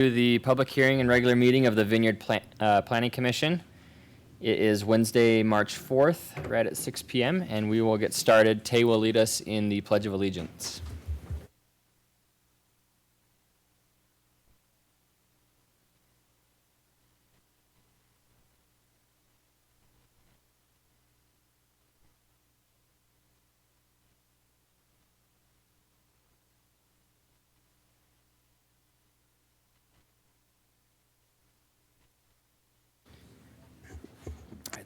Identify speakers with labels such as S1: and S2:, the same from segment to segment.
S1: To the public hearing and regular meeting of the Vineyard Planning Commission. It is Wednesday, March 4th, right at 6 p.m., and we will get started. Tay will lead us in the Pledge of Allegiance.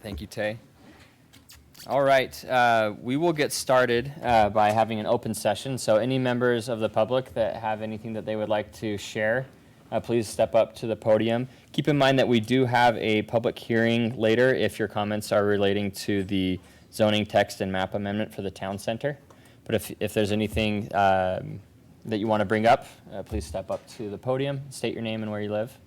S1: Thank you, Tay. All right, we will get started by having an open session. So any members of the public that have anything that they would like to share, please step up to the podium. Keep in mind that we do have a public hearing later if your comments are relating to the zoning text and map amendment for the town center. But if there's anything that you want to bring up, please step up to the podium, state your name and where you live.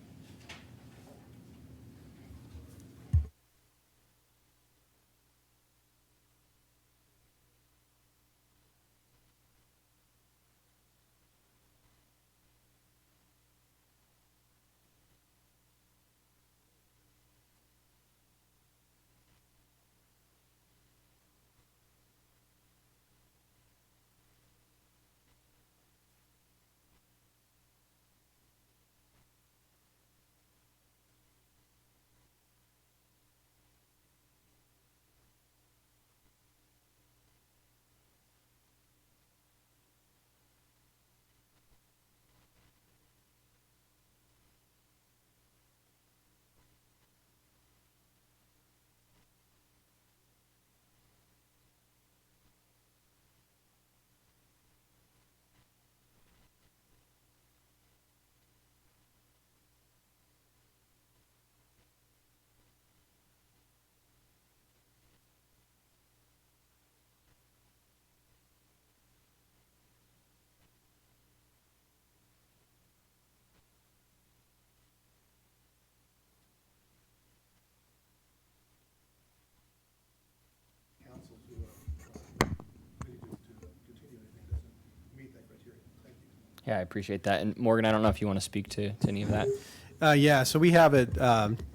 S1: Yeah, I appreciate that. And Morgan, I don't know if you want to speak to any of that.
S2: Yeah, so we have it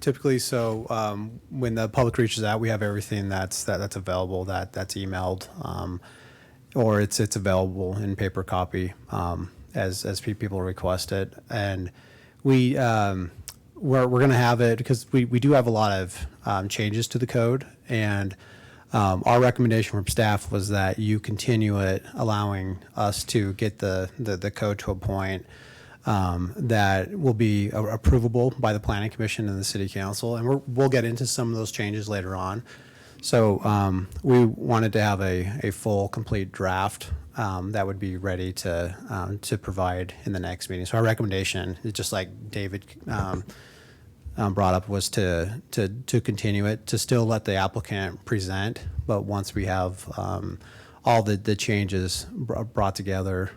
S2: typically. So when the public reaches out, we have everything that's available. That's emailed, or it's available in paper copy as people request it. And we're going to have it because we do have a lot of changes to the code, and our recommendation from staff was that you continue it, allowing us to get the code to a point that will be approvable by the Planning Commission and the City Council. And we'll get into some of those changes later on. So we wanted to have a full, complete draft that would be ready to provide in the next meeting. So our recommendation is just like David brought up, was to continue it, to still let the applicant present, but once we have all the changes brought together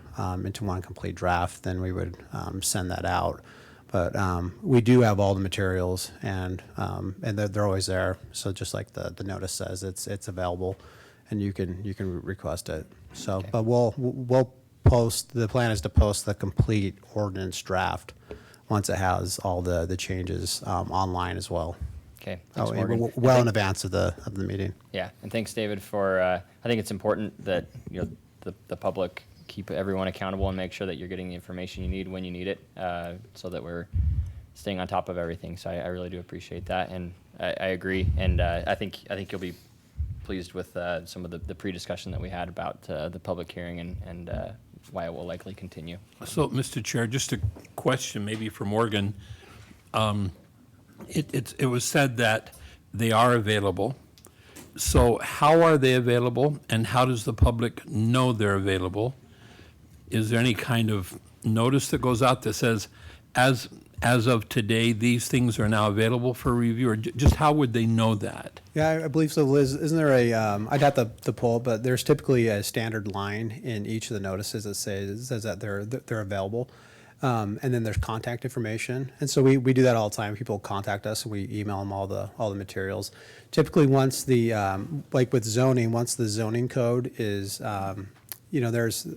S2: into one complete draft, then we would send that out. But we do have all the materials, and they're always there. So just like the notice says, it's available, and you can request it. So, okay. But we'll post. The plan is to post the complete ordinance draft once it has all the changes online as well.
S1: Okay. Thanks, Morgan.
S2: Well in advance of the meeting.
S1: Yeah, and thanks, David, for. I think it's important that the public keep everyone accountable and make sure that you're getting the information you need when you need it, so that we're staying on top of everything. So I really do appreciate that, and I agree. And I think you'll be pleased with some of the pre-discussion that we had about the public hearing and why it will likely continue.
S3: So, Mr. Chair, just a question maybe for Morgan. It was said that they are available. So how are they available, and how does the public know they're available? Is there any kind of notice that goes out that says, as of today, these things are now available for review, or just how would they know that?
S2: Yeah, I believe so, Liz. Isn't there I'd have to pull, but there's typically a standard line in each of the notices that says that they're available. And then there's contact information. And so we do that all the time. People contact us and we email them all the materials. Typically once like with zoning, once the zoning code is, there's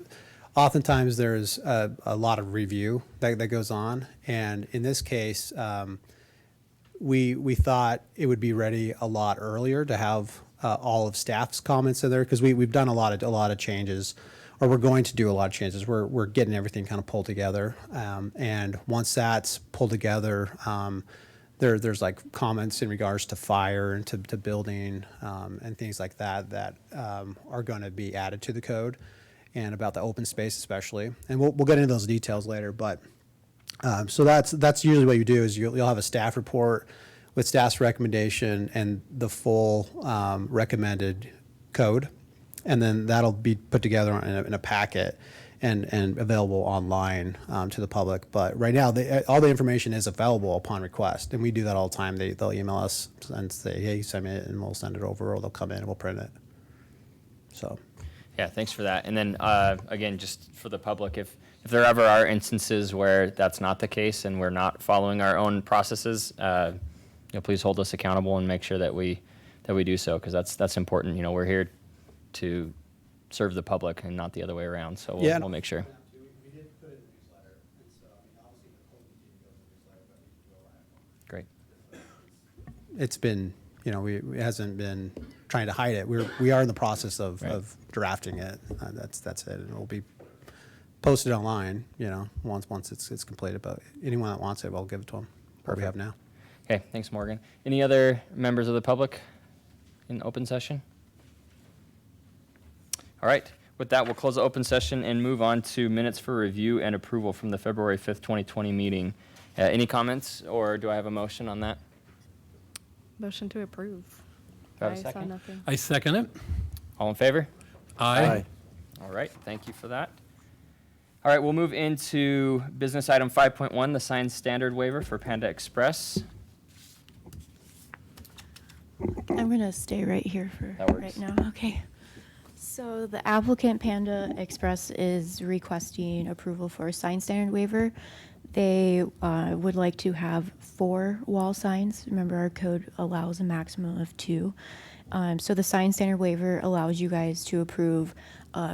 S2: oftentimes there's a lot of review that goes on. And in this case, we thought it would be ready a lot earlier to have all of staff's comments in there, because we've done a lot of changes, or we're going to do a lot of changes. We're getting everything kind of pulled together, and once that's pulled together, there's like comments in regards to fire and to building and things like that are going to be added to the code, and about the open space especially. And we'll get into those details later, but. So that's usually what you do is you'll have a staff report with staff's recommendation and the full recommended code, and then that'll be put together in a packet and available online to the public. But right now, all the information is available upon request, and we do that all the time. They'll email us and say, "Hey, send me it," and we'll send it over, or they'll come in and we'll print it. So.
S1: Yeah, thanks for that. And then, again, just for the public, if there ever are instances where that's not the case and we're not following our own processes, please hold us accountable and make sure that we do so, because that's important. We're here to serve the public and not the other way around. So we'll make sure.
S2: We did put it in the newsletter, and so obviously the code didn't go in the newsletter, but we can go
S1: Great.
S2: It's been, it hasn't been trying to hide it. We are in the process of drafting it. That's it, and it'll be posted online, once it's completed. But anyone that wants it, we'll give it to them. What we have now.
S1: Okay, thanks, Morgan. Any other members of the public in open session? All right. With that, we'll close the open session and move on to minutes for review and approval from the February 5th, 2020 meeting. Any comments, or do I have a motion on that?
S4: Motion to approve.
S1: Do I have a
S4: I saw
S1: second?
S4: nothing.
S3: I second it.
S1: All in favor?
S3: Aye.
S1: All right, thank you for that. All right, we'll move into business item 5.1, the signed standard waiver for Panda Express.
S5: I'm going to stay right here for
S1: That works.
S5: right now. Okay. So the applicant Panda Express is requesting approval for a sign standard waiver. They would like to have 4 wall signs. Remember, our code allows a maximum of 2. So the sign standard waiver allows you guys to approve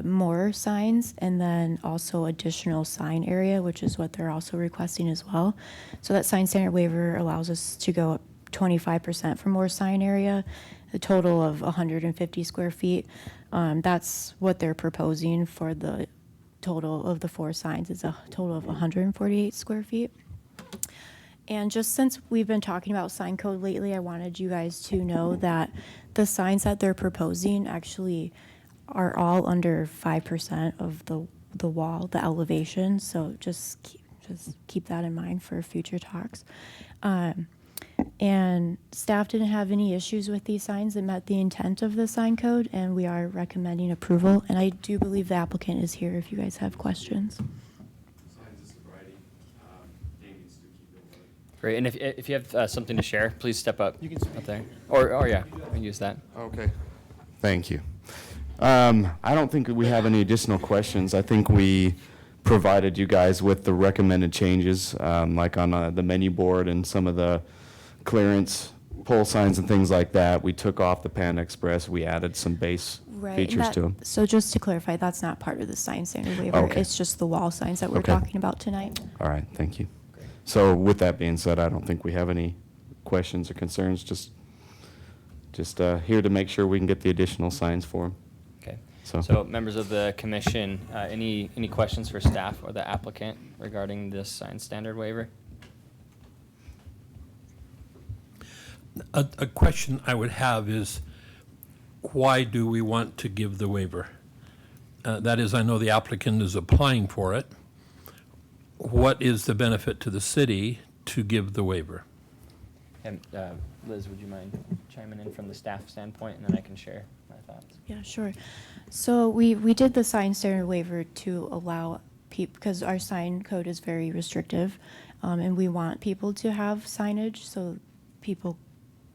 S5: more signs and then also additional sign area, which is what they're also requesting as well. So that sign standard waiver allows us to go up 25% for more sign area, a total of 150 square feet. That's what they're proposing for the total of the 4 signs. It's a total of 148 square feet. And just since we've been talking about sign code lately, I wanted you guys to know that the signs that they're proposing actually are all under 5% of the wall, the elevation. So just keep that in mind for future talks. And staff didn't have any issues with these signs that met the intent of the sign code, and we are recommending approval. And I do believe the applicant is here if you guys have questions.
S6: Signs of sobriety, Dave needs to keep it away.
S1: Great, and if you have something to share, please step up. You can speak up there. Or yeah, we can use that.
S6: Okay. Thank you. I don't think we have any additional questions. I think we provided you guys with the recommended changes, like on the menu board and some of the clearance pole signs and things like that. We took off the Panda Express. We added some base features to them.
S5: So just to clarify, that's not part of the sign standard waiver.
S6: Okay.
S5: It's just the wall signs that we're
S6: Okay.
S5: talking about tonight.
S6: All right, thank you. So with that being said, I don't think we have any questions or concerns. Just here to make sure we can get the additional signs for them.
S1: Okay.
S6: So-
S1: So members of the commission, any questions for staff or the applicant regarding this signed standard waiver?
S3: A question I would have is, why do we want to give the waiver? That is, I know the applicant is applying for it. What is the benefit to the city to give the waiver?
S1: And Liz, would you mind chiming in from the staff standpoint, and then I can share my thoughts?
S5: Yeah, sure. So we did the sign standard waiver to allow people, because our sign code is very restrictive, and we want people to have signage so people,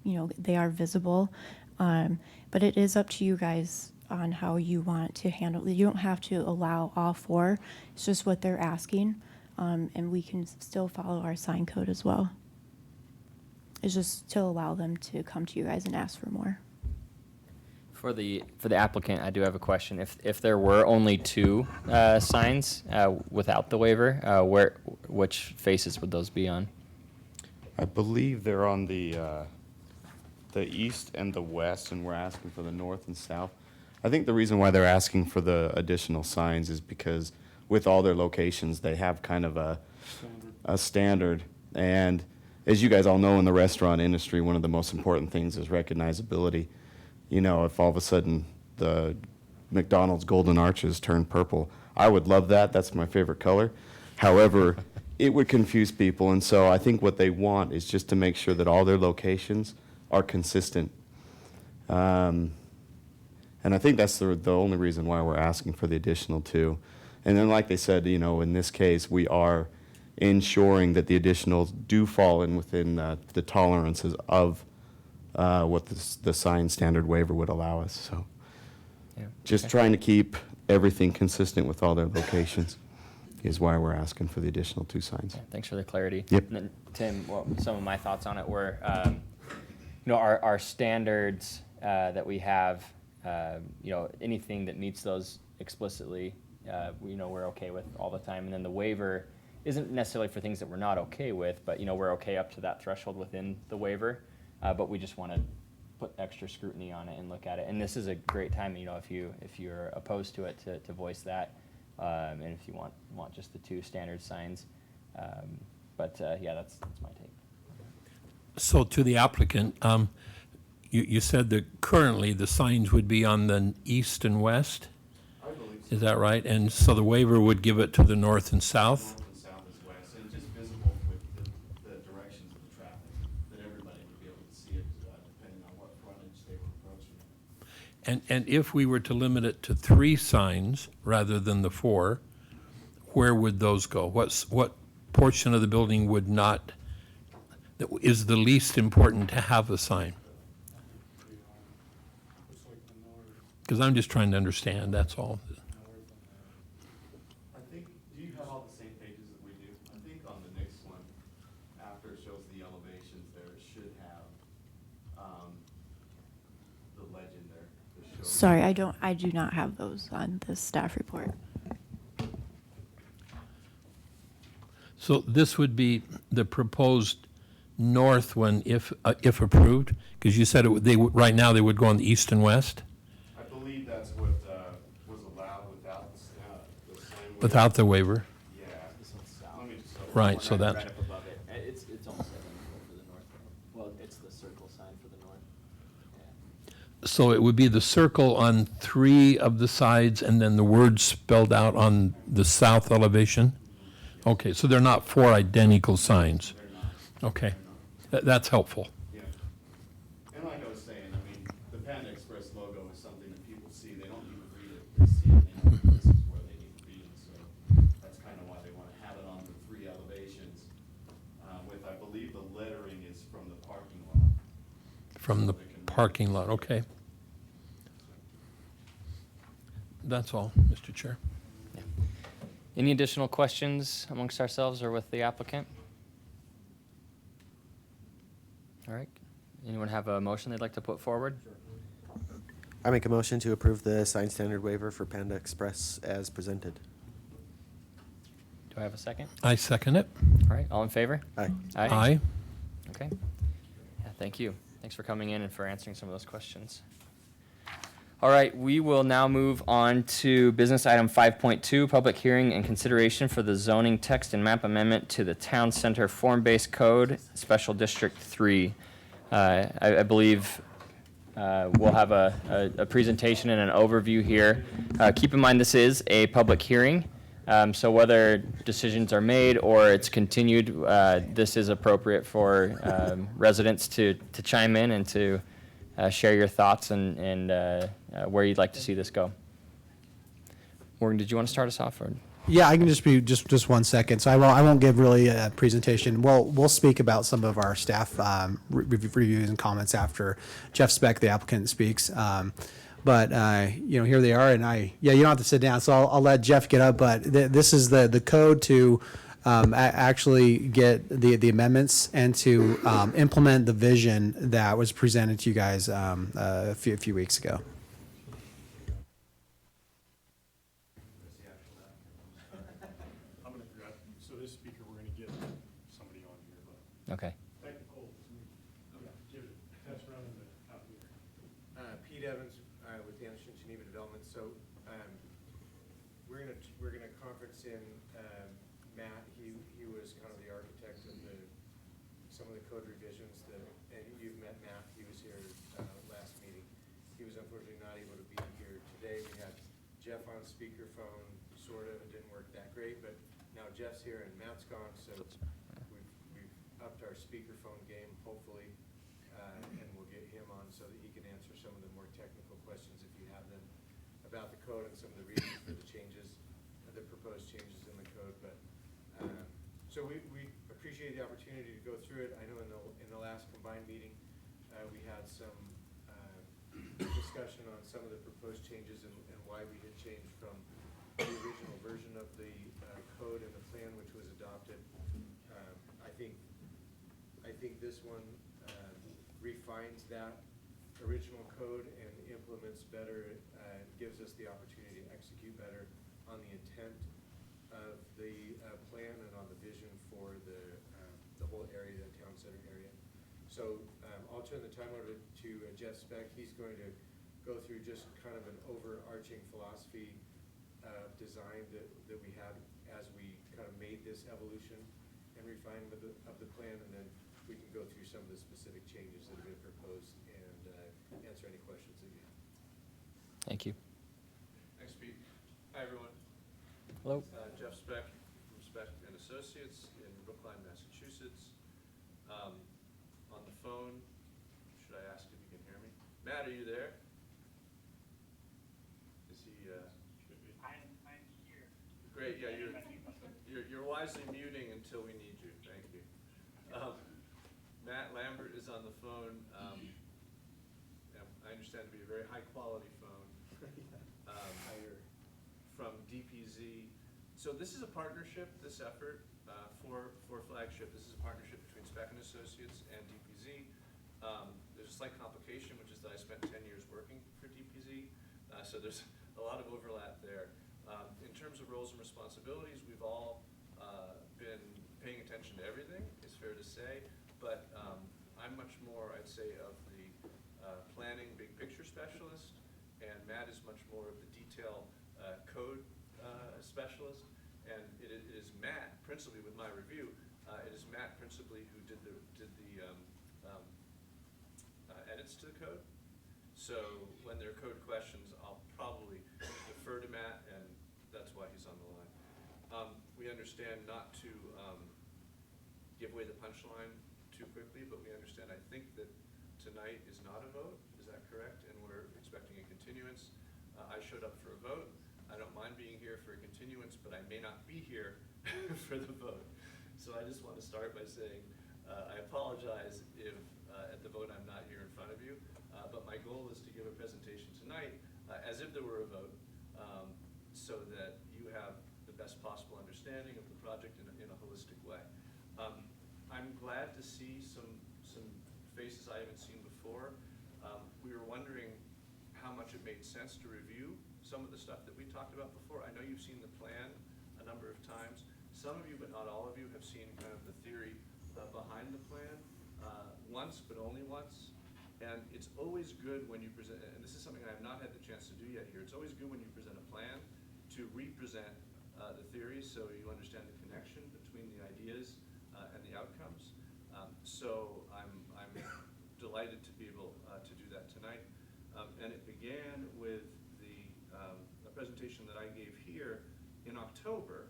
S5: they are visible. But it is up to you guys on how you want to handle it. You don't have to allow all 4. It's just what they're asking, and we can still follow our sign code as well. It's just to allow them to come to you guys and ask for more.
S1: For the applicant, I do have a question. If there were only two signs without the waiver, which faces would those be on?
S6: I believe they're on the east and the west, and we're asking for the north and south. I think the reason why they're asking for the additional signs is because with all their locations, they have kind of a standard. And as you guys all know, in the restaurant industry, one of the most important things is recognizability. You know, if all of a sudden the McDonald's Golden Arches turn purple, I would love that. That's my favorite color. However, it would confuse people, and so I think what they want is just to make sure that all their locations are consistent. And I think that's the only reason why we're asking for the additional two. And then, like they said, you know, in this case, we are ensuring that the additionals do fall in within the tolerances of what the sign standard waiver would allow us. So
S1: Yeah.
S6: just trying to keep everything consistent with all their locations is why we're asking for the additional two signs.
S1: Yeah, thanks for the clarity.
S6: Yep.
S1: And then, Tim, well, some of my thoughts on it were, our standards that we have, anything that meets those explicitly, we're okay with all the time. And then the waiver isn't necessarily for things that we're not okay with, but, we're okay up to that threshold within the waiver. But we just want to put extra scrutiny on it and look at it. And this is a great time, if you're opposed to it, to voice that. And if you want just the two standard signs. That's my take.
S3: So to the applicant, you said that currently the signs would be on the east and west?
S6: I believe so.
S3: Is that right? And so the waiver would give it to the north and south?
S6: North and south is west, and just visible with the directions of the traffic, that everybody would be able to see it, depending on what frontage they were approaching it.
S3: And if we were to limit it to 3 signs rather than the 4, where would those go? What portion of the building would not, that is the least important to have a sign? Because I'm just trying to understand, that's all.
S6: I think, do you have all the same pages that we do? I think on the next one, after it shows the elevations there, it should have, the legend there. that shows-
S5: Sorry, I do not have those on the staff report.
S3: So this would be the proposed north one if approved? Because you said right now they would go on the east and west?
S6: I believe that's what, was allowed without the sign.
S3: Without the waiver?
S6: Yeah. Let me just.
S3: Right, so that,
S1: Right up above it. It's almost identical for the north. Well, it's the circle sign for the north. Yeah.
S3: so it would be the circle on 3 of the sides and then the words spelled out on the south elevation? Okay, so they're not 4 identical signs?
S6: They're not.
S3: Okay, that's helpful.
S6: Yeah. And like I was saying, I mean, the Panda Express logo is something that people see, they don't even read it, they see it, and this is where they need to be, and so that's kind of why they want to have it on the 3 elevations, with, I believe, the lettering is from the parking lot.
S3: From the
S6: So they can-
S3: parking lot, okay. That's all, Mr. Chair.
S1: Any additional questions amongst ourselves or with the applicant? All right. Anyone have a motion they'd like to put forward?
S7: I make a motion to approve the sign standard waiver for Panda Express as presented.
S1: Do I have a second?
S3: I second it.
S1: All right, all in favor?
S7: Aye.
S3: Aye.
S1: Okay. Yeah, thank you. Thanks for coming in and for answering some of those questions. All right, we will now move on to business item 5.2, public hearing and consideration for the zoning text and map amendment to the Town Center Form-Based Code, Special District 3. I believe we'll have a presentation and an overview here. Keep in mind this is a public hearing, so whether decisions are made or it's continued, this is appropriate for residents to chime in and to share your thoughts and where you'd like to see this go. Morgan, did you want to start us off? Or?
S2: Yeah, I can just be just 1 second. So I won't give really a presentation. We'll speak about some of our staff reviews and comments after Jeff Speck, the applicant, speaks. But here they are, and you don't have to sit down. So I'll let Jeff get up. But this is the code to actually get the amendments and to implement the vision that was presented to you guys a few weeks ago.
S1: Okay.
S8: Technical, test run in the out here. Pete Evans with Anderson Geneva Development. So we're gonna conference in Matt. He was kind of the architect of some of the code revisions and you've met Matt. He was here last meeting. He was unfortunately not able to be here today. We had Jeff on speakerphone, sort of. It didn't work that great, but now Jeff's here and Matt's gone, so we've upped our speakerphone game, hopefully, and we'll get him on so that he can answer some of the more technical questions if you have them about the code and some of the reasons for the changes, the proposed changes in the code. But so we appreciate the opportunity to go through it. I know in the last combined meeting, we had some discussion on some of the proposed changes and why we had changed from the original version of the code and the plan which was adopted. I think this one refines that original code and implements better, and gives us the opportunity to execute better on the intent of the plan and on the vision for the whole area, the town center area. So I'll turn the time over to Jeff Speck. He's going to go through just kind of an overarching philosophy of design that we had as we kind of made this evolution and refinement of the plan, and then we can go through some of the specific changes that have been proposed and answer any questions that you have.
S1: Thank you.
S9: Thanks, Pete. Hi, everyone.
S1: Hello.
S9: Jeff Speck from Speck and Associates in Brookline, Massachusetts. On the phone, should I ask if you can hear me? Matt, are you there? Is he?
S8: I'm here.
S9: Great. Yeah, you're wisely muting until we need you. Thank you. Matt Lambert is on the phone. I understand to be a very high quality phone. From DPZ. So this is a partnership, this effort for Flagship. This is a partnership between Speck and Associates and DPZ. There's a slight complication, which is that I spent 10 years working for DPZ. So there's a lot of overlap there. In terms of roles and responsibilities, we've all been paying attention to everything, it's fair to say, but I'm much more, I'd say, of the planning big picture specialist, and Matt is much more of the detail code specialist, and it is Matt, principally with my review, it is Matt principally who did the edits to the code. So when there are code questions, I'll probably defer to Matt, and that's why he's on the line. We understand not to give away the punchline too quickly, but we understand, I think, that tonight is not a vote. Is that correct? And we're expecting a continuance. I showed up for a vote. I don't mind being here for a continuance, but I may not be here for the vote. So I just want to start by saying I apologize if at the vote I'm not here in front of you, but my goal is to give a presentation tonight as if there were a vote, so that you have the best possible understanding of the project in a holistic way. I'm glad to see some faces I haven't seen before. We were wondering how much it made sense to review some of the stuff that we talked about before. I know you've seen the plan a number of times. Some of you, but not all of you, have seen kind of the theory behind the plan once, but only once. And it's always good when you present, and this is something I have not had the chance to do yet here, it's always good when you present a plan to represent the theories so you understand the connection between the ideas and the outcomes. So I'm delighted to be able to do that tonight. And it began with a presentation that I gave here in October,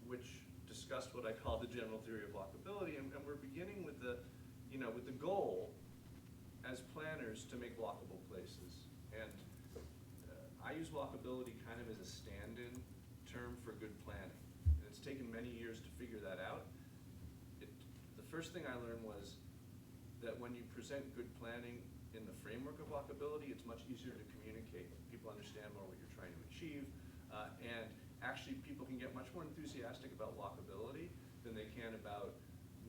S9: which discussed what I call the general theory of walkability, and we're beginning with the goal as planners to make walkable places. And I use walkability kind of as a stand-in term for good planning. And it's taken many years to figure that out. The first thing I learned was that when you present good planning in the framework of walkability, it's much easier to communicate. People understand more what you're trying to achieve, and actually people can get much more enthusiastic about walkability than they can about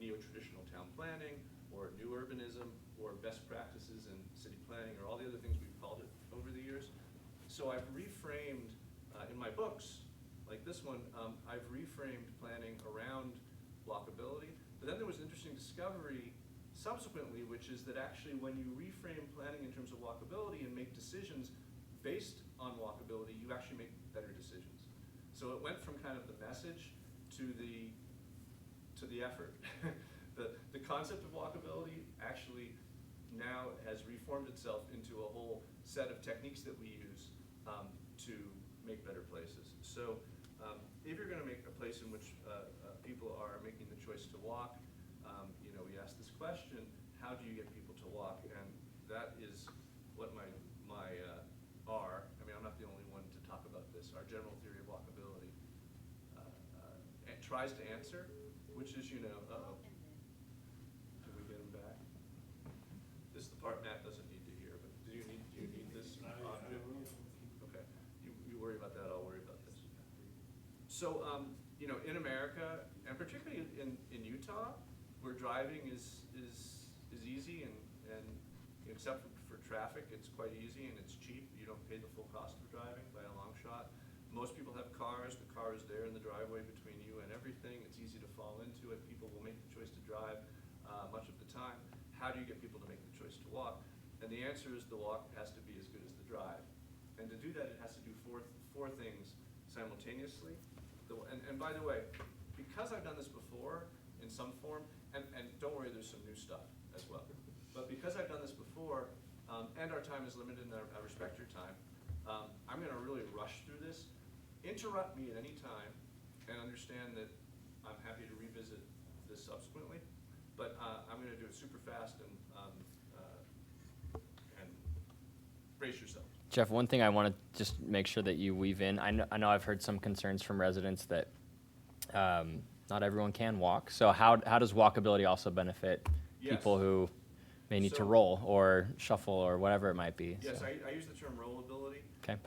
S9: neo-traditional town planning or new urbanism or best practices in city planning or all the other things we've called it over the years. So I've reframed, in my books, like this one, I've reframed planning around walkability. But then there was discovery subsequently, which is that actually when you reframe planning in terms of walkability and make decisions based on walkability, you actually make better decisions. So it went from kind of the message to the effort. The concept of walkability actually now has reformed itself into a whole set of techniques that we use to make better places. So if you're going to make a place in which people are making the choice to walk, we ask this question: how do you get people to walk? And that is what my I mean, I'm not the only one to talk about this. Our general theory of walkability tries to answer, which is, uh-oh. Can we get him back? This is the part Matt doesn't need to hear, but do you need this? Okay, you worry about that, I'll worry about this. So, in America, and particularly in Utah, where driving is easy and except for traffic, it's quite easy and it's cheap. You don't pay the full cost of driving by a long shot. Most people have cars. The car is there in the driveway between you and everything. It's easy to fall into it. People will make the choice to drive much of the time. How do you get people to make the choice to walk? And the answer is the walk has to be as good as the drive. And to do that, it has to do four things simultaneously. And by the way, because I've done this before in some form, and don't worry, there's some new stuff as well. But because I've done this before, and our time is limited and I respect your time, I'm going to really rush through this. Interrupt me at any time and understand that I'm happy to revisit this subsequently. But I'm going to do it super fast and brace yourself.
S1: Jeff, one thing I want to just make sure that you weave in, I know I've heard some concerns from residents that not everyone can walk. So how does walkability also benefit people who may need to roll or shuffle or whatever it might be?
S9: Yes,
S1: so.
S9: I use the term rollability.
S1: Okay.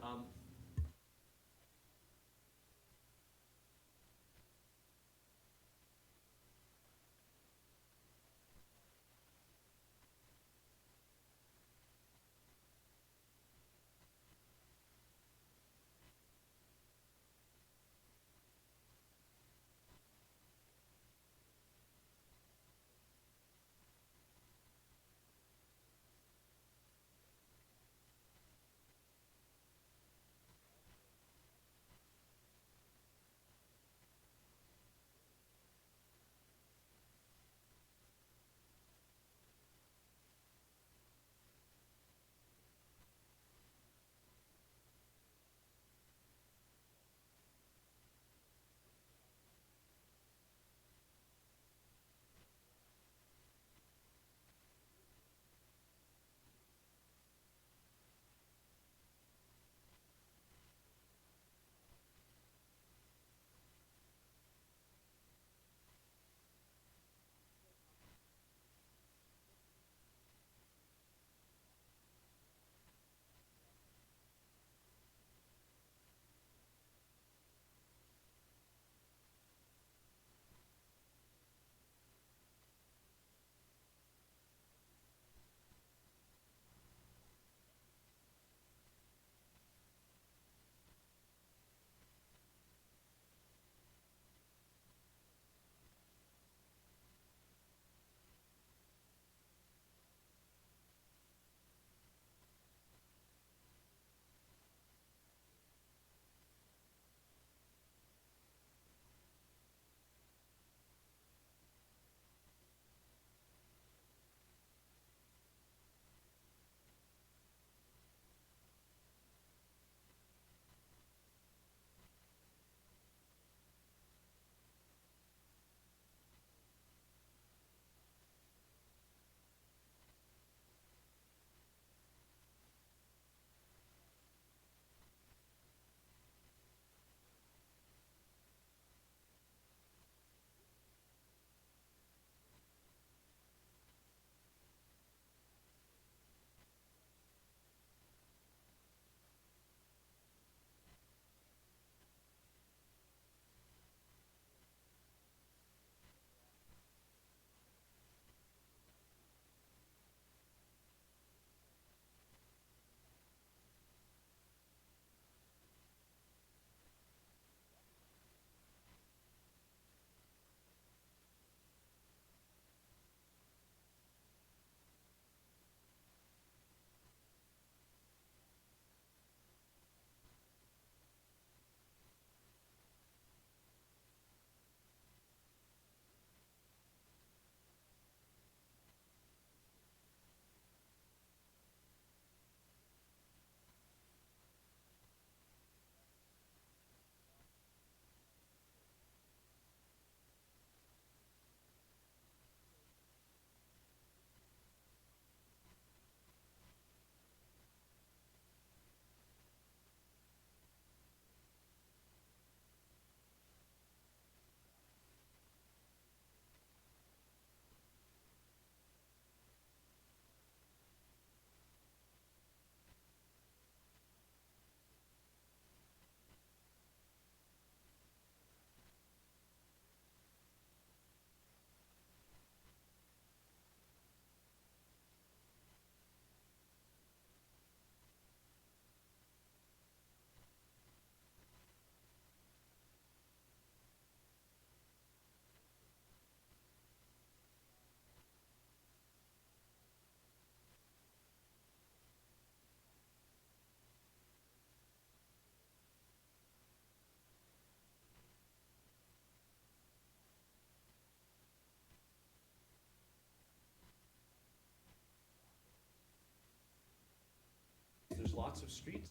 S9: lots of streets,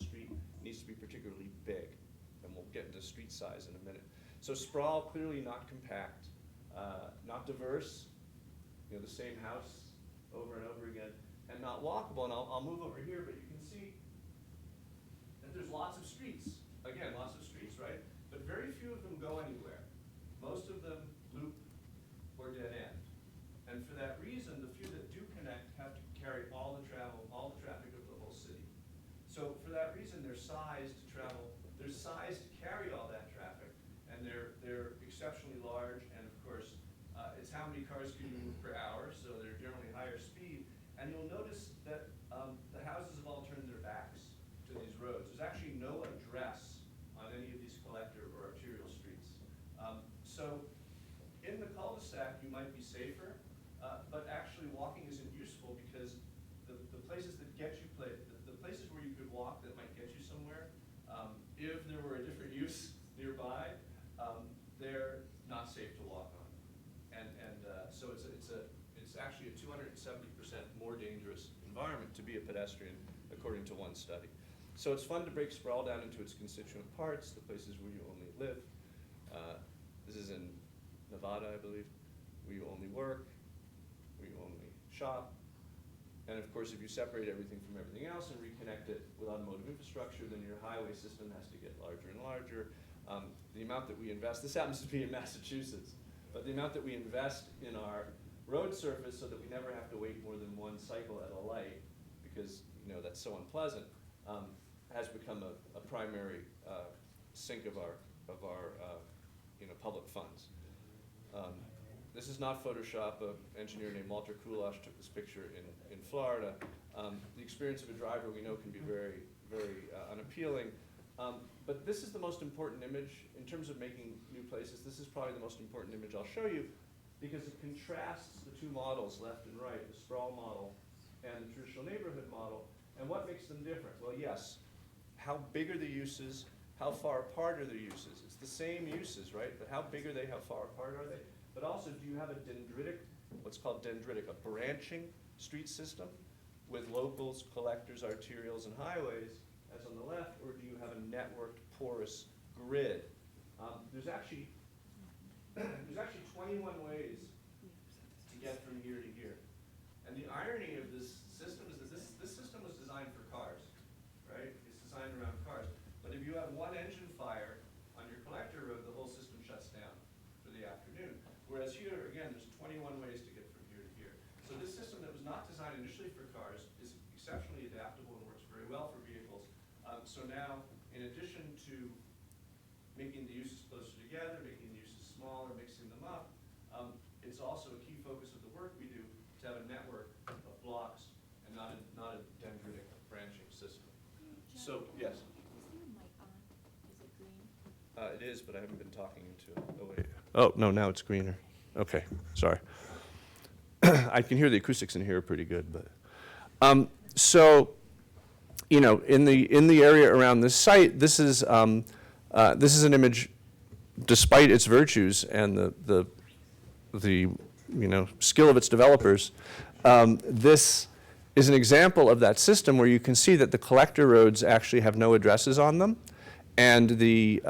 S9: street needs to be particularly big, and we'll get into street size in a minute. So sprawl, clearly not compact, not diverse, you know, the same house over and over again, and not walkable. And I'll move over here, but you can see that there's lots of streets. Again, lots of streets, right? But very few of them go anywhere. Most of them loop or dead end. And for that reason, the few that do connect have to carry all the traffic of the whole city. So for that reason, they're sized to travel, they're sized to carry all that traffic, and they're exceptionally large, and of course, it's how many cars can you move per hour, so they're generally higher speed. And you'll notice that the houses have all turned their backs to these roads. There's actually no address on any of these collector or arterial streets. So in the cul-de-sac, you might be safer, but actually walking isn't useful because the places that get you, the places where you could walk that might get you somewhere, if there were a different use nearby, they're not safe to walk on. So it's actually a 270% more dangerous environment to be a pedestrian, according to one study. So it's fun to break sprawl down into its constituent parts, the places where you only live. This is in Nevada, I believe, where you only work, where you only shop. And of course, if you separate everything from everything else and reconnect it with automotive infrastructure, then your highway system has to get larger and larger. The amount that we invest, this happens to be in Massachusetts, but the amount that we invest in our road surface so that we never have to wait more than one cycle at a light, because you know that's so unpleasant, has become a primary sink of our public funds. This is not Photoshop. An engineer named Walter Kulash took this picture in Florida. The experience of a driver we know can be very, very unappealing. But this is the most important image in terms of making new places. This is probably the most important image I'll show you because it contrasts the two models, left and right, the sprawl model and the traditional neighborhood model. And what makes them different? Well, yes, how big are the uses? How far apart are the uses? It's the same uses, right? But how big are they? How far apart are they? But also, do you have a dendritic, what's called dendritic, a branching street system with locals, collectors, arterials, and highways, as on the left, or do you have a networked, porous grid? There's actually 21 ways to get from here to here. And the irony of this system is that this system was designed for cars, right? It's designed around cars. But if you have one engine fire on your collector road, the whole system shuts down for the afternoon. Whereas here, again, there's 21 ways to get from here to here. So this system that was not designed initially for cars is exceptionally adaptable and works very well for vehicles. So now, in addition to making the uses closer together, making the uses smaller, mixing them up, it's also a key focus of the work we do to have a network of blocks and not a dendritic branching system. So, yes?
S5: Is your mic on? Is it green?
S9: It is, but I haven't been talking into it. Oh, wait. Oh, no, now it's greener. Okay, sorry. I can hear the acoustics in here pretty good, but. So, you know, in the area around this site, this is an image, despite its virtues and the skill of its developers. This is an example of that system where you can see that the collector roads actually have no addresses on them, and the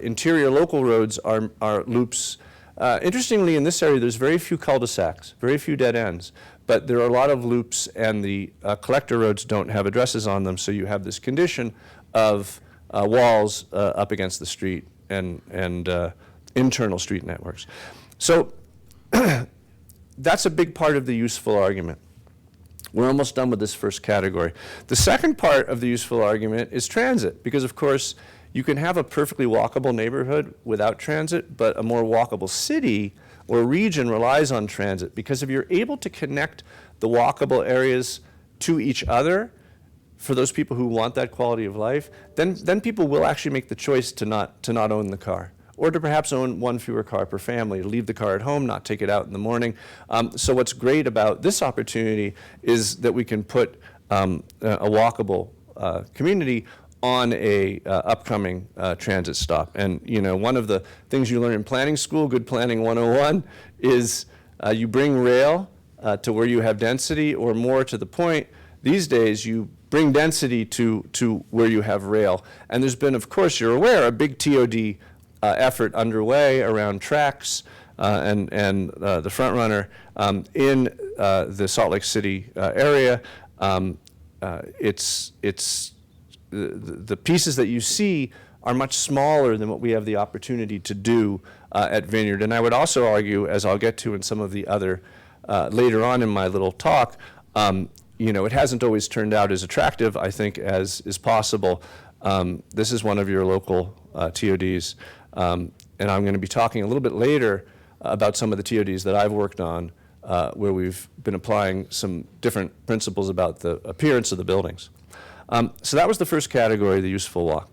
S9: interior local roads are loops. Interestingly, in this area, there's very few cul-de-sacs, very few dead ends, but there are a lot of loops, and the collector roads don't have addresses on them, so you have this condition of walls up against the street and internal street networks. So that's a big part of the useful argument. We're almost done with this first category. The second part of the useful argument is transit, because of course you can have a perfectly walkable neighborhood without transit, but a more walkable city or region relies on transit, because if you're able to connect the walkable areas to each other for those people who want that quality of life, then people will actually make the choice to not own the car, or to perhaps own one fewer car per family, leave the car at home, not take it out in the morning. So what's great about this opportunity is that we can put a walkable community on a upcoming transit stop. And you know, one of the things you learn in planning school, Good Planning 101, is you bring rail to where you have density, or more to the point, these days you bring density to where you have rail. And there's been, of course, you're aware, a big TOD effort underway around tracks and the front runner in the Salt Lake City area. It's the pieces that you see are much smaller than what we have the opportunity to do at Vineyard. And I would also argue, as I'll get to in some of the other later on in my little talk, it hasn't always turned out as attractive, I think, as is possible. This is one of your local TODs, and I'm going to be talking a little bit later about some of the TODs that I've worked on where we've been applying some different principles about the appearance of the buildings. So that was the first category, the useful walk.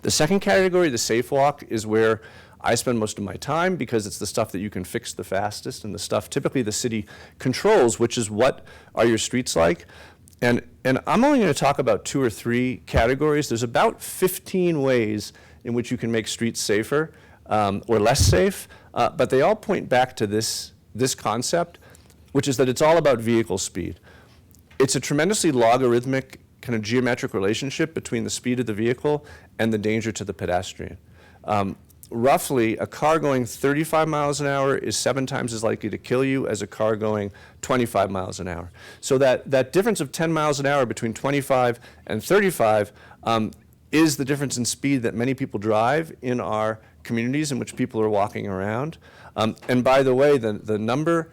S9: The second category, the safe walk, is where I spend most of my time because it's the stuff that you can fix the fastest and the stuff typically the city controls, which is what are your streets like. And I'm only going to talk about 2 or 3 categories. There's about 15 ways in which you can make streets safer or less safe, but they all point back to this concept, which is that it's all about vehicle speed. It's a tremendously logarithmic kind of geometric relationship between the speed of the vehicle and the danger to the pedestrian. Roughly, a car going 35 miles an hour is 7 times as likely to kill you as a car going 25 miles an hour. So that difference of 10 miles an hour between 25 and 35 is the difference in speed that many people drive in our communities in which people are walking around. And by the way, the number,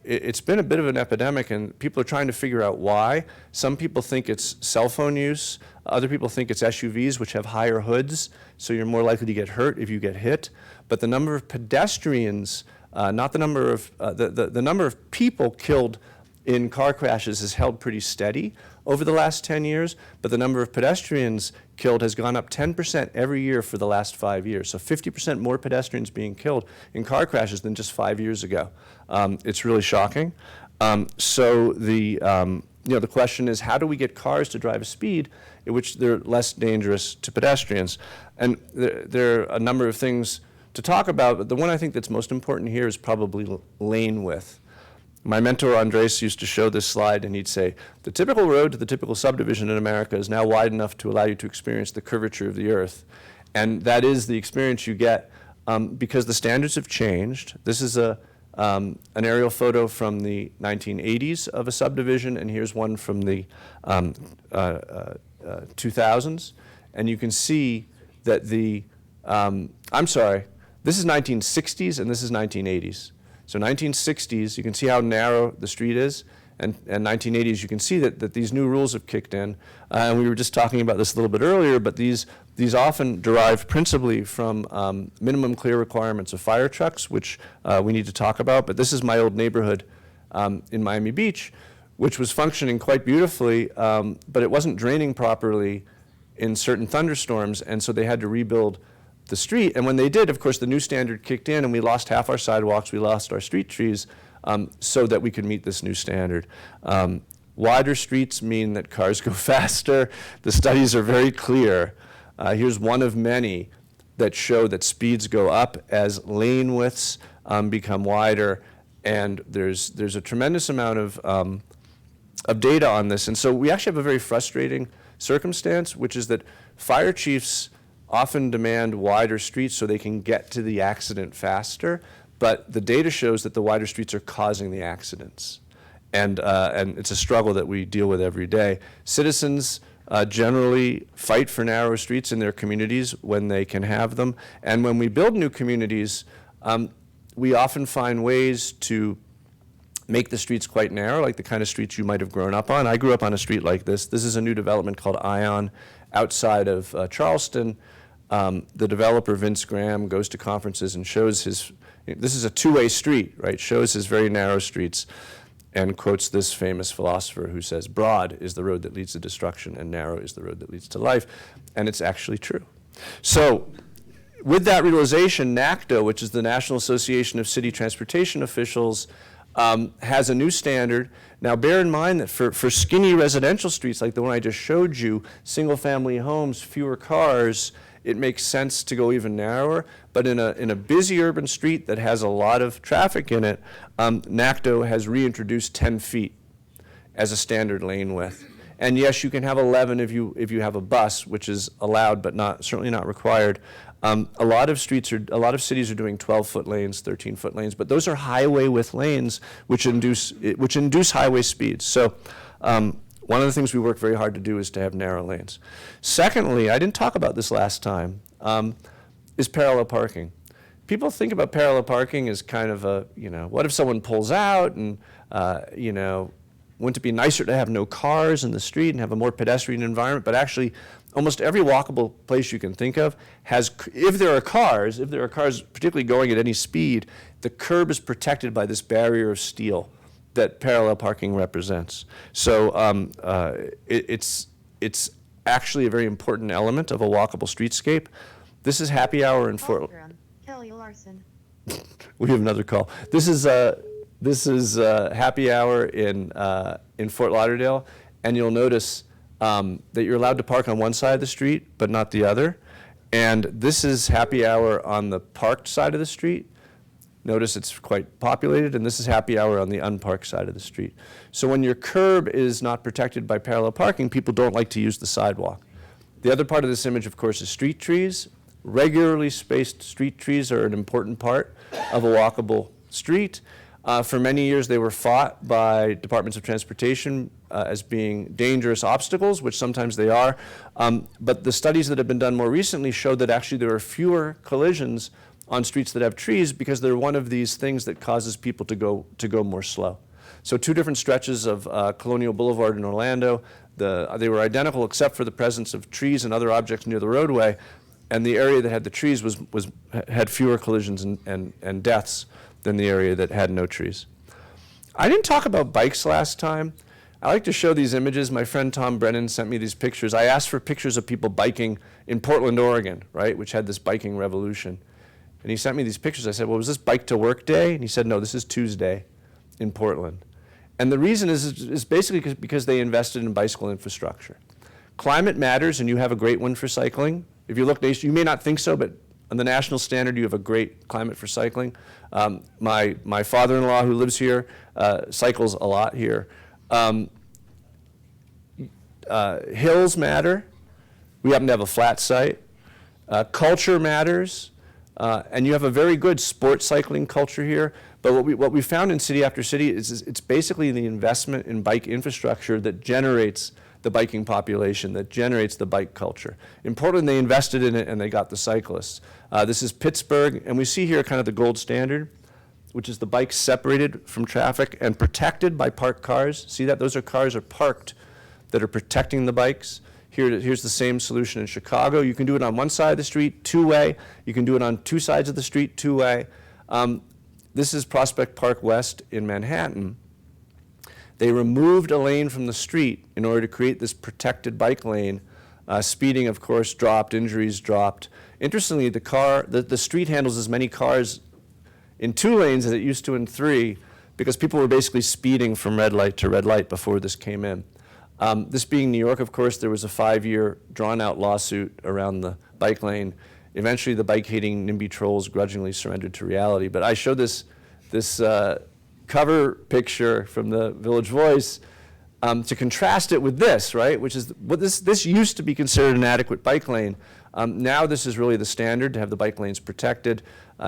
S9: it's been a bit of an epidemic, and people are trying to figure out why. Some people think it's cell phone use. Other people think it's SUVs, which have higher hoods, so you're more likely to get hurt if you get hit. But the number of pedestrians, not the number of, the number of people killed in car crashes has held pretty steady over the last 10 years, but the number of pedestrians killed has gone up 10% every year for the last 5 years. So 50% more pedestrians being killed in car crashes than just 5 years ago. It's really shocking. So the question is, how do we get cars to drive a speed at which they're less dangerous to pedestrians? And there are a number of things to talk about, but the one I think that's most important here is probably lane width. My mentor, Andres, used to show this slide, and he'd say, the typical road to the typical subdivision in America is now wide enough to allow you to experience the curvature of the earth. And that is the experience you get because the standards have changed. This is an aerial photo from the 1980s of a subdivision, and here's one from the 2000s. And you can see that I'm sorry, this is 1960s and this is 1980s. So 1960s, you can see how narrow the street is, and 1980s, you can see that these new rules have kicked in. And we were just talking about this a little bit earlier, but these often derive principally from minimum clear requirements of fire trucks, which we need to talk about. But this is my old neighborhood in Miami Beach, which was functioning quite beautifully, but it wasn't draining properly in certain thunderstorms, and so they had to rebuild the street. And when they did, of course, the new standard kicked in, and we lost half our sidewalks, we lost our street trees, so that we could meet this new standard. Wider streets mean that cars go faster. The studies are very clear. Here's one of many that show that speeds go up as lane widths become wider, and there's a tremendous amount of data on this. And so we actually have a very frustrating circumstance, which is that fire chiefs often demand wider streets so they can get to the accident faster, but the data shows that the wider streets are causing the accidents. And it's a struggle that we deal with every day. Citizens generally fight for narrow streets in their communities when they can have them. And when we build new communities, we often find ways to make the streets quite narrow, like the kind of streets you might have grown up on. I grew up on a street like this. This is a new development called Ion outside of Charleston. The developer, Vince Graham, goes to conferences and shows this is a two-way street, right? Shows his very narrow streets and quotes this famous philosopher who says, broad is the road that leads to destruction and narrow is the road that leads to life. And it's actually true. So with that realization, NACDA, which is the National Association of City Transportation Officials, has a new standard. Now bear in mind that for skinny residential streets like the one I just showed you, single family homes, fewer cars, it makes sense to go even narrower. But in a busy urban street that has a lot of traffic in it, NACDA has reintroduced 10 feet. as a standard lane width. And yes, you can have 11 if you have a bus, which is allowed but certainly not required. A lot of cities are doing 12-foot lanes, 13-foot lanes, but those are highway width lanes which induce highway speeds. So one of the things we work very hard to do is to have narrow lanes. Secondly, I didn't talk about this last time, is parallel parking. People think about parallel parking as kind of a, what if someone pulls out and, wouldn't it be nicer to have no cars in the street and have a more pedestrian environment? But actually, almost every walkable place you can think of has, if there are cars particularly going at any speed, the curb is protected by this barrier of steel that parallel parking represents. So it's actually a very important element of a walkable streetscape. This is happy hour in Fort.
S10: Kelly Larson.
S9: We have another call. This is happy hour in Fort Lauderdale, and you'll notice that you're allowed to park on one side of the street, but not the other. And this is happy hour on the parked side of the street. Notice it's quite populated, and this is happy hour on the unparked side of the street. So when your curb is not protected by parallel parking, people don't like to use the sidewalk. The other part of this image, of course, is street trees. Regularly spaced street trees are an important part of a walkable street. For many years, they were fought by departments of transportation as being dangerous obstacles, which sometimes they are. But the studies that have been done more recently showed that actually there are fewer collisions on streets that have trees because they're one of these things that causes people to go more slow. So 2 different stretches of Colonial Boulevard in Orlando, they were identical except for the presence of trees and other objects near the roadway, and the area that had the trees had fewer collisions and deaths than the area that had no trees. I didn't talk about bikes last time. I like to show these images. My friend Tom Brennan sent me these pictures. I asked for pictures of people biking in Portland, Oregon, right, which had this biking revolution. And he sent me these pictures. I said, well, was this bike to work day? And he said, no, this is Tuesday in Portland. And the reason is basically because they invested in bicycle infrastructure. Climate matters, and you have a great one for cycling. If you look, you may not think so, but on the national standard, you have a great climate for cycling. My father-in-law, who lives here, cycles a lot here. Hills matter. We happen to have a flat site. Culture matters. And you have a very good sports cycling culture here. But what we found in city after city is it's basically the investment in bike infrastructure that generates the biking population, that generates the bike culture. In Portland, they invested in it and they got the cyclists. This is Pittsburgh, and we see here kind of the gold standard, which is the bikes separated from traffic and protected by parked cars. See that? Those cars are parked that are protecting the bikes. Here's the same solution in Chicago. You can do it on one side of the street, 2-way. You can do it on 2 sides of the street, 2-way. This is Prospect Park West in Manhattan. They removed a lane from the street in order to create this protected bike lane. Speeding, of course, dropped, injuries dropped. Interestingly, the street handles as many cars in 2 lanes as it used to in 3 because people were basically speeding from red light to red light before this came in. This being New York, of course, there was a 5-year drawn-out lawsuit around the bike lane. Eventually, the bike-hating NIMBY trolls grudgingly surrendered to reality. But I showed this cover picture from the Village Voice to contrast it with this, right? Which is what this used to be considered an adequate bike lane. Now this is really the standard to have the bike lanes protected.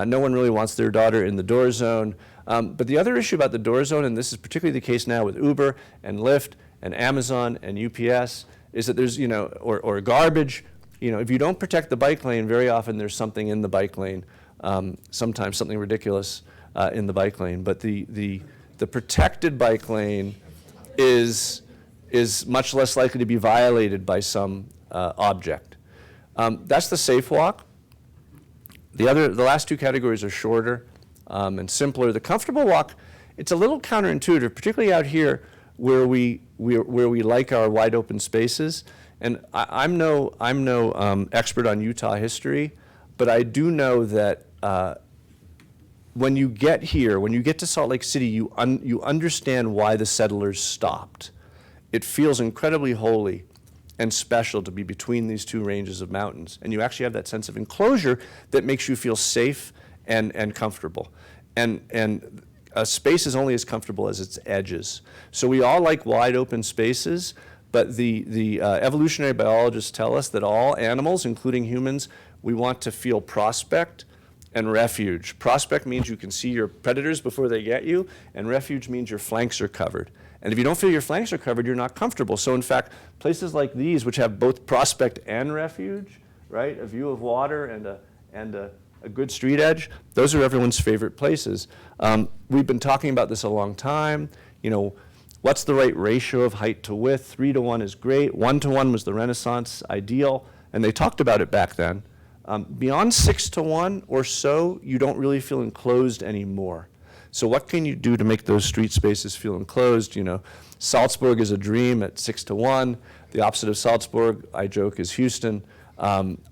S9: No one really wants their daughter in the door zone. But the other issue about the door zone, and this is particularly the case now with Uber and Lyft and Amazon and UPS, is that there's, or garbage. If you don't protect the bike lane, very often there's something in the bike lane, sometimes something ridiculous in the bike lane. But the protected bike lane is much less likely to be violated by some object. That's the safe walk. The last 2 categories are shorter and simpler. The comfortable walk, it's a little counterintuitive, particularly out here where we like our wide open spaces. And I'm no expert on Utah history, but I do know that when you get here, when you get to Salt Lake City, you understand why the settlers stopped. It feels incredibly holy and special to be between these 2 ranges of mountains. And you actually have that sense of enclosure that makes you feel safe and comfortable. And a space is only as comfortable as its edges. So we all like wide open spaces, but the evolutionary biologists tell us that all animals, including humans, we want to feel prospect and refuge. Prospect means you can see your predators before they get you, and refuge means your flanks are covered. And if you don't feel your flanks are covered, you're not comfortable. So in fact, places like these, which have both prospect and refuge, right, a view of water and a good street edge, those are everyone's favorite places. We've been talking about this a long time. You know, what's the right ratio of height to width? 3 to 1 is great. 1 to 1 was the Renaissance ideal, and they talked about it back then. Beyond 6 to 1 or so, you don't really feel enclosed anymore. So what can you do to make those street spaces feel enclosed? You know, Salzburg is a dream at 6 to 1. The opposite of Salzburg, I joke, is Houston.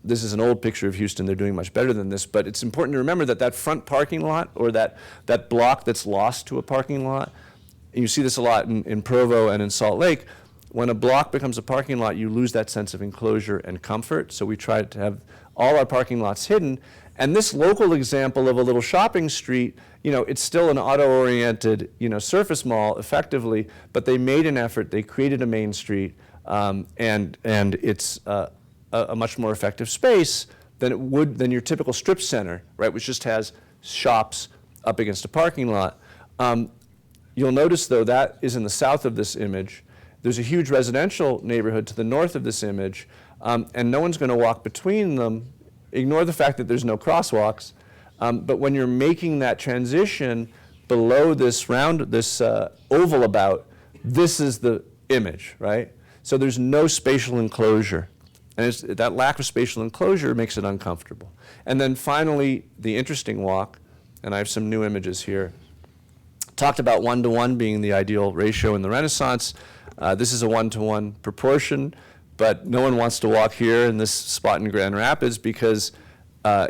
S9: This is an old picture of Houston. They're doing much better than this, but it's important to remember that that front parking lot, or that block that's lost to a parking lot, and you see this a lot in Provo and in Salt Lake. When a block becomes a parking lot, you lose that sense of enclosure and comfort. So we try to have all our parking lots hidden. And this local example of a little shopping street, you know, it's still an auto-oriented, you know, surface mall effectively, but they made an effort. They created a main street, and it's a much more effective space than your typical strip center, right, which just has shops up against a parking lot. You'll notice, though, that is in the south of this image. There's a huge residential neighborhood to the north of this image, and no one's going to walk between them. Ignore the fact that there's no crosswalks, but when you're making that transition below this oval about, this is the image, right? So there's no spatial enclosure, and that lack of spatial enclosure makes it uncomfortable. And then finally, the interesting walk, and I have some new images here. Talked about 1 to 1 being the ideal ratio in the Renaissance. This is a 1 to 1 proportion, but no one wants to walk here in this spot in Grand Rapids because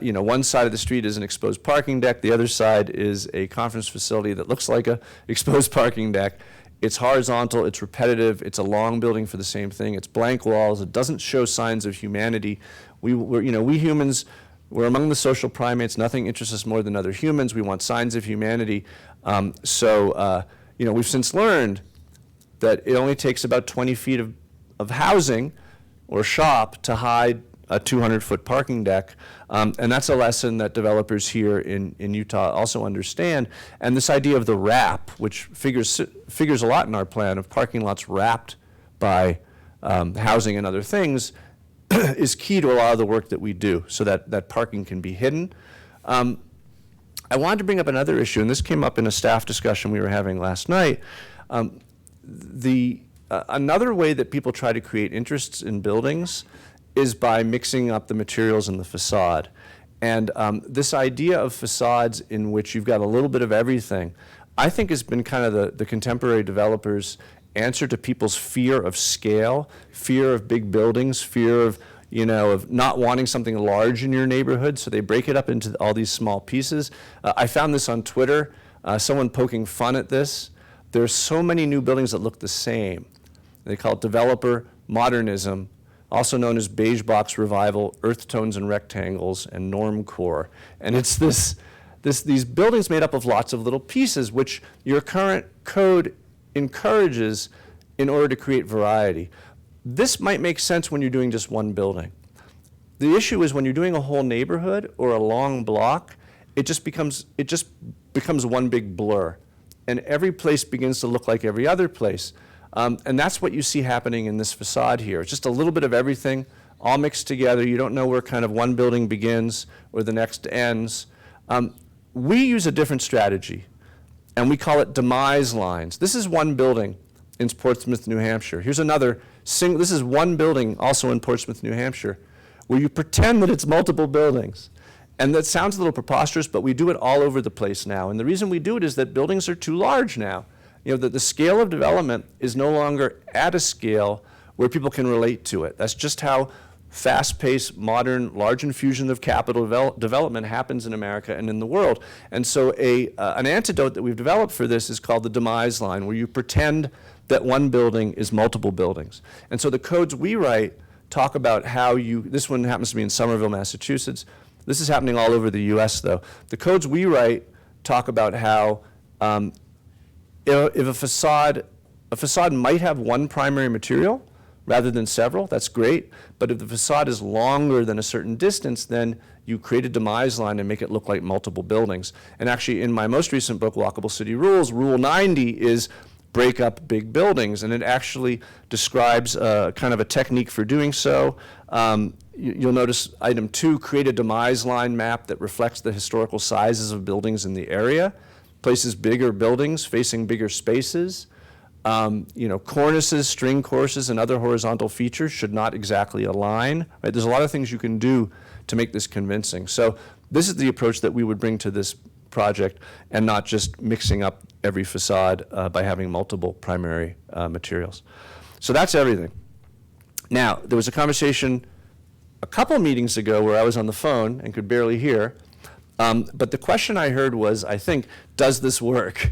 S9: you know, one side of the street is an exposed parking deck, the other side is a conference facility that looks like a exposed parking deck. It's horizontal, it's repetitive, it's a long building for the same thing, it's blank walls, it doesn't show signs of humanity. We humans, we're among the social primates. Nothing interests us more than other humans. We want signs of humanity. You know, we've since learned that it only takes about 20 feet of housing or shop to hide a 200-foot parking deck. And that's a lesson that developers here in Utah also understand. And this idea of the wrap, which figures a lot in our plan of parking lots wrapped by housing and other things, is key to a lot of the work that we do, so that parking can be hidden. I wanted to bring up another issue, and this came up in a staff discussion we were having last night. Another way that people try to create interests in buildings is by mixing up the materials in the facade. And this idea of facades in which you've got a little bit of everything, I think has been kind of the contemporary developers' answer to people's fear of scale, fear of big buildings, fear of, you know, of not wanting something large in your neighborhood, so they break it up into all these small pieces. I found this on Twitter, someone poking fun at this. There's so many new buildings that look the same. They call it developer modernism, also known as beige box revival, earth tones and rectangles, and normcore. And it's these buildings made up of lots of little pieces, which your current code encourages in order to create variety. This might make sense when you're doing just one building. The issue is when you're doing a whole neighborhood or a long block, it just becomes one big blur. And every place begins to look like every other place. And that's what you see happening in this facade here. It's just a little bit of everything, all mixed together. You don't know where kind of one building begins or the next ends. We use a different strategy, and we call it demise lines. This is one building in Portsmouth, New Hampshire. Here's another this is one building also in Portsmouth, New Hampshire, where you pretend that it's multiple buildings. And that sounds a little preposterous, but we do it all over the place now. And the reason we do it is that buildings are too large now. You know, that the scale of development is no longer at a scale where people can relate to it. That's just how fast-paced, modern, large infusion of capital development happens in America and in the world. And so an antidote that we've developed for this is called the demise line, where you pretend that one building is multiple buildings. And so the codes we write talk about how this one happens to be in Somerville, Massachusetts. This is happening all over the US though. The codes we write talk about how
S10: If a facade might have one primary material rather than several, that's great. But if the facade is longer than a certain distance, then you create a demise line and make it look like multiple buildings. And actually, in my most recent book, Walkable City Rules, Rule 90 is break up big buildings, and it actually describes kind of a technique for doing so. You'll notice item 2, create a demise line map that reflects the historical sizes of buildings in the area, places bigger buildings facing bigger spaces. Cornices, string courses, and other horizontal features should not exactly align. Right? There's a lot of things you can do to make this convincing. So this is the approach that we would bring to this project, and not just mixing up every facade by having multiple primary materials. So that's everything. Now, there was a conversation a couple meetings ago where I was on the phone and could barely hear, but the question I heard was, I think, does this work?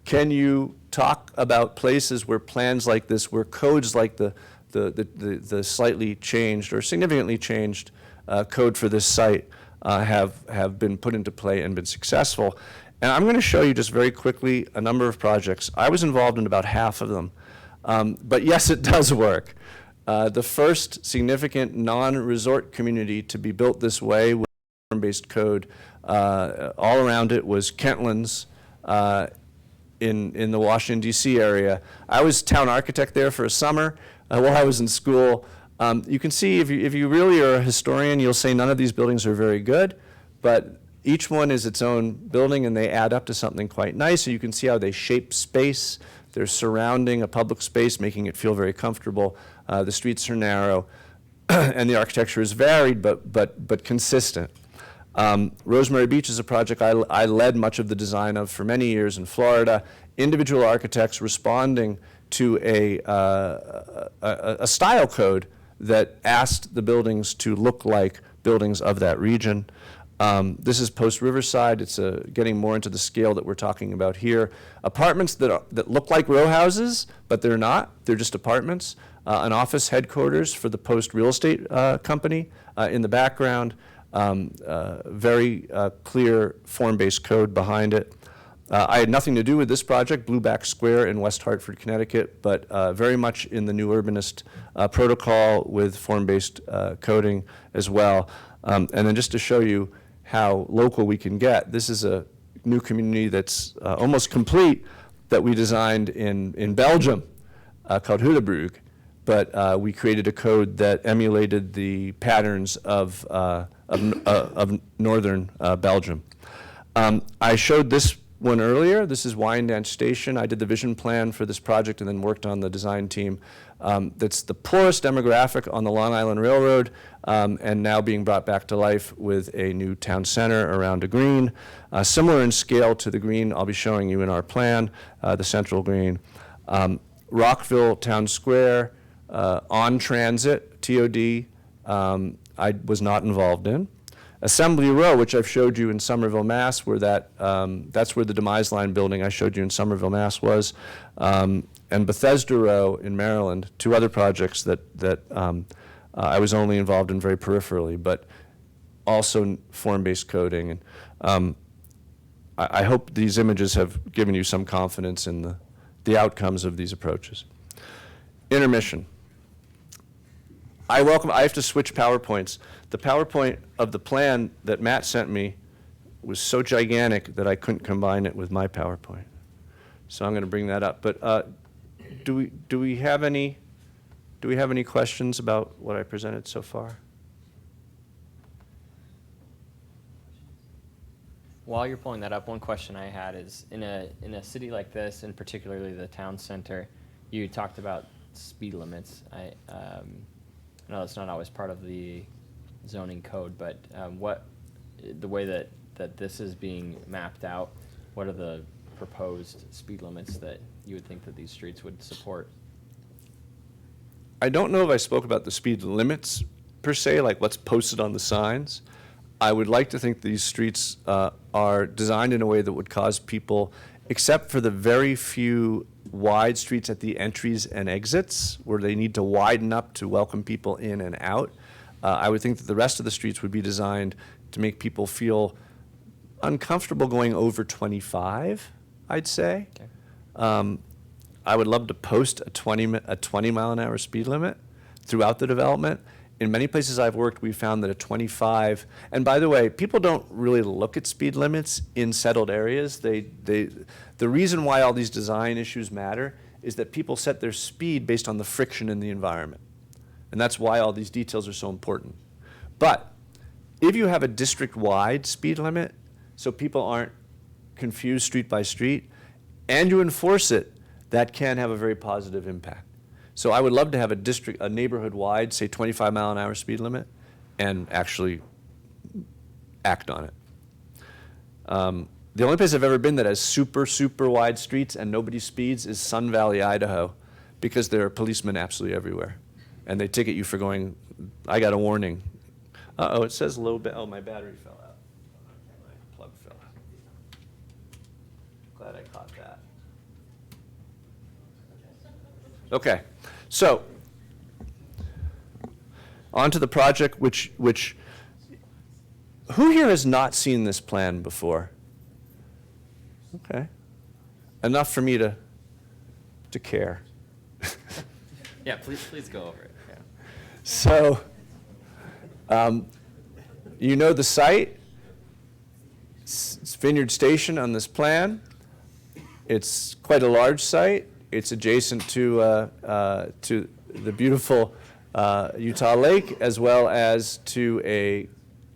S10: Can you talk about places where plans like this, where codes like the slightly changed or significantly changed code for this site have been put into play and been successful? And I'm going to show you just very quickly a number of projects. I was involved in about half of them. But yes, it does work. The first significant non-resort community to be built this way with form-based code, all around it was Kentlands in the Washington, D.C. area. I was town architect there for a summer while I was in school. You can see, if you really are a historian, you'll say none of these buildings are very good, but each one is its own building and they add up to something quite nice. So you can see how they shape space. They're surrounding a public space, making it feel very comfortable. The streets are narrow and the architecture is varied but consistent. Rosemary Beach is a project I led much of the design of for many years in Florida. Individual architects responding to a style code that asked the buildings to look like buildings of that region. This is Post Riverside. It's getting more into the scale that we're talking about here. Apartments that look like row houses, but they're not. They're just apartments. An office headquarters for the Post Real Estate Company in the background. Very clear form-based code behind it. I had nothing to do with this project, Blueback Square in West Hartford, Connecticut, but very much in the new urbanist protocol with form-based coding as well. And then just to show you how local we can get, this is a new community that's almost complete that we designed in Belgium called Hudebrug, but we created a code that emulated the patterns of northern Belgium. I showed this one earlier. This is Wyandanch Station. I did the vision plan for this project and then worked on the design team. That's the poorest demographic on the Long Island Railroad, and now being brought back to life with a new town center around a green. Similar in scale to the green I'll be showing you in our plan, the central green. Rockville Town Square, on transit, TOD, I was not involved in. Assembly Row, which I've showed you in Somerville, Mass, where that's where the demise line building I showed you in Somerville, Mass was, and Bethesda Row in Maryland, two other projects that I was only involved in very peripherally, but also form-based coding. And I hope these images have given you some confidence in the outcomes of these approaches. Intermission. I have to switch PowerPoints. The PowerPoint of the plan that Matt sent me was so gigantic that I couldn't combine it with my PowerPoint. So I'm going to bring that up. But do we have any questions about what I presented so far?
S1: While you're pulling that up, one question I had is, in a city like this, and particularly the town center, you talked about speed limits. I know it's not always part of the zoning code, but the way that this is being mapped out, what are the proposed speed limits that you would think that these streets would support?
S10: I don't know if I spoke about the speed limits per se, like what's posted on the signs. I would like to think these streets are designed in a way that would cause people, except for the very few wide streets at the entries and exits where they need to widen up to welcome people in and out. I would think that the rest of the streets would be designed to make people feel uncomfortable going over 25, I'd say.
S1: Okay.
S10: I would love to post a 20 mile an hour speed limit throughout the development. In many places I've worked, we've found that a 25, and by the way, people don't really look at speed limits in settled areas. The reason why all these design issues matter is that people set their speed based on the friction in the environment. And that's why all these details are so important. But if you have a district-wide speed limit, so people aren't confused street by street, and you enforce it, that can have a very positive impact. So I would love to have a neighborhood-wide, say 25 mile an hour speed limit, and actually act on it. The only place I've ever been that has super, super wide streets and nobody speeds is Sun Valley, Idaho, because there are policemen absolutely everywhere. And they ticket you for going, I got a warning. Uh-oh, it says a little bit, oh, my battery fell out. My plug fell out. Glad I caught that. Okay, so on to the project, which who here has not seen this plan before? Okay, enough for me to care.
S1: Yeah, please go over it. Yeah.
S10: So, you know the site. It's Vineyard Station on this plan. It's quite a large site. It's adjacent to the beautiful Utah Lake, as well as to a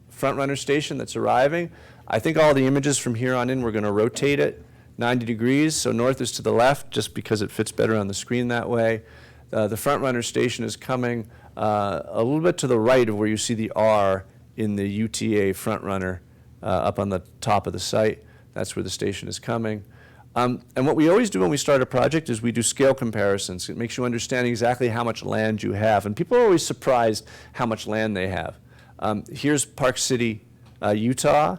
S10: front-runner station that's arriving. I think all the images from here on in, we're going to rotate it 90 degrees, so north is to the left, just because it fits better on the screen that way. The front-runner station is coming a little bit to the right of where you see the R in the UTA front-runner up on the top of the site. That's where the station is coming. And what we always do when we start a project is we do scale comparisons. It makes you understand exactly how much land you have. And people are always surprised how much land they have. Here's Park City, Utah,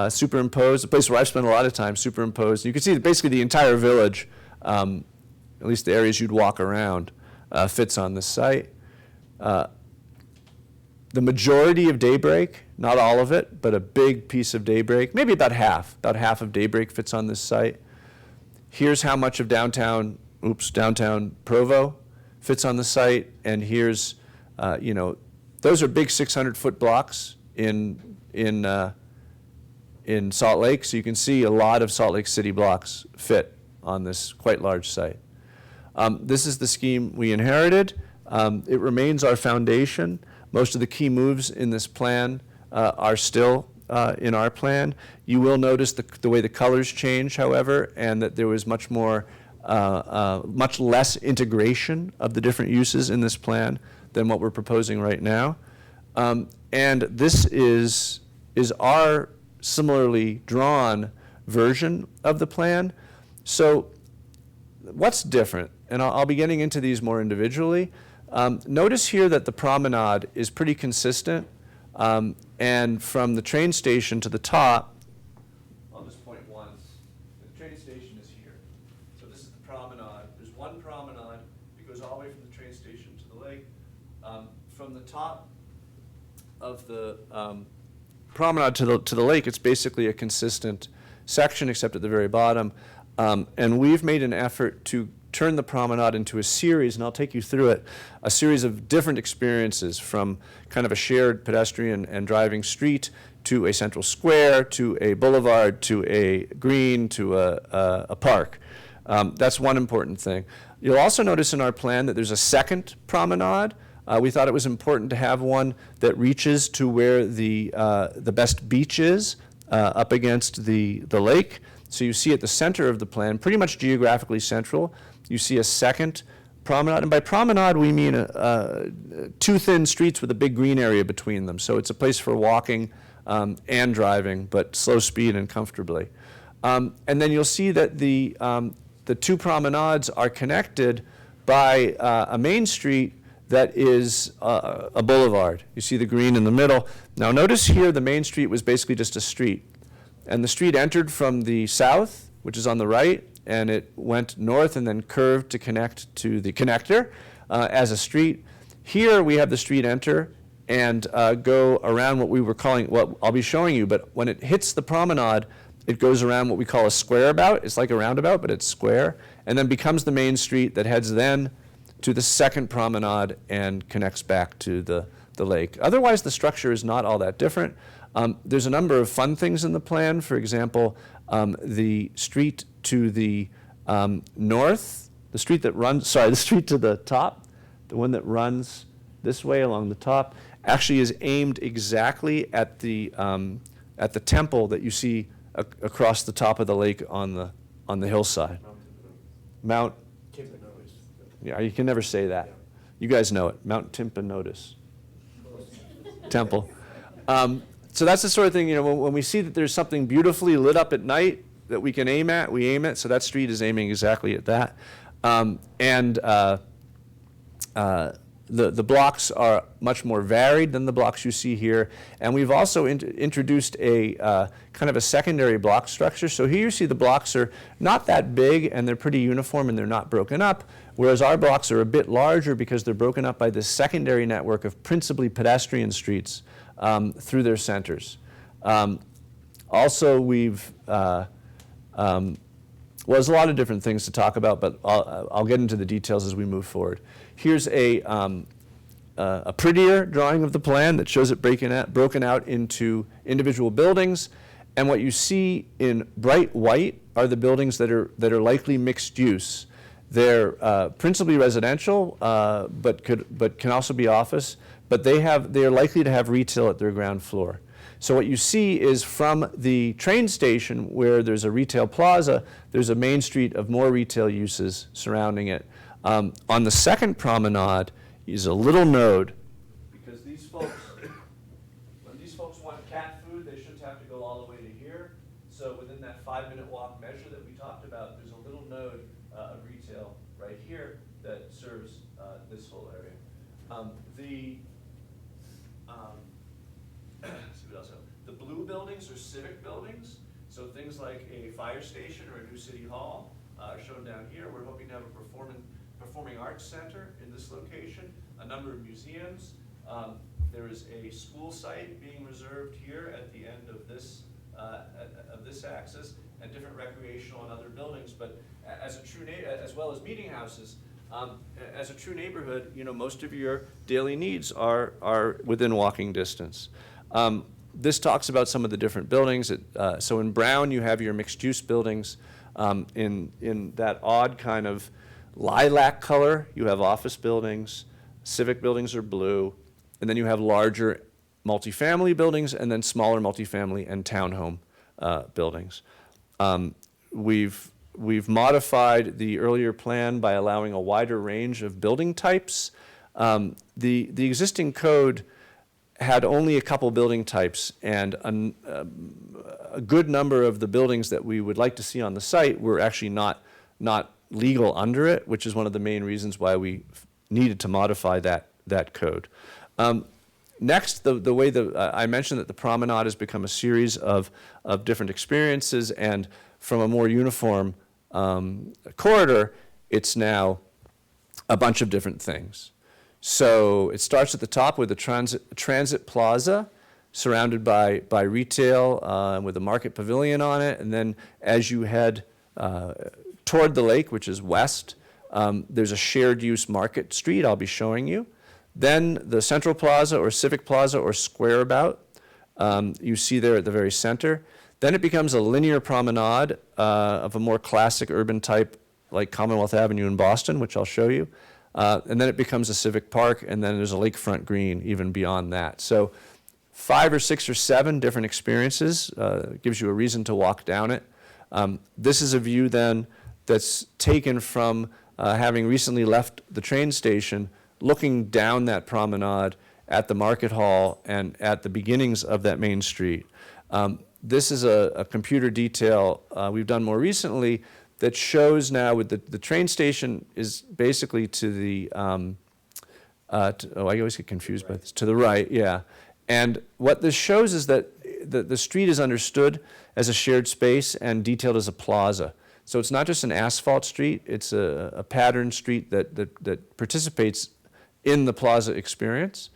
S10: superimposed, a place where I've spent a lot of time, superimposed. You can see that basically the entire village, at least the areas you'd walk around, fits on this site. The majority of Daybreak, not all of it, but a big piece of Daybreak, maybe about half of Daybreak fits on this site. Here's how much of downtown Provo fits on the site, and here's, those are big 600-foot blocks in Salt Lake, so you can see a lot of Salt Lake City blocks fit on this quite large site. This is the scheme we inherited. It remains our foundation. Most of the key moves in this plan are still in our plan. You will notice the way the colors change, however, and that there was much less integration of the different uses in this plan than what we're proposing right now. And this is our similarly drawn version of the plan. So what's different? And I'll be getting into these more individually. Notice here that the promenade is pretty consistent. And from the train station to the top, I'll just point once, the train station is here. So this is the promenade. There's one promenade that goes all the way from the train station to the lake. From the top of the promenade to the lake, it's basically a consistent section except at the very bottom. And we've made an effort to turn the promenade into a series, and I'll take you through it, a series of different experiences, from kind of a shared pedestrian and driving street to a central square, to a boulevard, to a green, to a park. That's one important thing. You'll also notice in our plan that there's a second promenade. We thought it was important to have one that reaches to where the best beach is, up against the lake. So you see at the center of the plan, pretty much geographically central, you see a second promenade. And by promenade, we mean two thin streets with a big green area between them. So it's a place for walking and driving, but slow speed and comfortably. And then you'll see that the two promenades are connected by a main street that is a boulevard. You see the green in the middle. Now notice here the main street was basically just a street. And the street entered from the south, which is on the right, and it went north and then curved to connect to the connector as a street. Here we have the street enter and go around what we were calling, what I'll be showing you, but when it hits the promenade, It goes around what we call a square about. It's like a roundabout, but it's square, and then becomes the main street that heads then to the second promenade and connects back to the lake. Otherwise, the structure is not all that different. There's a number of fun things in the plan. For example, the street to the north, the street to the top, the one that runs this way along the top, actually is aimed exactly at the temple that you see across the top of the lake on the hillside. Mount. Yeah, you can never say that. You guys know it. Mount Timpanogos. Temple. So that's the sort of thing, when we see that there's something beautifully lit up at night that we can aim at, we aim it. So that street is aiming exactly at that. The blocks are much more varied than the blocks you see here. And we've also introduced a kind of a secondary block structure. So here you see the blocks are not that big and they're pretty uniform and they're not broken up, whereas our blocks are a bit larger because they're broken up by this secondary network of principally pedestrian streets through their centers. Also, there's a lot of different things to talk about, but I'll get into the details as we move forward. Here's a prettier drawing of the plan that shows it broken out into individual buildings. And what you see in bright white are the buildings that are likely mixed use. They're principally residential, but can also be office. But they are likely to have retail at their ground floor. So what you see is from the train station where there's a retail plaza, there's a main street of more retail uses surrounding it. On the second promenade is a little node. Because when these folks want cat food, they shouldn't have to go all the way to here. So within that 5-minute walk measure that we talked about, there's a little node of retail right here that serves this whole area. The blue buildings are civic buildings, so things like a fire station or a new city hall are shown down here. We're hoping to have a performing arts center in this location, a number of museums. There is a school site being reserved here at the end of this axis, and different recreational and other buildings. But as well as meeting houses, as a true neighborhood, most of your daily needs are within walking distance. This talks about some of the different buildings. So in brown, you have your mixed-use buildings. In that odd kind of lilac color, you have office buildings. Civic buildings are blue. And then you have larger multifamily buildings and then smaller multifamily and townhome buildings. We've modified the earlier plan by allowing a wider range of building types. The existing code had only a couple building types, and a good number of the buildings that we would like to see on the site were actually not legal under it, which is one of the main reasons why we needed to modify that code. Next, the way I mentioned that the promenade has become a series of different experiences, and from a more uniform corridor, it's now a bunch of different things. So it starts at the top with a transit plaza surrounded by retail with a market pavilion on it. And then as you head toward the lake, which is west, there's a shared use market street I'll be showing you. Then the central plaza or civic plaza or square about, you see there at the very center. Then it becomes a linear promenade of a more classic urban type like Commonwealth Avenue in Boston, which I'll show you. And then it becomes a civic park, and then there's a lakefront green even beyond that. So 5 or 6 or 7 different experiences gives you a reason to walk down it. This is a view then that's taken from having recently left the train station, looking down that promenade at the market hall and at the beginnings of that main street. This is a computer detail we've done more recently that shows now with the train station is basically to the, I always get confused by this, to the right, yeah. And what this shows is that the street is understood as a shared space and detailed as a plaza. So it's not just an asphalt street, it's a patterned street that participates in the plaza experience.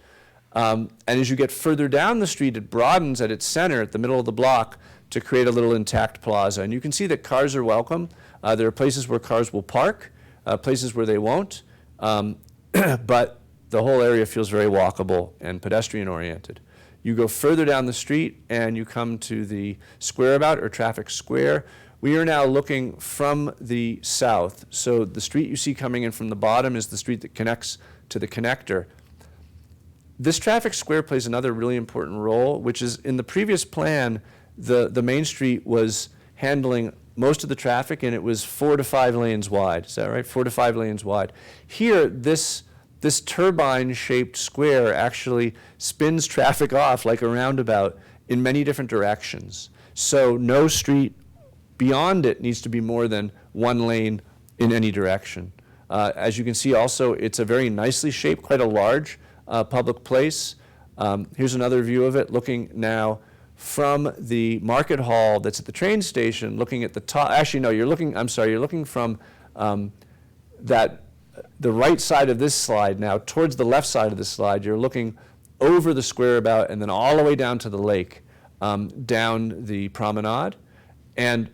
S10: And as you get further down the street, it broadens at its center, at the middle of the block, to create a little intact plaza. And you can see that cars are welcome. There are places where cars will park, places where they won't, but the whole area feels very walkable and pedestrian-oriented. You go further down the street and you come to the squareabout or traffic square. We are now looking from the south. So the street you see coming in from the bottom is the street that connects to the connector. This traffic square plays another really important role, which is in the previous plan, the main street was handling most of the traffic and it was 4 to 5 lanes wide. Is that right? 4 to 5 lanes wide. Here, this turbine-shaped square actually spins traffic off like a roundabout in many different directions. So no street beyond it needs to be more than 1 lane in any direction. As you can see also, it's a very nicely shaped, quite a large public place. Here's another view of it, looking now from the market hall that's at the train station, looking at the top. Actually, no, you're looking from the right side of this slide now towards the left side of this slide. You're looking over the squareabout and then all the way down to the lake, down the promenade. And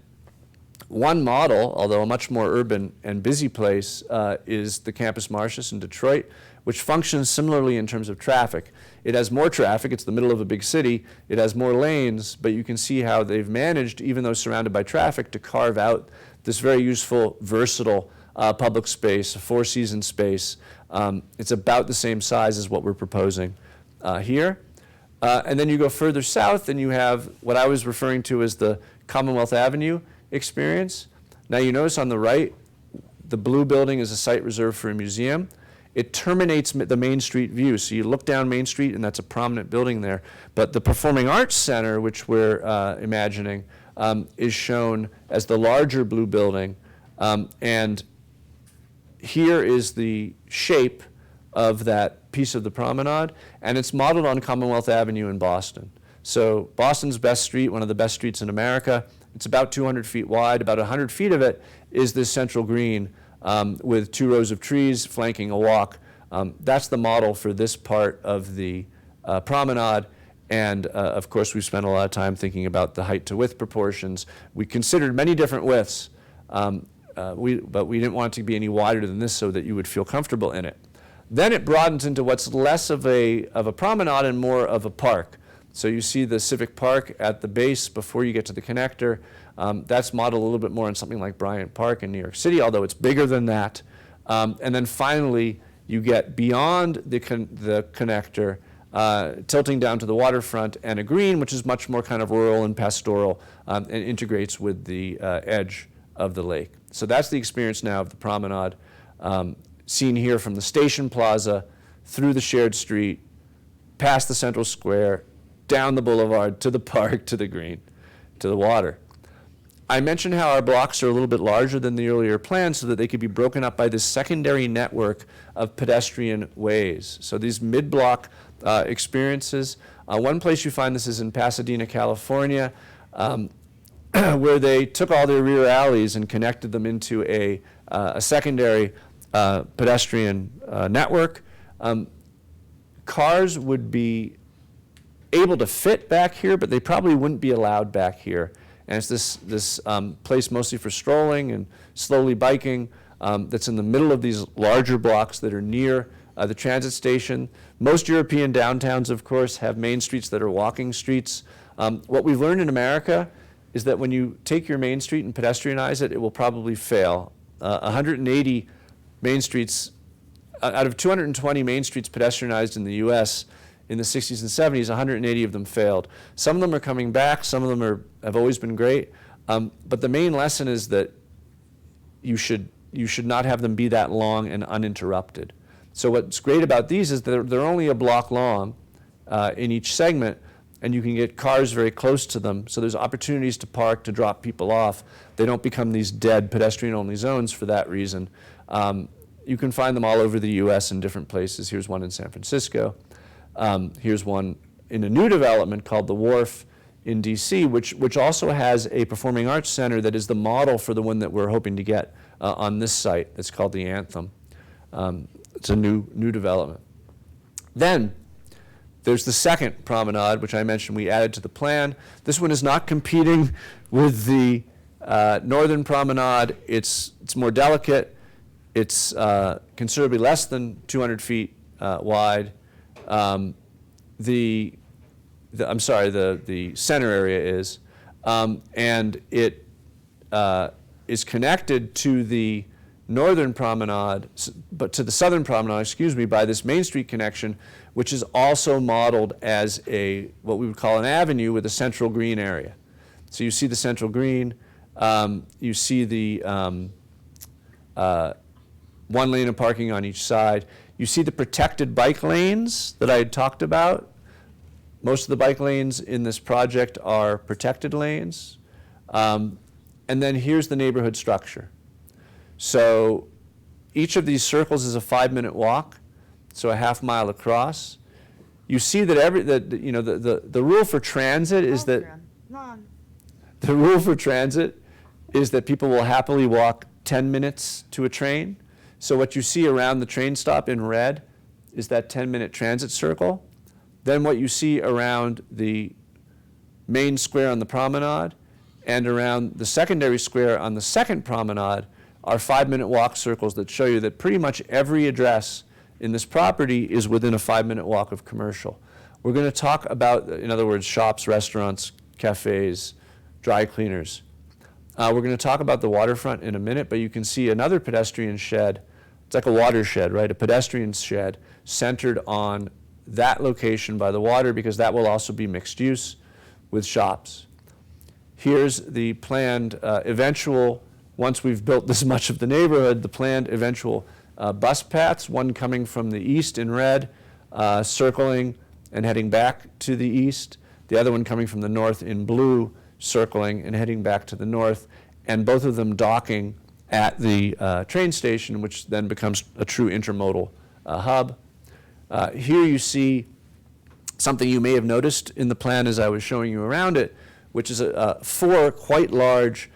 S10: one model, although a much more urban and busy place, is the Campus Martius in Detroit, which functions similarly in terms of traffic. It has more traffic, it's the middle of a big city, it has more lanes, but you can see how they've managed, even though surrounded by traffic, to carve out this very useful, versatile public space, a 4-season space. It's about the same size as what we're proposing here. And then you go further south and you have what I was referring to as the Commonwealth Avenue experience. Now you notice on the right, the blue building is a site reserved for a museum. It terminates the Main Street view. So you look down Main Street and that's a prominent building there. But the Performing Arts Center, which we're imagining, is shown as the larger blue building. And here is the shape of that piece of the promenade, and it's modeled on Commonwealth Avenue in Boston. So Boston's best street, one of the best streets in America, it's about 200 feet wide. About 100 feet of it is this central green with 2 rows of trees flanking a walk. That's the model for this part of the promenade. And of course, we've spent a lot of time thinking about the height to width proportions. We considered many different widths, but we didn't want it to be any wider than this so that you would feel comfortable in it. Then it broadens into what's less of a promenade and more of a park. So you see the Civic Park at the base before you get to the connector. That's modeled a little bit more on something like Bryant Park in New York City, although it's bigger than that. And then finally, you get beyond the connector, tilting down to the waterfront, and a green, which is much more kind of rural and pastoral, and integrates with the edge of the lake. So that's the experience now of the promenade, seen here from the station plaza, through the shared street, past the central square, down the boulevard, to the park, to the green, to the water. I mentioned how our blocks are a little bit larger than the earlier plan so that they could be broken up by this secondary network of pedestrian ways. So these mid-block experiences. One place you find this is in Pasadena, California, where they took all their rear alleys and connected them into a secondary pedestrian network. Cars would be able to fit back here, but they probably wouldn't be allowed back here. And it's this place mostly for strolling and slowly biking that's in the middle of these larger blocks that are near the transit station. Most European downtowns, of course, have main streets that are walking streets. What we've learned in America is that when you take your main street and pedestrianize it, it will probably fail. 180 main streets, out of 220 main streets pedestrianized in the US in the 60s and 70s, 180 of them failed. Some of them are coming back, some of them have always been great, but the main lesson is that you should not have them be that long and uninterrupted. So what's great about these is they're only a block long in each segment, and you can get cars very close to them, so there's opportunities to park, to drop people off. They don't become these dead pedestrian-only zones for that reason. You can find them all over the US in different places. Here's one in San Francisco. Here's one in a new development called The Wharf in DC, which also has a performing arts center that is the model for the one that we're hoping to get on this site. It's called the Anthem. It's a new development. Then, There's the second promenade, which I mentioned we added to the plan. This one is not competing with the northern promenade. It's more delicate. It's considerably less than 200 feet wide. The center area is, and it is connected to the northern promenade, but to the southern promenade, excuse me, by this Main Street connection, which is also modeled as what we would call an avenue with a central green area. So you see the central green, you see the one lane of parking on each side. You see the protected bike lanes that I had talked about. Most of the bike lanes in this project are protected lanes. And then here's the neighborhood structure. So each of these circles is a 5-minute walk, so a half mile across. You see that the rule for transit is that the rule for transit is that people will happily walk 10 minutes to a train. So what you see around the train stop in red is that 10-minute transit circle. Then what you see around the main square on the promenade and around the secondary square on the second promenade are 5-minute walk circles that show you that pretty much every address in this property is within a 5-minute walk of commercial. We're going to talk about, in other words, shops, restaurants, cafes, dry cleaners. We're going to talk about the waterfront in a minute, but you can see another pedestrian shed. It's like a watershed, right? A pedestrian shed centered on that location by the water, because that will also be mixed use with shops. Here's the planned eventual, once we've built this much of the neighborhood, the planned eventual bus paths, one coming from the east in red, circling and heading back to the east, the other one coming from the north in blue, circling and heading back to the north, and both of them docking at the train station, which then becomes a true intermodal hub. Here you see something you may have noticed in the plan as I was showing you around it, which is 4 quite large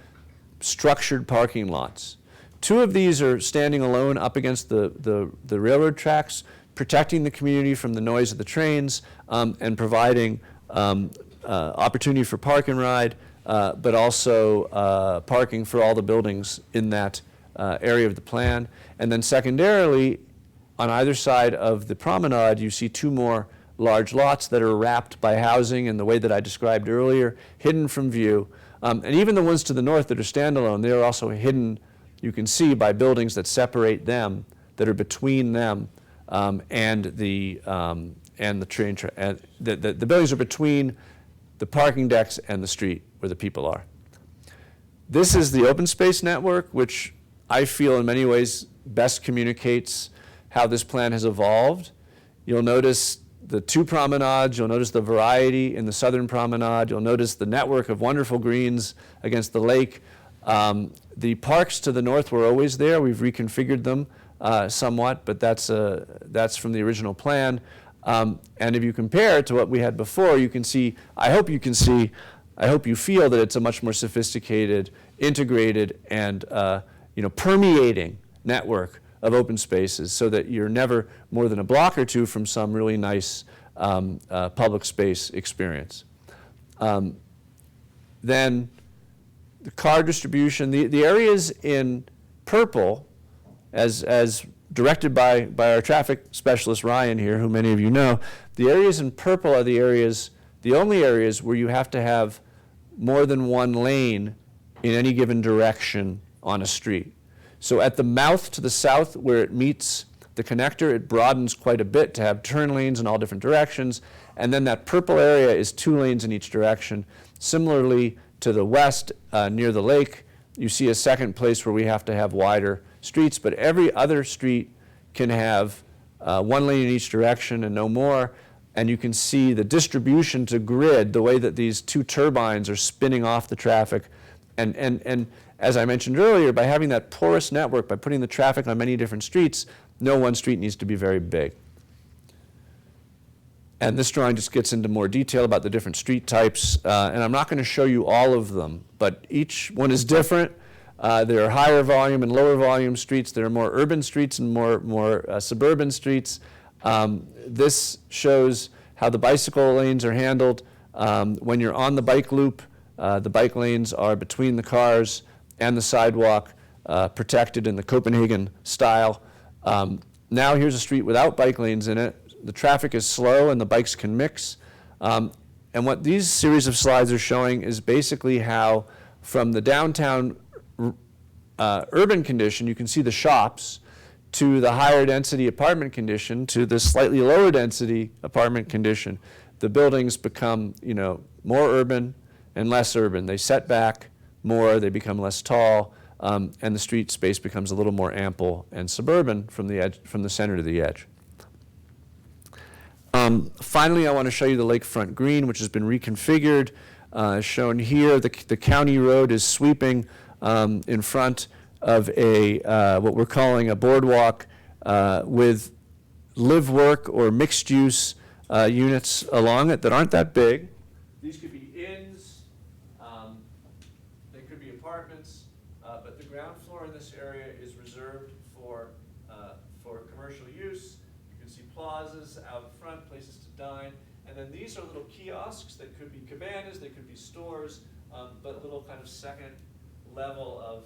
S10: structured parking lots. 2 of these are standing alone up against the railroad tracks, protecting the community from the noise of the trains and providing opportunity for park and ride, but also parking for all the buildings in that area of the plan. And then secondarily, on either side of the promenade, you see 2 more large lots that are wrapped by housing in the way that I described earlier, hidden from view. And even the ones to the north that are standalone, they are also hidden, you can see, by buildings that separate them, that are between them and the train track. The buildings are between the parking decks and the street where the people are. This is the open space network, which I feel in many ways best communicates how this plan has evolved. You'll notice the 2 promenades, you'll notice the variety in the southern promenade, you'll notice the network of wonderful greens against the lake. The parks to the north were always there. We've reconfigured them somewhat, but that's from the original plan. And if you compare it to what we had before, you can see, I hope you feel that it's a much more sophisticated, integrated, and permeating network of open spaces, so that you're never more than a block or 2 from some really nice public space experience. Then the car distribution, the areas in purple, as directed by our traffic specialist Ryan here, who many of you know, the areas in purple are the only areas where you have to have more than 1 lane in any given direction on a street. So at the mouth to the south, where it meets the connector, it broadens quite a bit to have turn lanes in all different directions. And then that purple area is 2 lanes in each direction. Similarly, to the west, near the lake, you see a second place where we have to have wider streets, but every other street can have 1 lane in each direction and no more. And you can see the distribution to grid, the way that these 2 turbines are spinning off the traffic. And as I mentioned earlier, by having that porous network, by putting the traffic on many different streets, no one street needs to be very big. And this drawing just gets into more detail about the different street types. And I'm not going to show you all of them, but each one is different. There are higher volume and lower volume streets. There are more urban streets and more suburban streets. This shows how the bicycle lanes are handled. When you're on the bike loop, the bike lanes are between the cars and the sidewalk, protected in the Copenhagen style. Now here's a street without bike lanes in it. The traffic is slow and the bikes can mix. And what these series of slides are showing is basically how from the downtown urban condition, you can see the shops, to the higher density apartment condition, to the slightly lower density apartment condition, the buildings become, more urban and less urban. They set back more, they become less tall, and the street space becomes a little more ample and suburban from the edge, from the center to the edge. Finally, I want to show you the lakefront green, which has been reconfigured. Shown here, the county road is sweeping in front of a what we're calling a boardwalk with live, work, or mixed use units along it that aren't that big. These could be inns, they could be apartments, but the ground floor in this area is reserved for commercial use. You can see plazas out front, places to dine, and then these are little kiosks that could be cabanas, they could be stores, but little kind of second level of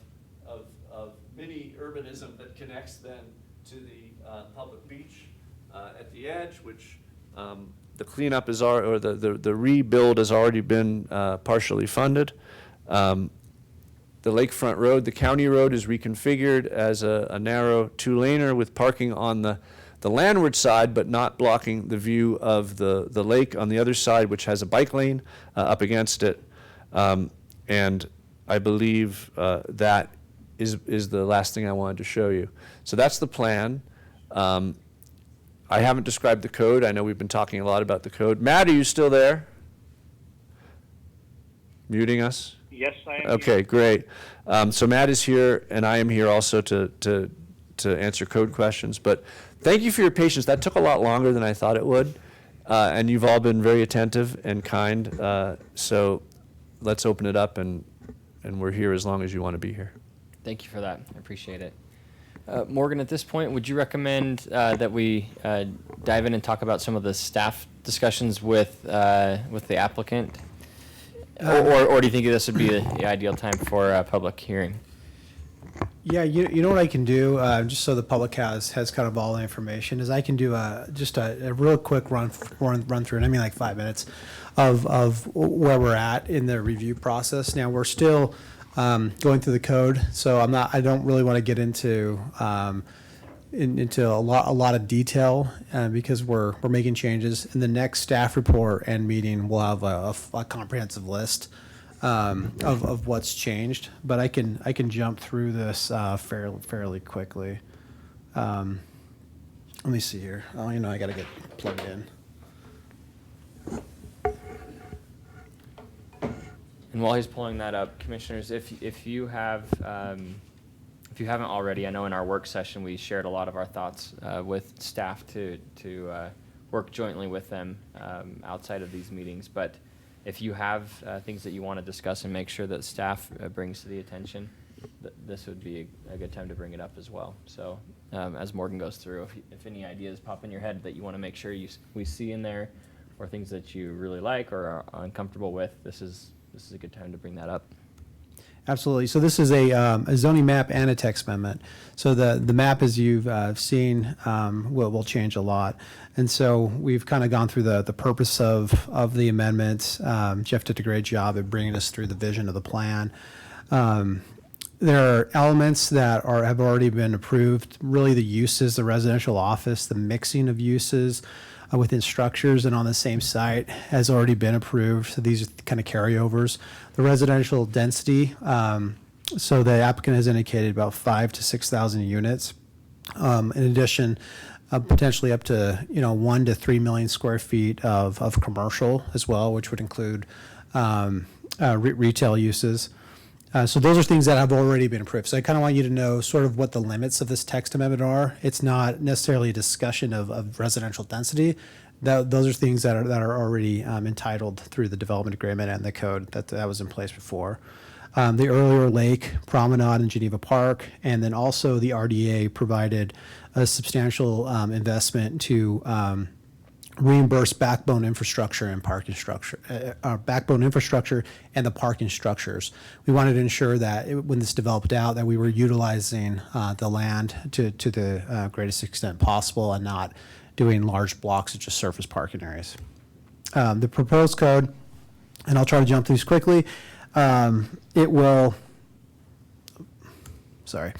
S10: mini urbanism that connects then to the public beach at the edge, which the cleanup is or the rebuild has already been partially funded. The lakefront road, the county road, is reconfigured as a narrow two-laner with parking on the landward side, but not blocking the view of the lake on the other side, which has a bike lane up against it. And I believe that is the last thing I wanted to show you. So that's the plan. I haven't described the code. I know we've been talking a lot about the code. Matt, are you still there? Muting us?
S11: Yes, I am.
S10: Okay, great. So Matt is here, and I am here also to answer code questions. But thank you for your patience. That took a lot longer than I thought it would, and you've all been very attentive and kind. So let's open it up, and we're here as long as you want to be here.
S1: Thank you for that. I appreciate it. Morgan, at this point, would you recommend that we dive in and talk about some of the staff discussions with the applicant? Or do you think this would be the ideal time for a public hearing?
S2: Yeah, you know what I can do, just so the public has kind of all the information, is I can do just a real quick run through, and I mean like 5 minutes, of where we're at in the review process. Now, we're still going through the code, so I don't really want to get into into a lot of detail because we're making changes. In the next staff report and meeting, we'll have a comprehensive list of what's changed. But I can jump through this fairly quickly. Let me see here. Oh, I got to get plugged in.
S1: And while he's pulling that up, commissioners, if you haven't already, I know in our work session we shared a lot of our thoughts with staff to work jointly with them outside of these meetings. But if you have things that you want to discuss and make sure that staff brings to the attention, this would be a good time to bring it up as well. So as Morgan goes through, if any ideas pop in your head that you want to make sure we see in there, or things that you really like or are uncomfortable with, this is a good time to bring that up.
S2: Absolutely. So this is a zoning map and a text amendment. So the map, as you've seen, will change a lot. And so we've kind of gone through the purpose of the amendments. Jeff did a great job at bringing us through the vision of the plan. There are elements that have already been approved. Really, the uses, the residential office, the mixing of uses within structures and on the same site has already been approved. So these are kind of carryovers. The residential density, so the applicant has indicated about 5,000 to 6,000 units. In addition, potentially up to 1 to 3 million square feet of commercial as well, which would include retail uses. So those are things that have already been approved. So I kind of want you to know sort of what the limits of this text amendment are. It's not necessarily a discussion of residential density. Those are things that are already entitled through the development agreement and the code that was in place before. The earlier lake promenade in Geneva Park, and then also the RDA provided a substantial investment to reimburse backbone infrastructure and parking structure, backbone infrastructure and the parking structures. We wanted to ensure that when this developed out, that we were utilizing the land to the greatest extent possible and not doing large blocks of just surface parking areas. The proposed code, and I'll try to jump through these quickly, it will, sorry,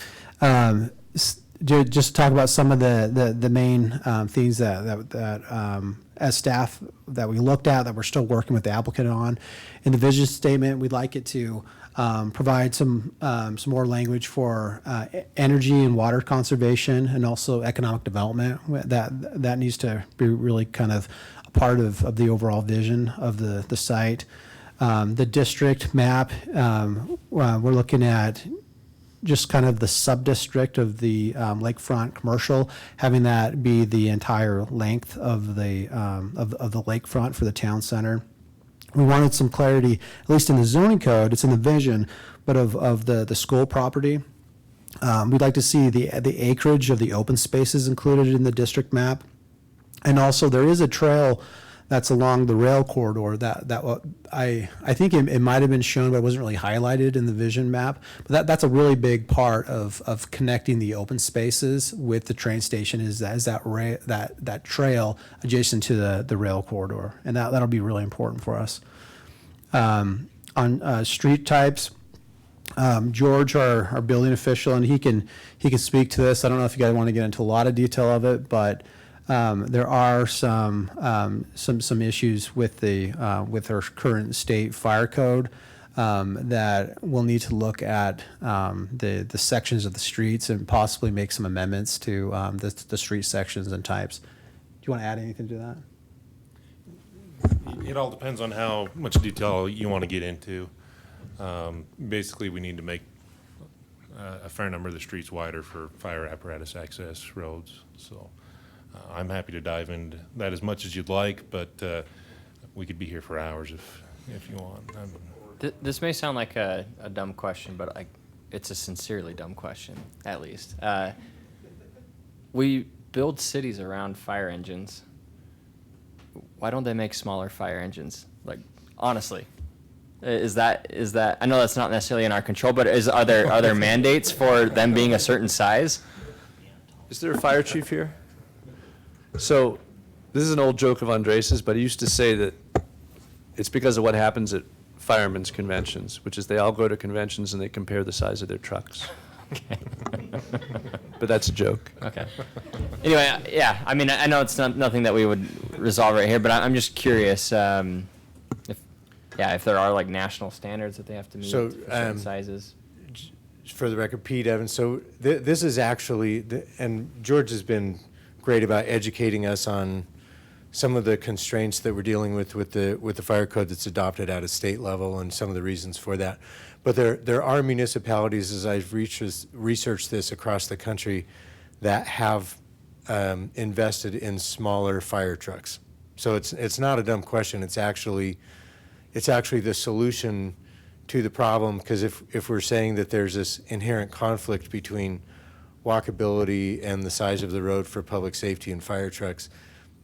S2: just talk about some of the main things that as staff that we looked at, that we're still working with the applicant on. In the vision statement, we'd like it to provide some more language for energy and water conservation and also economic development. That needs to be really kind of a part of the overall vision of the site. The district map, we're looking at just kind of the sub-district of the lakefront commercial, having that be the entire length of the lakefront for the town center. We wanted some clarity, at least in the zoning code, it's in the vision, but of the school property. We'd like to see the acreage of the open spaces included in the district map. And also there is a trail that's along the rail corridor that I think it might have been shown, but it wasn't really highlighted in the vision map. But that's a really big part of connecting the open spaces with the train station is that trail adjacent to the rail corridor, and that'll be really important for us. On street types, George, our building official, and he can speak to this. I don't know if you guys want to get into a lot of detail of it, but there are some issues with our current state fire code that we'll need to look at the sections of the streets and possibly make some amendments to the street sections and types. Do you want to add anything to that?
S11: It all depends on how much detail you want to get into. Basically, we need to make a fair number of the streets wider for fire apparatus access roads. So I'm happy to dive into that as much as you'd like, but we could be here for hours if you want.
S1: This may sound like a dumb question, but it's a sincerely dumb question, at least. We build cities around fire engines. Why don't they make smaller fire engines? Like, honestly, is that? I know that's not necessarily in our control, but are there mandates for them being a certain size?
S10: Is there a fire chief here? So this is an old joke of Andres's, but he used to say that it's because of what happens at firemen's conventions, which is they all go to conventions and they compare the size of their trucks.
S1: Okay.
S10: But that's a joke.
S1: Okay. Anyway, yeah, I mean, I know it's nothing that we would resolve right here, but I'm just curious if there are like national standards that they have to meet for certain sizes.
S8: For the record, Pete Evans. So this is actually, and George has been great about educating us on some of the constraints that we're dealing with the fire code that's adopted at a state level and some of the reasons for that. But there are municipalities, as I've researched this across the country, that have invested in smaller fire trucks. So it's not a dumb question. It's actually the solution to the problem, because if we're saying that there's this inherent conflict between walkability and the size of the road for public safety and fire trucks,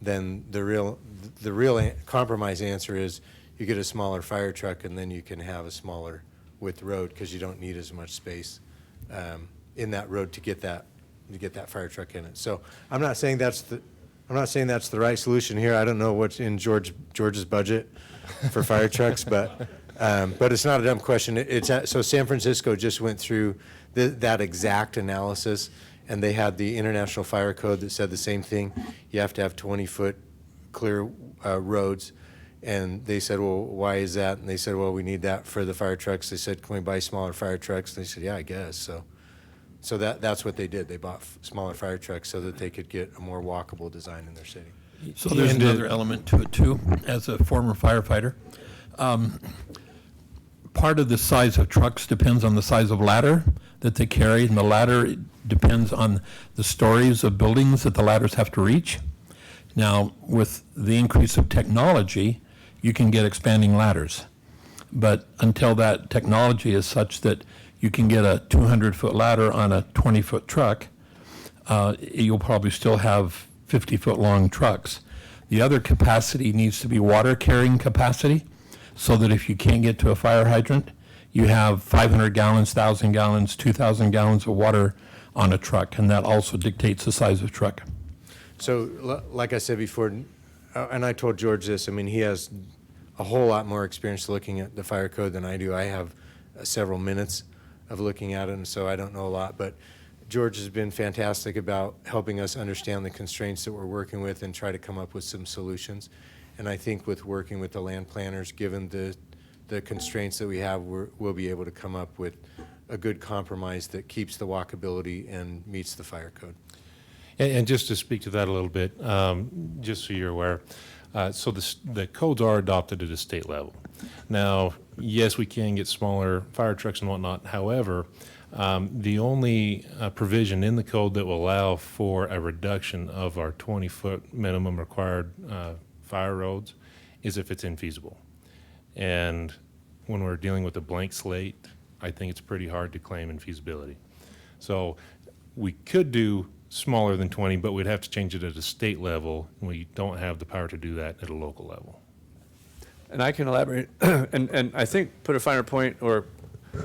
S8: then the real compromise answer is you get a smaller fire truck and then you can have a smaller width road, because you don't need as much space in that road to get that fire truck in it. So I'm not saying that's the right solution here. I don't know what's in George's budget for fire trucks, but it's not a dumb question. So San Francisco just went through that exact analysis, and they had the International Fire Code that said the same thing. You have to have 20-foot clear roads. And they said, well, why is that? And they said, well, we need that for the fire trucks. They said, can we buy smaller fire trucks? And they said, yeah, I guess. So that's what they did. They bought smaller fire trucks so that they could get a more walkable design in their city.
S3: So there's another element to it too, as a former firefighter. Part of the size of trucks depends on the size of ladder that they carry, and the ladder depends on the stories of buildings that the ladders have to reach. Now, with the increase of technology, you can get expanding ladders. But until that technology is such that you can get a 200-foot ladder on a 20-foot truck, you'll probably still have 50-foot long trucks. The other capacity needs to be water carrying capacity, so that if you can't get to a fire hydrant, you have 500 gallons, 1,000 gallons, 2,000 gallons of water on a truck, and that also dictates the size of truck.
S8: So, like I said before, and I told George this, I mean, he has a whole lot more experience looking at the fire code than I do. I have several minutes of looking at it, and so I don't know a lot, but George has been fantastic about helping us understand the constraints that we're working with and try to come up with some solutions. And I think with working with the land planners, given the constraints that we have, we'll be able to come up with a good compromise that keeps the walkability and meets the fire code.
S11: And just to speak to that a little bit, just so you're aware, so the codes are adopted at a state level. Now, yes, we can get smaller fire trucks and whatnot. However, the only provision in the code that will allow for a reduction of our 20-foot minimum required fire roads is if it's infeasible. And when we're dealing with a blank slate, I think it's pretty hard to claim infeasibility. So we could do smaller than 20, but we'd have to change it at a state level, and we don't have the power to do that at a local level.
S10: And I can elaborate, and I think put a finer point or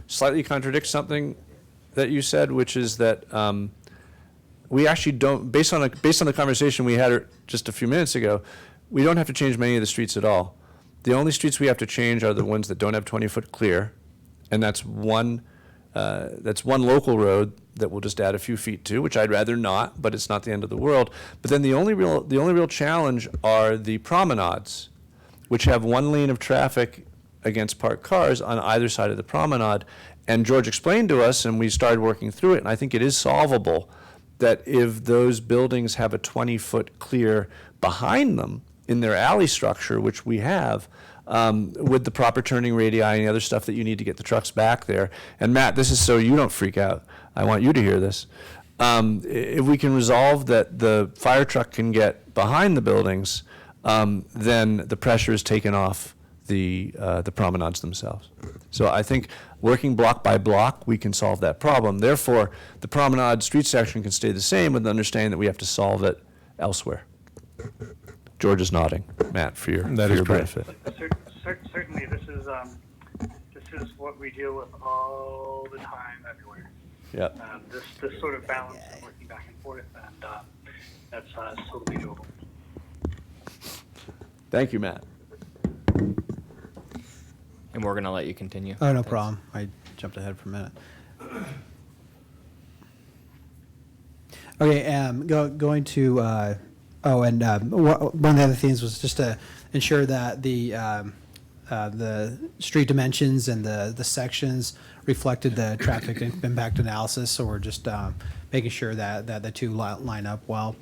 S10: slightly contradict something that you said, which is that we actually don't, based on the conversation we had just a few minutes ago, we don't have to change many of the streets at all. The only streets we have to change are the ones that don't have 20-foot clear, and that's one local road that we'll just add a few feet to, which I'd rather not, but it's not the end of the world. But then the only real challenge are the promenades, which have one lane of traffic against parked cars on either side of the promenade. And George explained to us, and we started working through it, and I think it is solvable, that if those buildings have a 20-foot clear behind them in their alley structure, which we have, with the proper turning radii and the other stuff that you need to get the trucks back there. And Matt, this is so you don't freak out. I want you to hear this. If we can resolve that the fire truck can get behind the buildings, then the pressure is taken off the promenades themselves. So I think working block by block, we can solve that problem. Therefore, the promenade street section can stay the same with the understanding that we have to solve it elsewhere. George is nodding, Matt, for your benefit.
S12: Certainly, this is what we deal with all the time everywhere.
S10: Yeah.
S12: This sort of balance and working back and forth, and that's totally doable.
S10: Thank you, Matt.
S1: And we're going to let you continue.
S2: Oh, no
S1: Thanks.
S2: problem. I jumped ahead for a minute. Okay, going to, one of the other things was just to ensure that the street dimensions and the sections reflected the traffic impact analysis. So we're just making sure that the two line up well.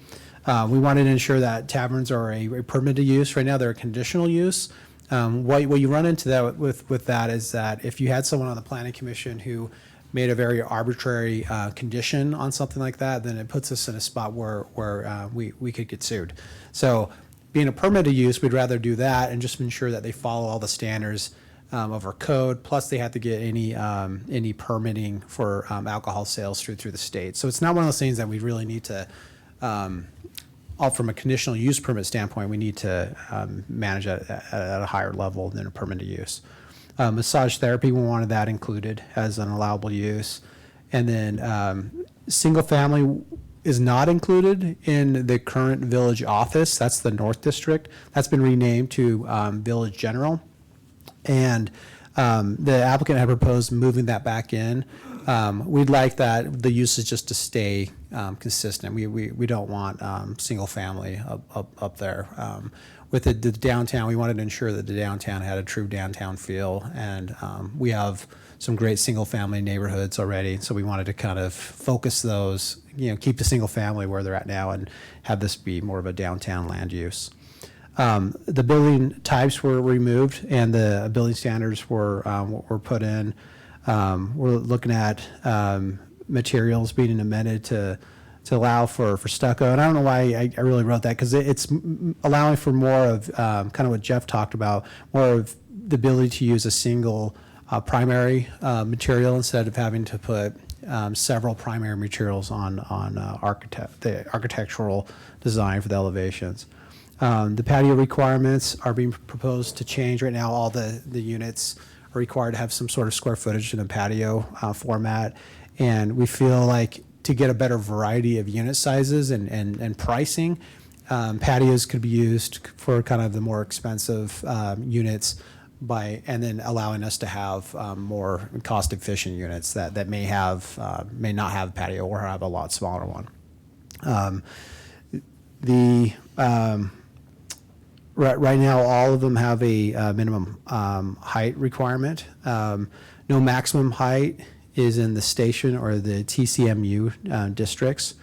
S2: We wanted to ensure that taverns are a permitted use. Right now, they're a conditional use. What you run into that with that is that if you had someone on the planning commission who made a very arbitrary condition on something like that, then it puts us in a spot where we could get sued. So being a permitted use, we'd rather do that and just ensure that they follow all the standards of our code. Plus, they have to get any permitting for alcohol sales through the state. So it's not one of those things that we really need to. From a conditional use permit standpoint, we need to manage at a higher level than a permitted use. Massage therapy, we wanted that included as an allowable use. And then single family is not included in the current village office. That's the North District. That's been renamed to Village General. And the applicant had proposed moving that back in. We'd like that the uses just to stay consistent. We don't want single family up there. With the downtown, we wanted to ensure that the downtown had a true downtown feel, and we have some great single family neighborhoods already. So we wanted to kind of focus those, keep the single family where they're at now, and have this be more of a downtown land use. The building types were removed, and the building standards were put in. We're looking at materials being amended to allow for stucco. And I don't know why I really wrote that, because it's allowing for more of kind of what Jeff talked about, more of the ability to use a single primary material instead of having to put several primary materials on the architectural design for the elevations. The patio requirements are being proposed to change. Right now, all the units are required to have some sort of square footage in a patio format. And we feel like to get a better variety of unit sizes and pricing, patios could be used for kind of the more expensive units and then allowing us to have more cost-efficient units that may not have a patio or have a lot smaller one. Right now, all of them have a minimum height requirement. No maximum height is in the station or the TCMU districts.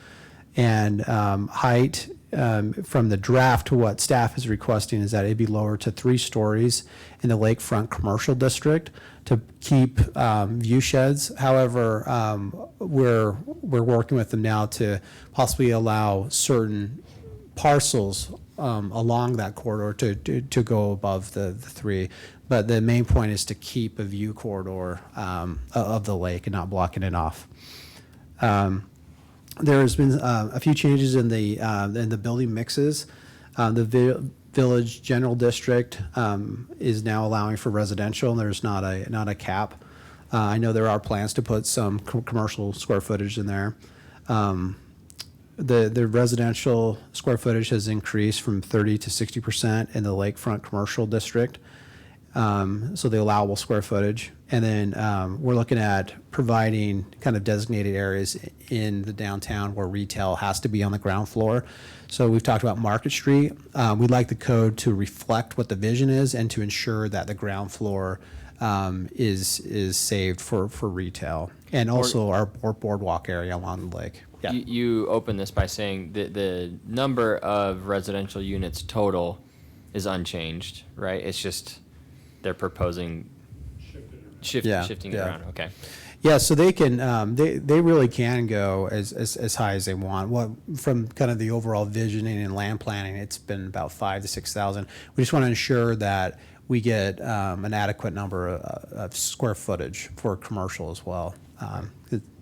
S2: And height from the draft to what staff is requesting is that it be lowered to 3 stories in the lakefront commercial district to keep view sheds. However, we're working with them now to possibly allow certain parcels along that corridor to go above the 3. But the main point is to keep a view corridor of the lake and not blocking it off. There's been a few changes in the building mixes. The Village General District is now allowing for residential, and there's not a cap. I know there are plans to put some commercial square footage in there. The residential square footage has increased from 30 to 60% in the lakefront commercial district. So the allowable square footage. And then we're looking at providing kind of designated areas in the downtown where retail has to be on the ground floor. So we've talked about Market Street. We'd like the code to reflect what the vision is and to ensure that the ground floor is saved for retail. And also our boardwalk area along the lake. Yeah.
S1: You opened this by saying that the number of residential units total is unchanged, right? It's just they're proposing shifting it around. Okay.
S2: Yeah, so they can they really can go as high as they want. From kind of the overall visioning and land planning, it's been about 5,000 to 6,000. We just want to ensure that we get an adequate number of square footage for commercial as well.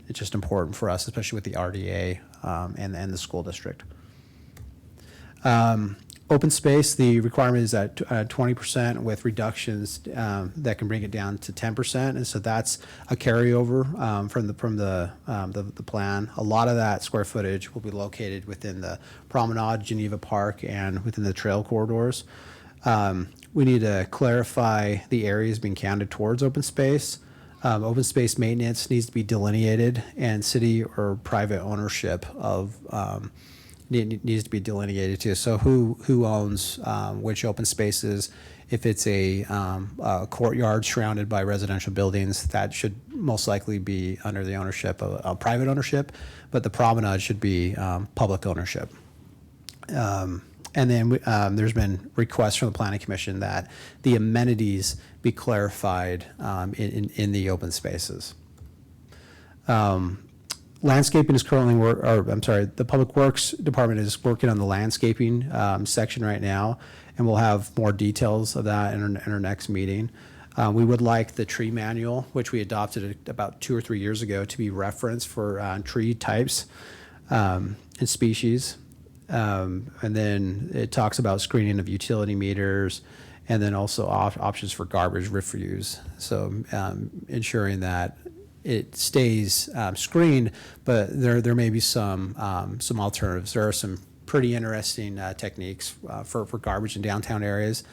S2: It's just important for us, especially with the RDA and the school district. Open space, the requirement is at 20% with reductions that can bring it down to 10%, and so that's a carryover from the plan. A lot of that square footage will be located within the Promenade, Geneva Park, and within the trail corridors. We need to clarify the areas being counted towards open space. Open space maintenance needs to be delineated, and city or private ownership of needs to be delineated too. So who owns which open spaces? If it's a courtyard surrounded by residential buildings, that should most likely be under the ownership of private ownership, but the promenade should be public ownership. And then there's been requests from the Planning Commission that the amenities be clarified in the open spaces. Landscaping is currently the Public Works Department is working on the landscaping section right now, and we'll have more details of that in our next meeting. We would like the tree manual, which we adopted about 2 or 3 years ago, to be referenced for tree types and species. And then it talks about screening of utility meters, and then also options for garbage refuse. So ensuring that it stays screened, but there may be some alternatives. There are some pretty interesting techniques for garbage in downtown areas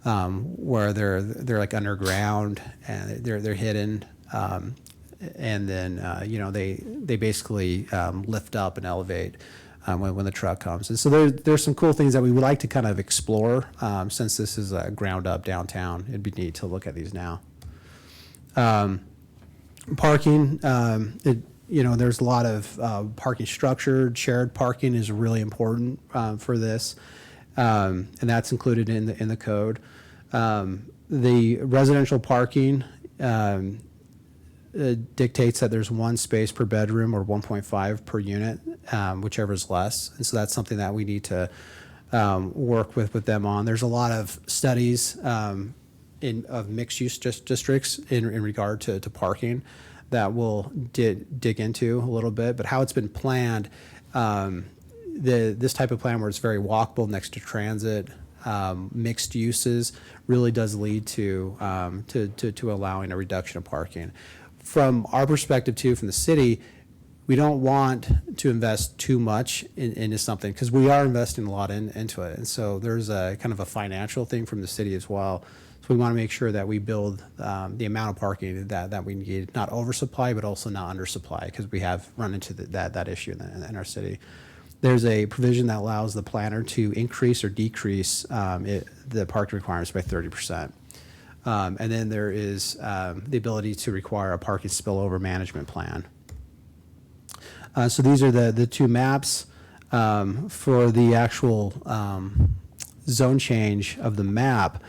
S2: where they're like underground and they're hidden, and then they basically lift up and elevate when the truck comes. And so there's some cool things that we would like to kind of explore since this is a ground up downtown. It'd be neat to look at these now. Parking, there's a lot of parking structure. Shared parking is really important for this, and that's included in the code. The residential parking dictates that there's 1 space per bedroom or 1.5 per unit, whichever is less. And so that's something that we need to work with them on. There's a lot of studies of mixed-use districts in regard to parking that we'll dig into a little bit. But how it's been planned, this type of plan where it's very walkable next to transit, mixed uses, really does lead to allowing a reduction of parking. From our perspective too, from the city, we don't want to invest too much into something because we are investing a lot into it. And so there's a kind of a financial thing from the city as well. So we want to make sure that we build the amount of parking that we need, not oversupply, but also not undersupply, because we have run into that issue in our city. There's a provision that allows the planner to increase or decrease the parking requirements by 30%. And then there is the ability to require a parking spillover management plan. So these are the two maps. For the actual zone change of the map,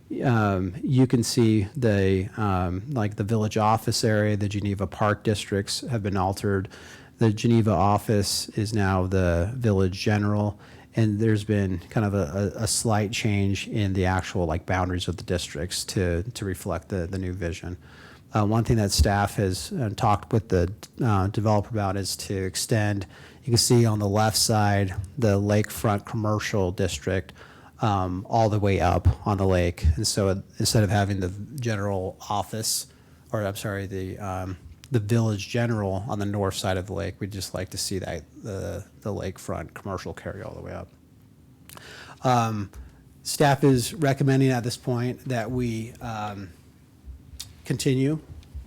S2: you can see like the village office area, the Geneva Park districts have been altered. The Geneva office is now the village general, and there's been kind of a slight change in the actual like boundaries of the districts to reflect the new vision. One thing that staff has talked with the developer about is to extend, you can see on the left side, the lakefront commercial district all the way up on the lake. And so instead of having the general office, or I'm sorry, the village general on the north side of the lake, we'd just like to see that the lakefront commercial carry all the way up. Staff is recommending at this point that we continue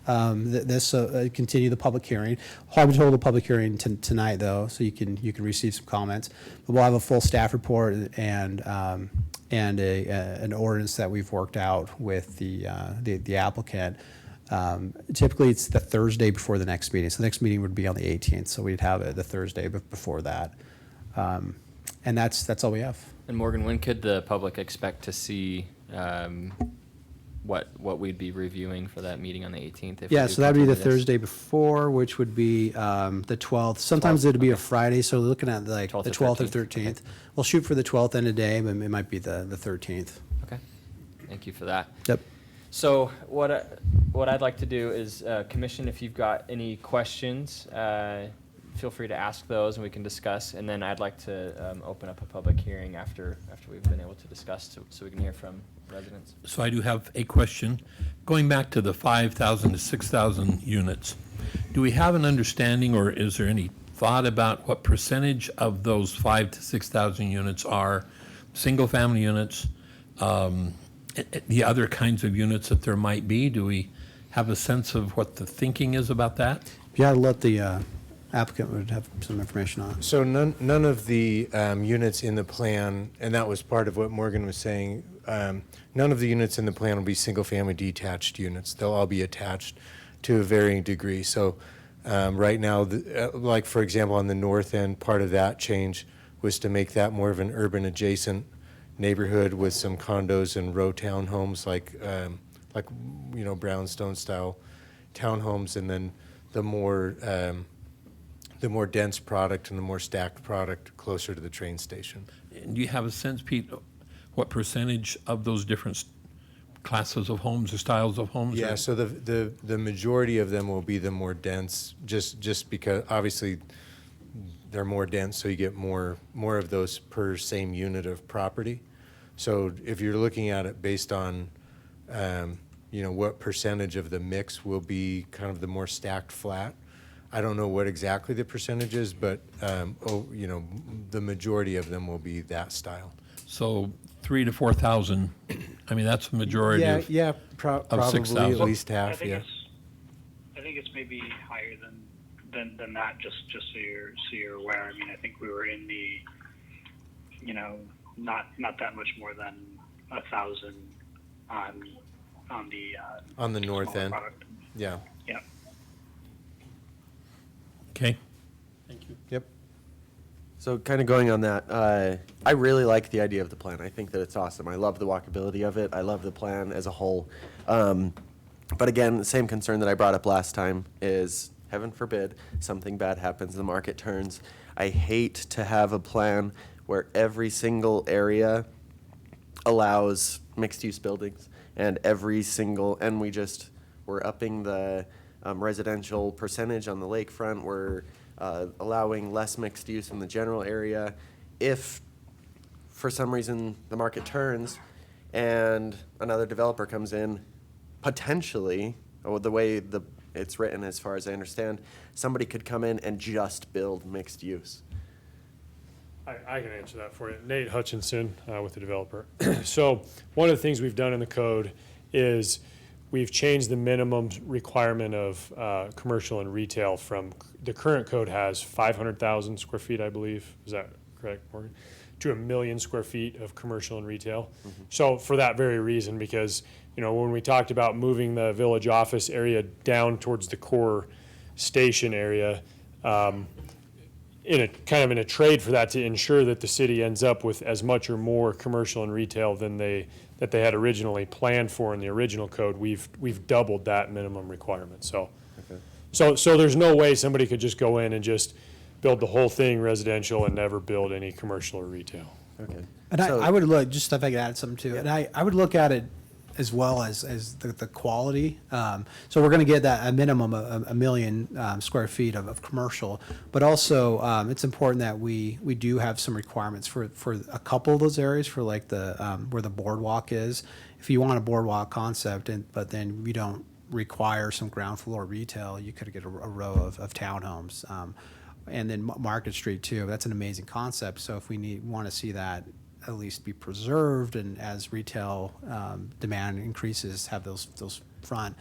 S2: continue the public hearing. I'll hold the public hearing tonight, though, so you can receive some comments. But we'll have a full staff report and an ordinance that we've worked out with the applicant. Typically, it's the Thursday before the next meeting. So the next meeting would be on the 18th. So we'd have it the Thursday before that, and that's all we have.
S1: And Morgan, when could the public expect to see what we'd be reviewing for that meeting on the 18th?
S2: Yeah, so that would be the Thursday before, which would be the 12th. Sometimes it'd be a Friday, so we're looking at like the 12th or 13th. Okay. We'll shoot for the 12th end of day, but it might be the 13th.
S1: Okay, thank you for that.
S2: Yep.
S1: So what I'd like to do is, Commission, if you've got any questions, feel free to ask those and we can discuss. And then I'd like to open up a public hearing after we've been able to discuss, so we can hear from residents.
S3: So I do have a question. Going back to the 5,000 to 6,000 units, do we have an understanding, or is there any thought about what percentage of those 5,000 to 6,000 units are single-family units, the other kinds of units that there might be? Do we have a sense of what the thinking is about that?
S2: Yeah, I'd let the applicant would have some information on it.
S8: So none of the units in the plan, and that was part of what Morgan was saying, none of the units in the plan will be single-family detached units. They'll all be attached to a varying degree. So right now, like for example, on the north end, part of that change was to make that more of an urban adjacent neighborhood with some condos and row townhomes, like brownstone style townhomes, and then the more dense product and the more stacked product closer to the train station.
S3: And do you have a sense, Pete, what percentage of those different classes of homes or styles of homes?
S8: Yeah, so the majority of them will be the more dense, just because obviously they're more dense, so you get more of those per same unit of property. So if you're looking at it based on what percentage of the mix will be kind of the more stacked flat, I don't know what exactly the percentage is, but the majority of them will be that style.
S3: So 3,000 to 4,000. I mean, that's the majority.
S8: Probably
S3: 6,000.
S8: at least half.
S12: I think it's maybe higher than that. Just so you're aware. I mean, I think we were in the, not that much more than 1,000 on the
S8: north end.
S12: Product.
S8: Yeah.
S12: Yeah.
S3: Okay. Thank you.
S7: Yep. So kind of going on that, I really like the idea of the plan. I think that it's awesome. I love the walkability of it. I love the plan as a whole. But again, the same concern that I brought up last time is, heaven forbid, something bad happens, the market turns. I hate to have a plan where every single area allows mixed-use buildings, and we're upping the residential percentage on the lakefront. We're allowing less mixed use in the general area. If for some reason the market turns and another developer comes in, potentially, or the way it's written as far as I understand, somebody could come in and just build mixed use.
S13: I can answer that for you. Nate Hutchinson with the developer. So one of the things we've done in the code is we've changed the minimum requirement of commercial and retail from, the current code has 500,000 square feet, I believe. Is that correct, Morgan? To 1 million square feet of commercial and retail. So for that very reason, because, you know, when we talked about moving the village office area down towards the core station area, in a trade for that, to ensure that the city ends up with as much or more commercial and retail than they had originally planned for in the original code, we've doubled that minimum requirement. So, so there's no way somebody could just go in and just build the whole thing residential and never build any commercial or retail.
S7: Okay.
S2: And
S7: So-
S2: I would look, just if I could add something to it, and I would look at it as well as the quality. So we're going to get that a minimum of 1 million square feet of commercial, but also it's important that we do have some requirements for a couple of those areas, for like the where the boardwalk is. If you want a boardwalk concept, but then we don't require some ground floor retail, you could get a row of townhomes. And then Market Street too. That's an amazing concept. So if we want to see that at least be preserved, and as retail demand increases, have those front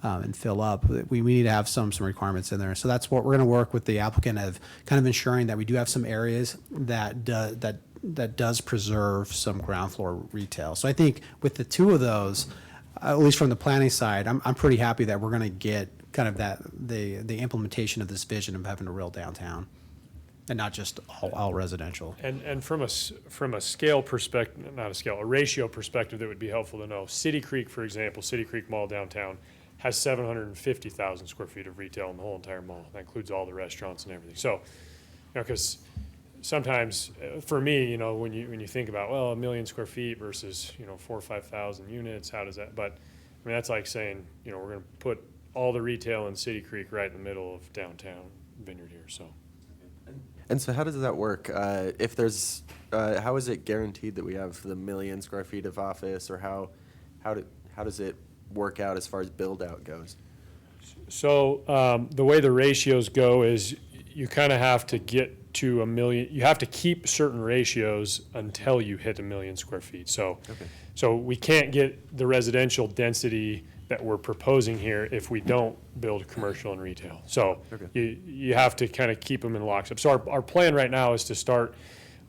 S2: and fill up, we need to have some requirements in there. So that's what we're going to work with the applicant of, kind of ensuring that we do have some areas that does preserve some ground floor retail. So I think with the two of those, at least from the planning side, I'm pretty happy that we're going to get kind of the implementation of this vision of having a real downtown, and not just all residential.
S13: And from a scale perspective, a ratio perspective that would be helpful to know, City Creek, for example, City Creek Mall downtown has 750,000 square feet of retail in the whole entire mall. That includes all the restaurants and everything. So, you know, because sometimes for me, you know, when you think about, well, 1 million square feet versus, you know, 4,000 or 5,000 units, how does that? But I mean, that's like saying, you know, we're going to put all the retail in City Creek right in the middle of downtown Vineyard here. So.
S7: And so how does that work? If there's, how is it guaranteed that we have the 1 million square feet of office, or how does it work out as far as build out goes?
S13: So the way the ratios go is you kind of have to get to 1 million. You have to keep certain ratios until you hit 1 million square feet. So, so we can't get the residential density that we're proposing here if we don't build commercial and retail. So you have to kind of keep them in lockstep. So our plan right now is to start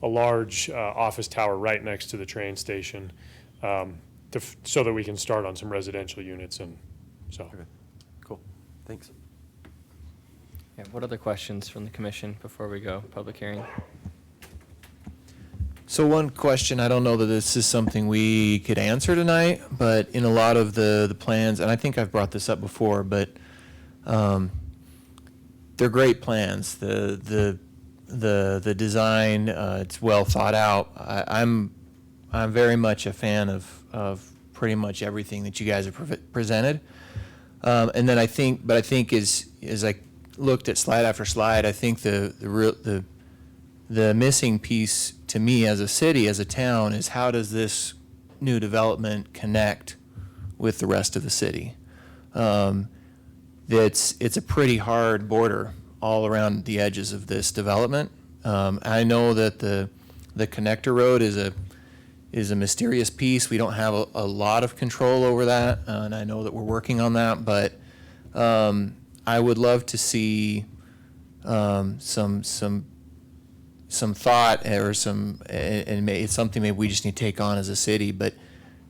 S13: a large office tower right next to the train station, so that we can start on some residential units. And so.
S7: Okay. Cool. Thanks.
S1: Yeah, what other questions from the commission before we go public hearing?
S14: So one question, I don't know that this is something we could answer tonight, but in a lot of the plans, and I think I've brought this up before, but they're great plans. The design, it's well thought out. I'm very much a fan of pretty much everything that you guys have presented. And then I think as I looked at slide after slide, I think the missing piece to me as a city, as a town, is how does this new development connect with the rest of the city? It's a pretty hard border all around the edges of this development. I know that the connector road is a mysterious piece. We don't have a lot of control over that, and I know that we're working on that, but I would love to see some thought, or and it's something maybe we just need to take on as a city. But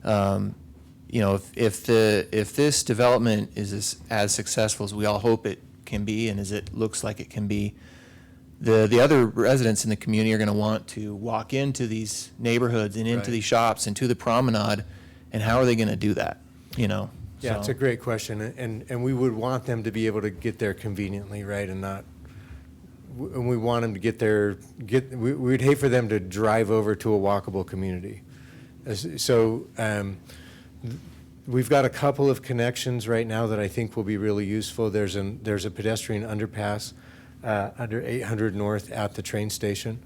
S14: you know, if this development is as successful as we all hope it can be, and as it looks like it can be, the other residents in the community are going to want to walk into these neighborhoods and into these shops and to the promenade, and how are they going to do that? You know.
S8: Yeah, it's a great question, and we would want them to be able to get there conveniently, right, and not. And we want them to get there. We'd hate for them to drive over to a walkable community. So we've got a couple of connections right now that I think will be really useful. There's a pedestrian underpass under 800 North at the train station.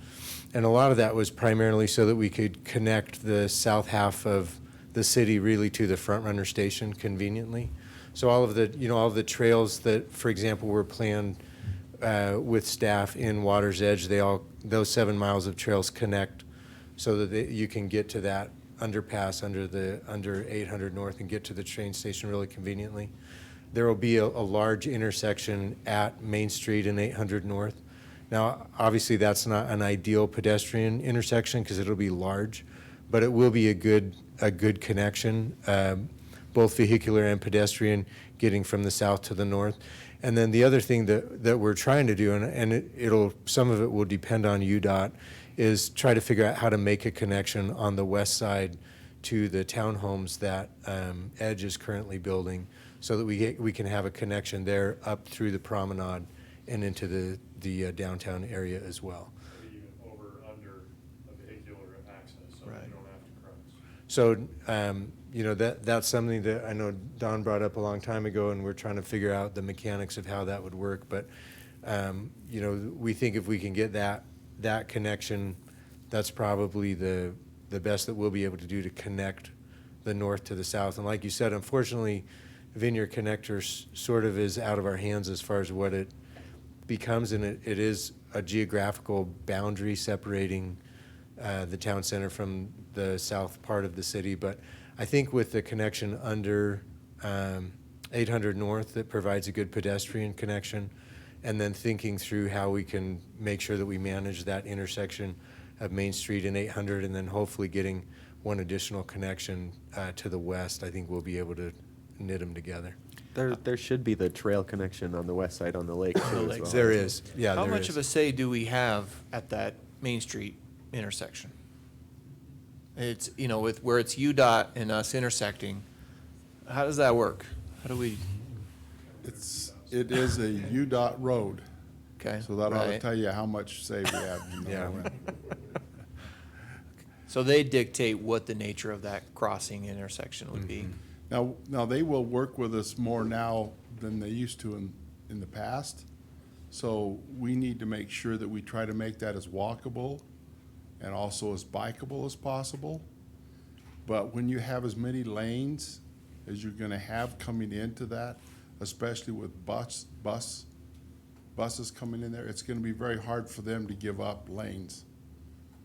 S8: And a lot of that was primarily so that we could connect the south half of the city really to the Front Runner station conveniently. So all of the trails that, for example, were planned with staff in Water's Edge, those 7 miles of trails connect so that you can get to that underpass under 800 North and get to the train station really conveniently. There will be a large intersection at Main Street and 800 North. Now, obviously, that's not an ideal pedestrian intersection because it'll be large, but it will be a good connection, both vehicular and pedestrian, getting from the south to the north. And then the other thing that we're trying to do, and some of it will depend on UDOT, is try to figure out how to make a connection on the west side to the townhomes that Edge is currently building, so that we can have a connection there up through the promenade and into the downtown area as well.
S13: Even over, under a vehicular access, so
S14: Right.
S13: you don't have to cross.
S8: So, that's something that I know Don brought up a long time ago, and we're trying to figure out the mechanics of how that would work. But, we think if we can get that connection, that's probably the best that we'll be able to do to connect the north to the south. And like you said, unfortunately, Vineyard Connector sort of is out of our hands as far as what it becomes, and it is a geographical boundary separating the town center from the south part of the city. But I think with the connection under 800 North, that provides a good pedestrian connection, and then thinking through how we can make sure that we manage that intersection of Main Street and 800, and then hopefully getting one additional connection to the west, I think we'll be able to knit them together.
S7: There should be the trail connection on the west side on the lake too, as well.
S8: There is, yeah,
S14: How
S8: there
S14: much
S8: is.
S14: of a say do we have at that Main Street intersection? It's, with where it's UDOT and us intersecting, how does that work? How do we,
S15: It is a UDOT road,
S14: okay?
S15: so that ought to
S14: right.
S15: tell you how much say we have.
S8: Yeah.
S14: So they dictate what the nature of that crossing intersection would be.
S15: Now they will work with us more now than they used to in the past. So we need to make sure that we try to make that as walkable and also as bikeable as possible. But when you have as many lanes as you're gonna have coming into that, especially with buses coming in there, it's gonna be very hard for them to give up lanes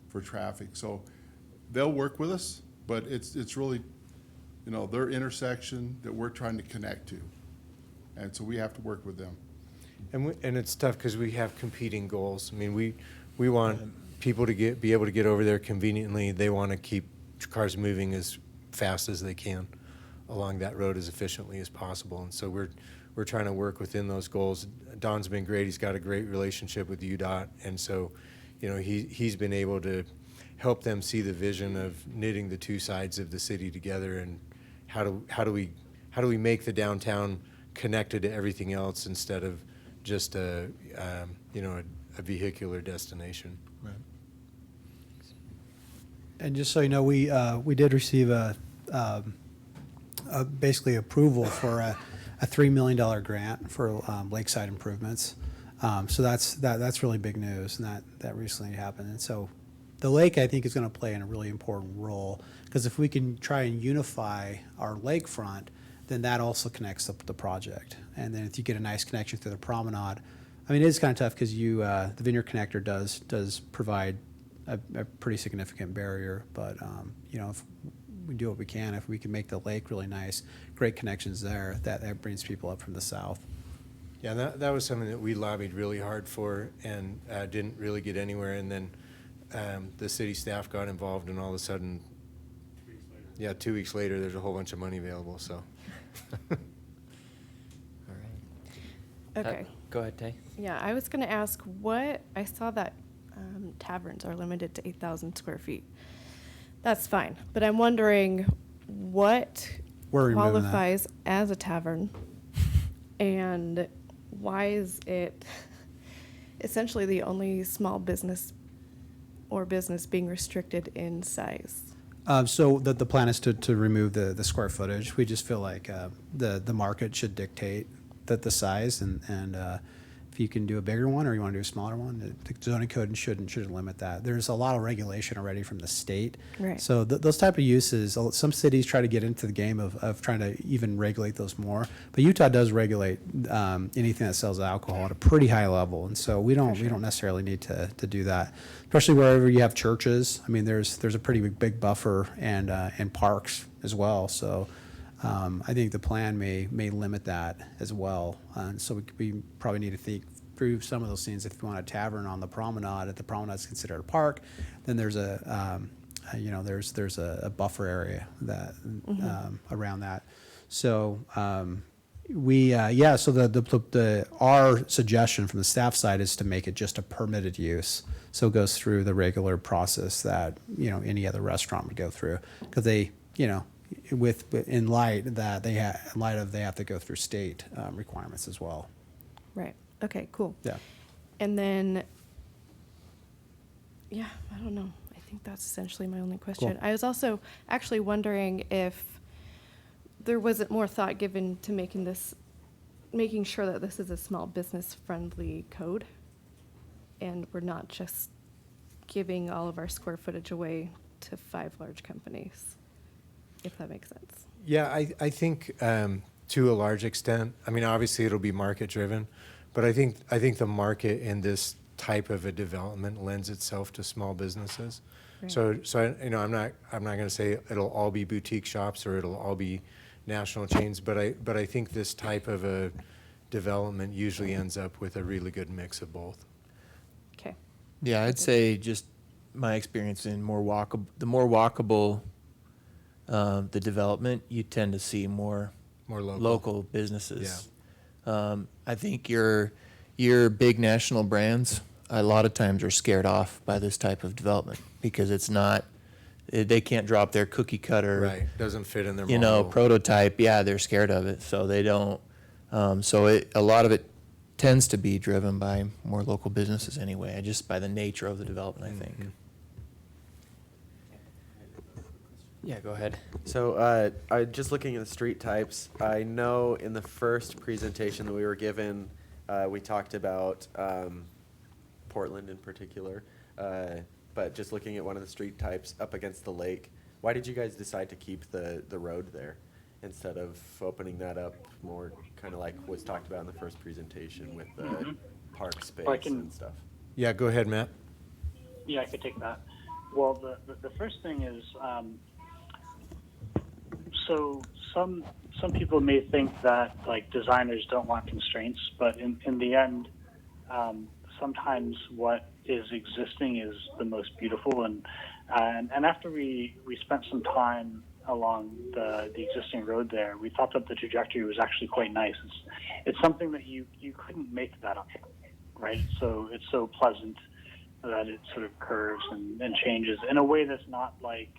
S15: for traffic. So they'll work with us, but it's really, their intersection that we're trying to connect to. And so we have to work with them.
S8: And it's tough because we have competing goals. I mean, we want people to be able to get over there conveniently. They want to keep cars moving as fast as they can along that road as efficiently as possible. And so we're trying to work within those goals. Don's been great. He's got a great relationship with UDOT, and so he's been able to help them see the vision of knitting the two sides of the city together, and how do we make the downtown connected to everything else instead of just a vehicular destination.
S14: Right.
S2: And just so you know, we did receive basically approval for a $3 million grant for lakeside improvements. So that's really big news, and that recently happened. And so the lake, I think, is going to play in a really important role, because if we can try and unify our lakefront, then that also connects the project. And then if you get a nice connection through the promenade, I mean, it is kind of tough because the Vineyard Connector does provide a pretty significant barrier. But if we do what we can, if we can make the lake really nice, great connections there, that brings people up from the south.
S8: Yeah, and that was something that we lobbied really hard for and didn't really get anywhere. And then the city staff got involved, and all of a sudden, 2 weeks later, there's a whole bunch of money available. So.
S1: All right.
S4: Okay.
S1: Go ahead, Tay.
S4: Yeah, I was going to ask I saw that taverns are limited to 8,000 square feet. That's fine. But I'm wondering what
S2: We're removing that.
S4: qualifies as a tavern, and why is it essentially the only small business or business being restricted in size?
S2: So the plan is to remove the square footage. We just feel like the market should dictate the size, and if you can do a bigger one or you want to do a smaller one. The zoning code shouldn't limit that. There's a lot of regulation already from the state.
S4: Right.
S2: So those type of uses, some cities try to get into the game of trying to even regulate those more. But Utah does regulate anything that sells alcohol at a pretty high level, and so we don't necessarily need to do that. Especially wherever you have churches. I mean, there's a pretty big buffer and parks as well. So. I think the plan may limit that as well. So we probably need to think through some of those things. If you want a tavern on the promenade, if the promenade is considered a park, then there's there's a buffer area that around that. So so our suggestion from the staff side is to make it just a permitted use. So it goes through the regular process that any other restaurant would go through, because they in light of they have to go through state requirements as well.
S4: Right. Okay, cool.
S2: Yeah.
S4: And then, I don't know. I think that's essentially my only question.
S2: Cool.
S4: I was also actually wondering if there wasn't more thought given to making sure that this is a small business friendly code, and we're not just giving all of our square footage away to 5 large companies, if that makes sense.
S8: Yeah, I think to a large extent. I mean, obviously it'll be market driven, but I think the market in this type of a development lends itself to small businesses.
S4: Right.
S8: So I'm not going to say it'll all be boutique shops or it'll all be national chains, but I think this type of a development usually ends up with a really good mix of both.
S4: Okay.
S14: Yeah, I'd say just my experience in the more walkable the development, you tend to see more local businesses.
S8: Yeah.
S14: I think your big national brands a lot of times are scared off by this type of development because they can't drop their cookie cutter.
S8: Right. Doesn't fit in their model.
S14: Prototype. Yeah, they're scared of it, so they don't. A lot of it tends to be driven by more local businesses anyway, just by the nature of the development, I think. Yeah, go ahead.
S7: So just looking at the street types, I know in the first presentation that we were given, we talked about Portland in particular, but just looking at one of the street types up against the lake, why did you guys decide to keep the road there instead of opening that up more, kind of like was talked about in the first presentation with the park space and stuff?
S8: Yeah, go ahead, Matt.
S12: Yeah, I could take that. Well, the first thing is, so some people may think that like designers don't want constraints, but in the end, sometimes what is existing is the most beautiful. And after we spent some time along the existing road there, we thought that the trajectory was actually quite nice. It's something that you couldn't make that up, right? So it's so pleasant that it sort of curves and changes in a way that's not like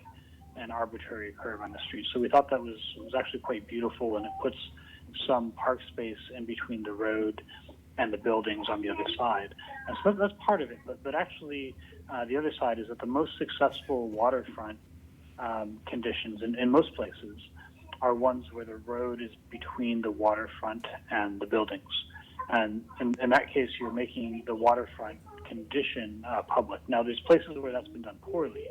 S12: an arbitrary curve on the street. So we thought that was actually quite beautiful, and it puts some park space in between the road and the buildings on the other side. And so that's part of it. But actually, the other side is that the most successful waterfront conditions in most places are ones where the road is between the waterfront and the buildings. And in that case, you're making the waterfront condition public. Now, there's places where that's been done poorly.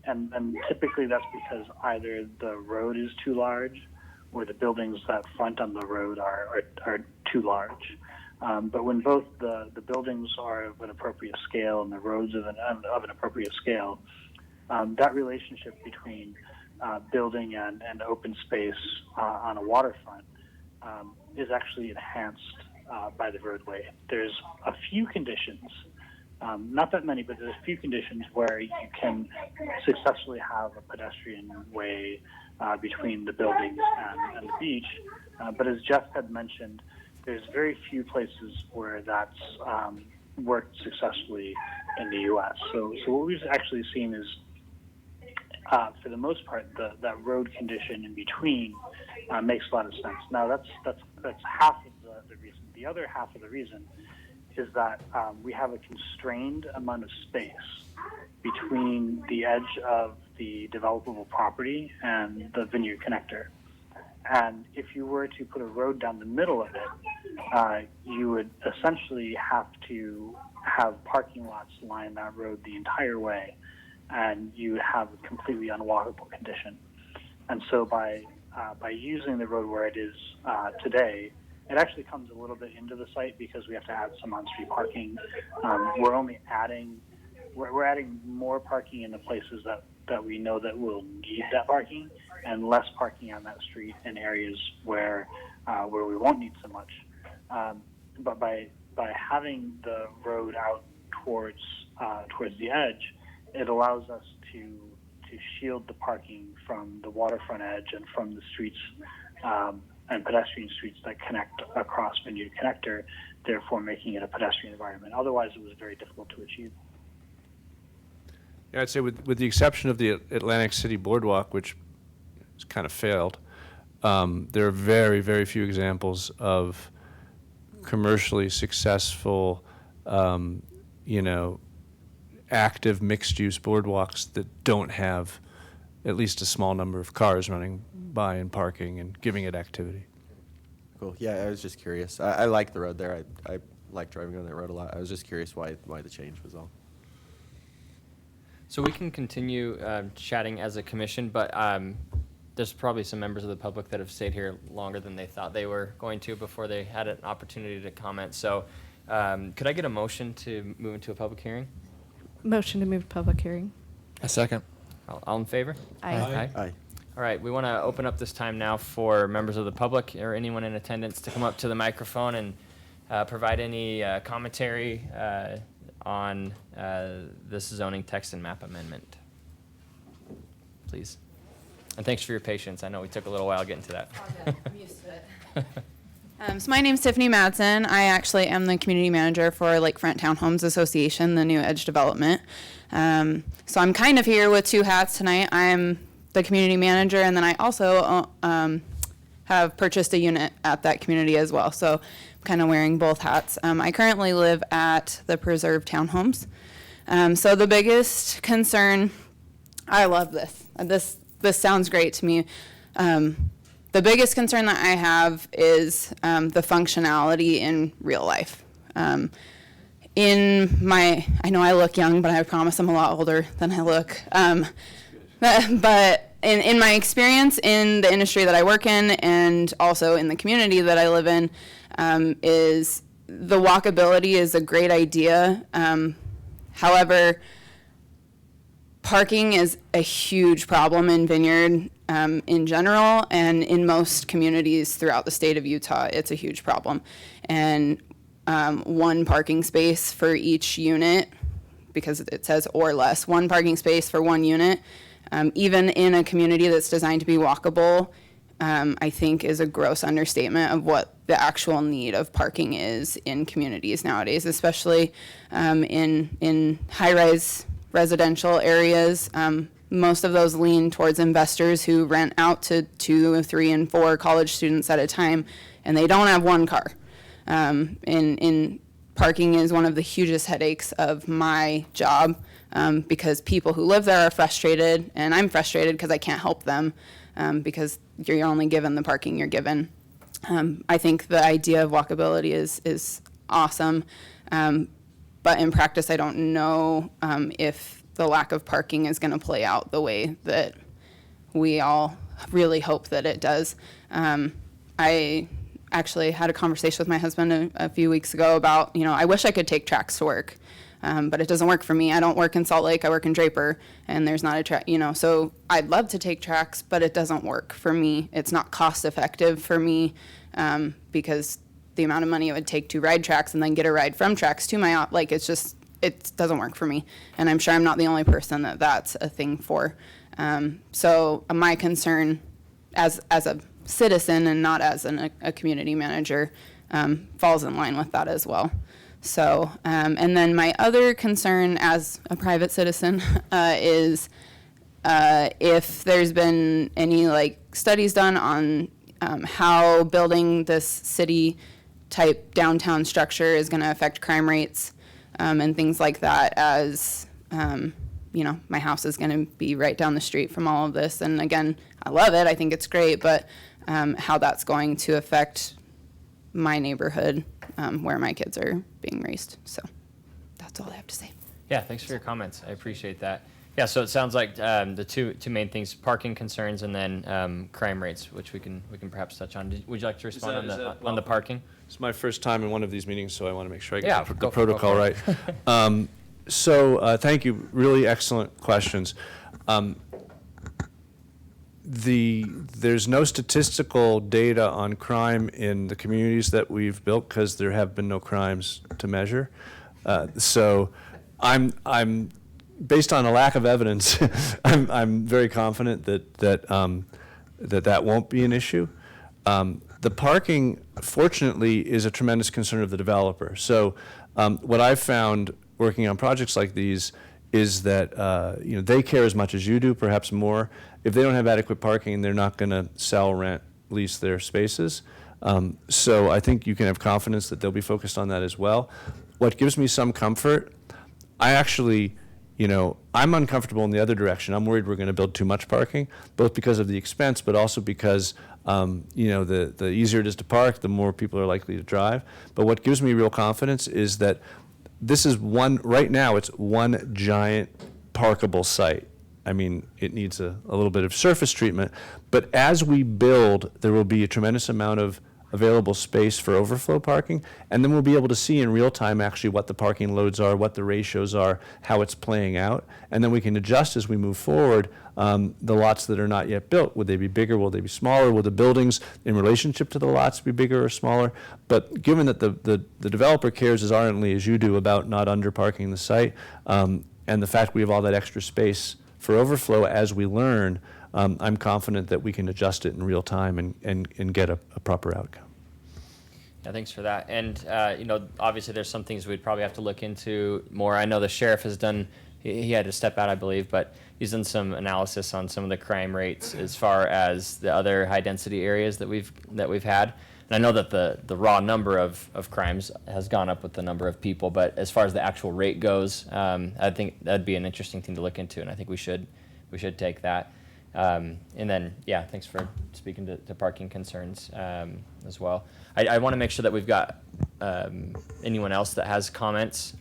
S12: And typically that's because either the road is too large or the buildings that front on the road are too large. But when both the buildings are of an appropriate scale and the roads of an appropriate scale, that relationship between building and open space on a waterfront is actually enhanced by the roadway. There's a few conditions, not that many, but there's a few conditions where you can successfully have a pedestrian way between the buildings and the beach. But as Jeff had mentioned, there's very few places where that's worked successfully in the U.S. So what we've actually seen is, for the most part, that road condition in between makes a lot of sense. Now that's half of the reason. The other half of the reason is that we have a constrained amount of space between the edge of the developable property and the Vineyard connector. And if you were to put a road down the middle of it, you would essentially have to have parking lots line that road the entire way, and you would have a completely unwalkable condition. And so by using the road where it is today, it actually comes a little bit into the site because we have to add some on-street parking. We're only adding more parking in the places that we know that will need that parking, and less parking on that street in areas where we won't need so much. But by having the road out towards the edge, it allows us to shield the parking from the waterfront edge and from the streets and pedestrian streets that connect across Vineyard Connector, therefore making it a pedestrian environment. Otherwise, it was very difficult to achieve.
S10: Yeah, I'd say with the exception of the Atlantic City Boardwalk, which has kind of failed, there are very, very few examples of commercially successful, active mixed-use boardwalks that don't have at least a small number of cars running by and parking and giving it activity.
S7: Cool. Yeah, I was just curious. I like the road there. I like driving on that road a lot. I was just curious why the change was all.
S1: So we can continue chatting as a commission, but there's probably some members of the public that have stayed here longer than they thought they were going to before they had an opportunity to comment. So could I get a motion to move into a public hearing?
S4: Motion to move to public hearing.
S14: A second.
S1: All in favor?
S4: Aye.
S7: Aye.
S1: All right, we want to open up this time now for members of the public or anyone in attendance to come up to the microphone and provide any commentary on this zoning text and map amendment. Please. And thanks for your patience. I know we took a little while getting to that.
S16: I'm used to it. So my name's Tiffany Madsen. I actually am the community manager for Lakefront Townhomes Association, the new Edge development. So I'm kind of here with two hats tonight. I'm the community manager, and then I also have purchased a unit at that community as well. So I'm kind of wearing both hats. I currently live at the Preserve Townhomes. So the biggest concern, I love this. This sounds great to me. The biggest concern that I have is the functionality in real life. I know I look young, but I promise I'm a lot older than I look. But in my experience in the industry that I work in and also in the community that I live in, is the walkability is a great idea. However, parking is a huge problem in Vineyard in general, and in most communities throughout the state of Utah, it's a huge problem. And one parking space for each unit, because it says or less, one parking space for one unit, even in a community that's designed to be walkable, I think is a gross understatement of what the actual need of parking is in communities nowadays, especially in high-rise residential areas. Most of those lean towards investors who rent out to 2, 3, and 4 college students at a time, and they don't have one car. In parking is one of the hugest headaches of my job, because people who live there are frustrated, and I'm frustrated because I can't help them, because you're only given the parking you're given. I think the idea of walkability is awesome, but in practice, I don't know if the lack of parking is going to play out the way that we all really hope that it does. I actually had a conversation with my husband a few weeks ago about, I wish I could take tracks to work, but it doesn't work for me. I don't work in Salt Lake, I work in Draper, and there's not a track, so I'd love to take tracks, but it doesn't work for me. It's not cost effective for me, because the amount of money it would take to ride tracks and then get a ride from tracks to my, it doesn't work for me. And I'm sure I'm not the only person that's a thing for. So my concern as a citizen and not as a community manager falls in line with that as well. So, and then my other concern as a private citizen is if there's been any studies done on how building this city type downtown structure is going to affect crime rates and things like that, as my house is going to be right down the street from all of this. And again, I love it. I think it's great, but how that's going to affect my neighborhood where my kids are being raised. So that's all I have to say.
S1: Yeah, thanks for your comments. I appreciate that. Yeah, so it sounds like the two main things: parking concerns and then crime rates, which we can perhaps touch on. Would you like to respond on the parking?
S10: It's my first time in one of these meetings, so I want to make sure I
S1: Yeah,
S10: get
S1: go
S10: the
S1: for it, go
S10: protocol
S1: for
S10: right.
S1: it.
S10: So thank you. Really excellent questions. There's no statistical data on crime in the communities that we've built because there have been no crimes to measure. So I'm based on a lack of evidence, I'm very confident that won't be an issue. The parking, fortunately, is a tremendous concern of the developer. So what I've found working on projects like these is that they care as much as you do, perhaps more. If they don't have adequate parking, they're not going to sell, rent, lease their spaces. So I think you can have confidence that they'll be focused on that as well. What gives me some comfort, I actually, I'm uncomfortable in the other direction. I'm worried we're going to build too much parking, both because of the expense, but also because, the easier it is to park, the more people are likely to drive. But what gives me real confidence is that this is right now it's one giant parkable site. I mean, it needs a little bit of surface treatment, but as we build, there will be a tremendous amount of available space for overflow parking, and then we'll be able to see in real time actually what the parking loads are, what the ratios are, how it's playing out, and then we can adjust as we move forward the lots that are not yet built. Would they be bigger? Will they be smaller? Will the buildings in relationship to the lots be bigger or smaller? But given that the developer cares as ardently as you do about not underparking the site, and the fact we have all that extra space for overflow as we learn, I'm confident that we can adjust it in real time and get a proper outcome.
S1: Yeah, thanks for that. And, obviously there's some things we'd probably have to look into more. I know the sheriff has done, he had to step out, I believe, but he's done some analysis on some of the crime rates as far as the other high-density areas that we've had. And I know that the raw number of crimes has gone up with the number of people, but as far as the actual rate goes, I think that'd be an interesting thing to look into, and I think we should take that. And then, yeah, thanks for speaking to parking concerns as well. I want to make sure that we've got anyone else that has comments.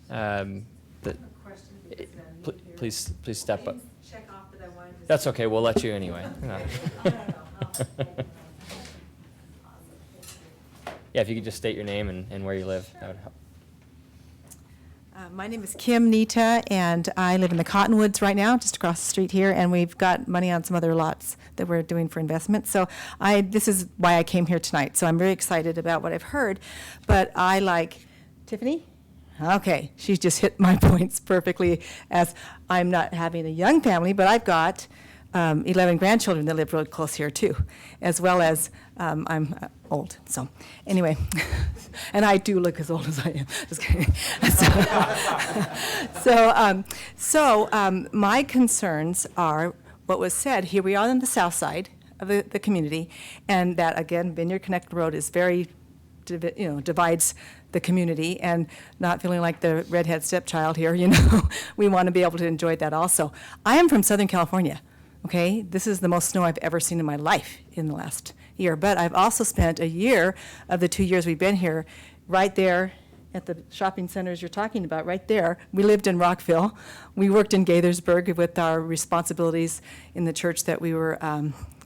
S1: Please step up. That's okay. We'll let you anyway. Yeah, if you could just state your name and where you live, that would help.
S17: My name is Kim Nita, and I live in the Cottonwoods right now, just across the street here, and we've got money on some other lots that we're doing for investment. So this is why I came here tonight. So I'm very excited about what I've heard, but I like Tiffany. Okay, she's just hit my points perfectly, as I'm not having a young family, but I've got 11 grandchildren that live really close here too, as well as I'm old. So anyway, and I do look as old as I am. Just kidding. So my concerns are what was said. Here we are on the south side of the community, and that again, Vineyard Connect Road is very, divides the community, and not feeling like the redhead stepchild here. We want to be able to enjoy that also. I am from Southern California. Okay, this is the most snow I've ever seen in my life in the last year. But I've also spent a year of the 2 years we've been here right there at the shopping centers you're talking about, right there. We lived in Rockville. We worked in Gaithersburg with our responsibilities in the church that we were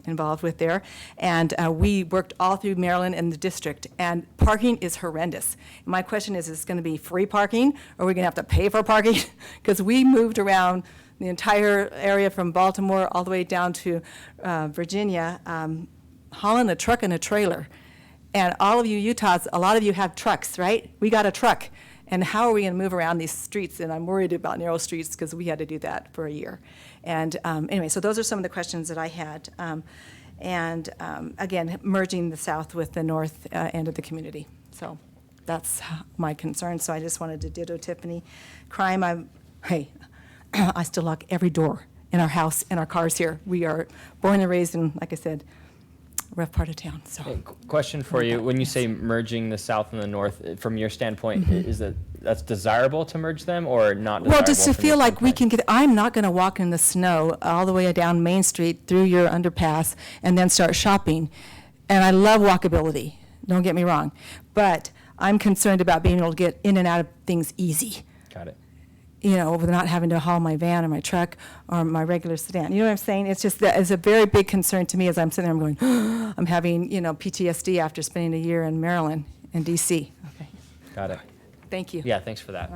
S17: involved with there. And we worked all through Maryland and the district. And parking is horrendous. My question is it going to be free parking, or are we going to have to pay for parking? Because we moved around the entire area from Baltimore all the way down to Virginia, hauling a truck and a trailer. And all of you Utahs, a lot of you have trucks, right? We got a truck. And how are we going to move around these streets? And I'm worried about narrow streets because we had to do that for a year. And anyway, so those are some of the questions that I had. Again, merging the south with the north end of the community. So that's my concern. So I just wanted to ditto Tiffany. Crime, I still lock every door in our house, in our cars here. We are born and raised in, like I said, a rough part of town. So,
S1: Hey, question for you: when you say merging the south and the north, from your standpoint, is that's desirable to merge them, or not desirable?
S17: well, just to
S1: from
S17: feel
S1: your
S17: like we
S1: standpoint?
S17: can get. I'm not going to walk in the snow all the way down Main Street through your underpass and then start shopping. And I love walkability. Don't get me wrong, But I'm concerned about being able to get in and out of things easy.
S1: Got it.
S17: You know, with not having to haul my van or my truck or my regular sedan. You know what I'm saying? It's just that is a very big concern to me as I'm sitting there, I'm going, I'm having, you know, PTSD after spending a year in Maryland and DC. Okay,
S1: Got it.
S17: thank you.
S1: Yeah, thanks for that.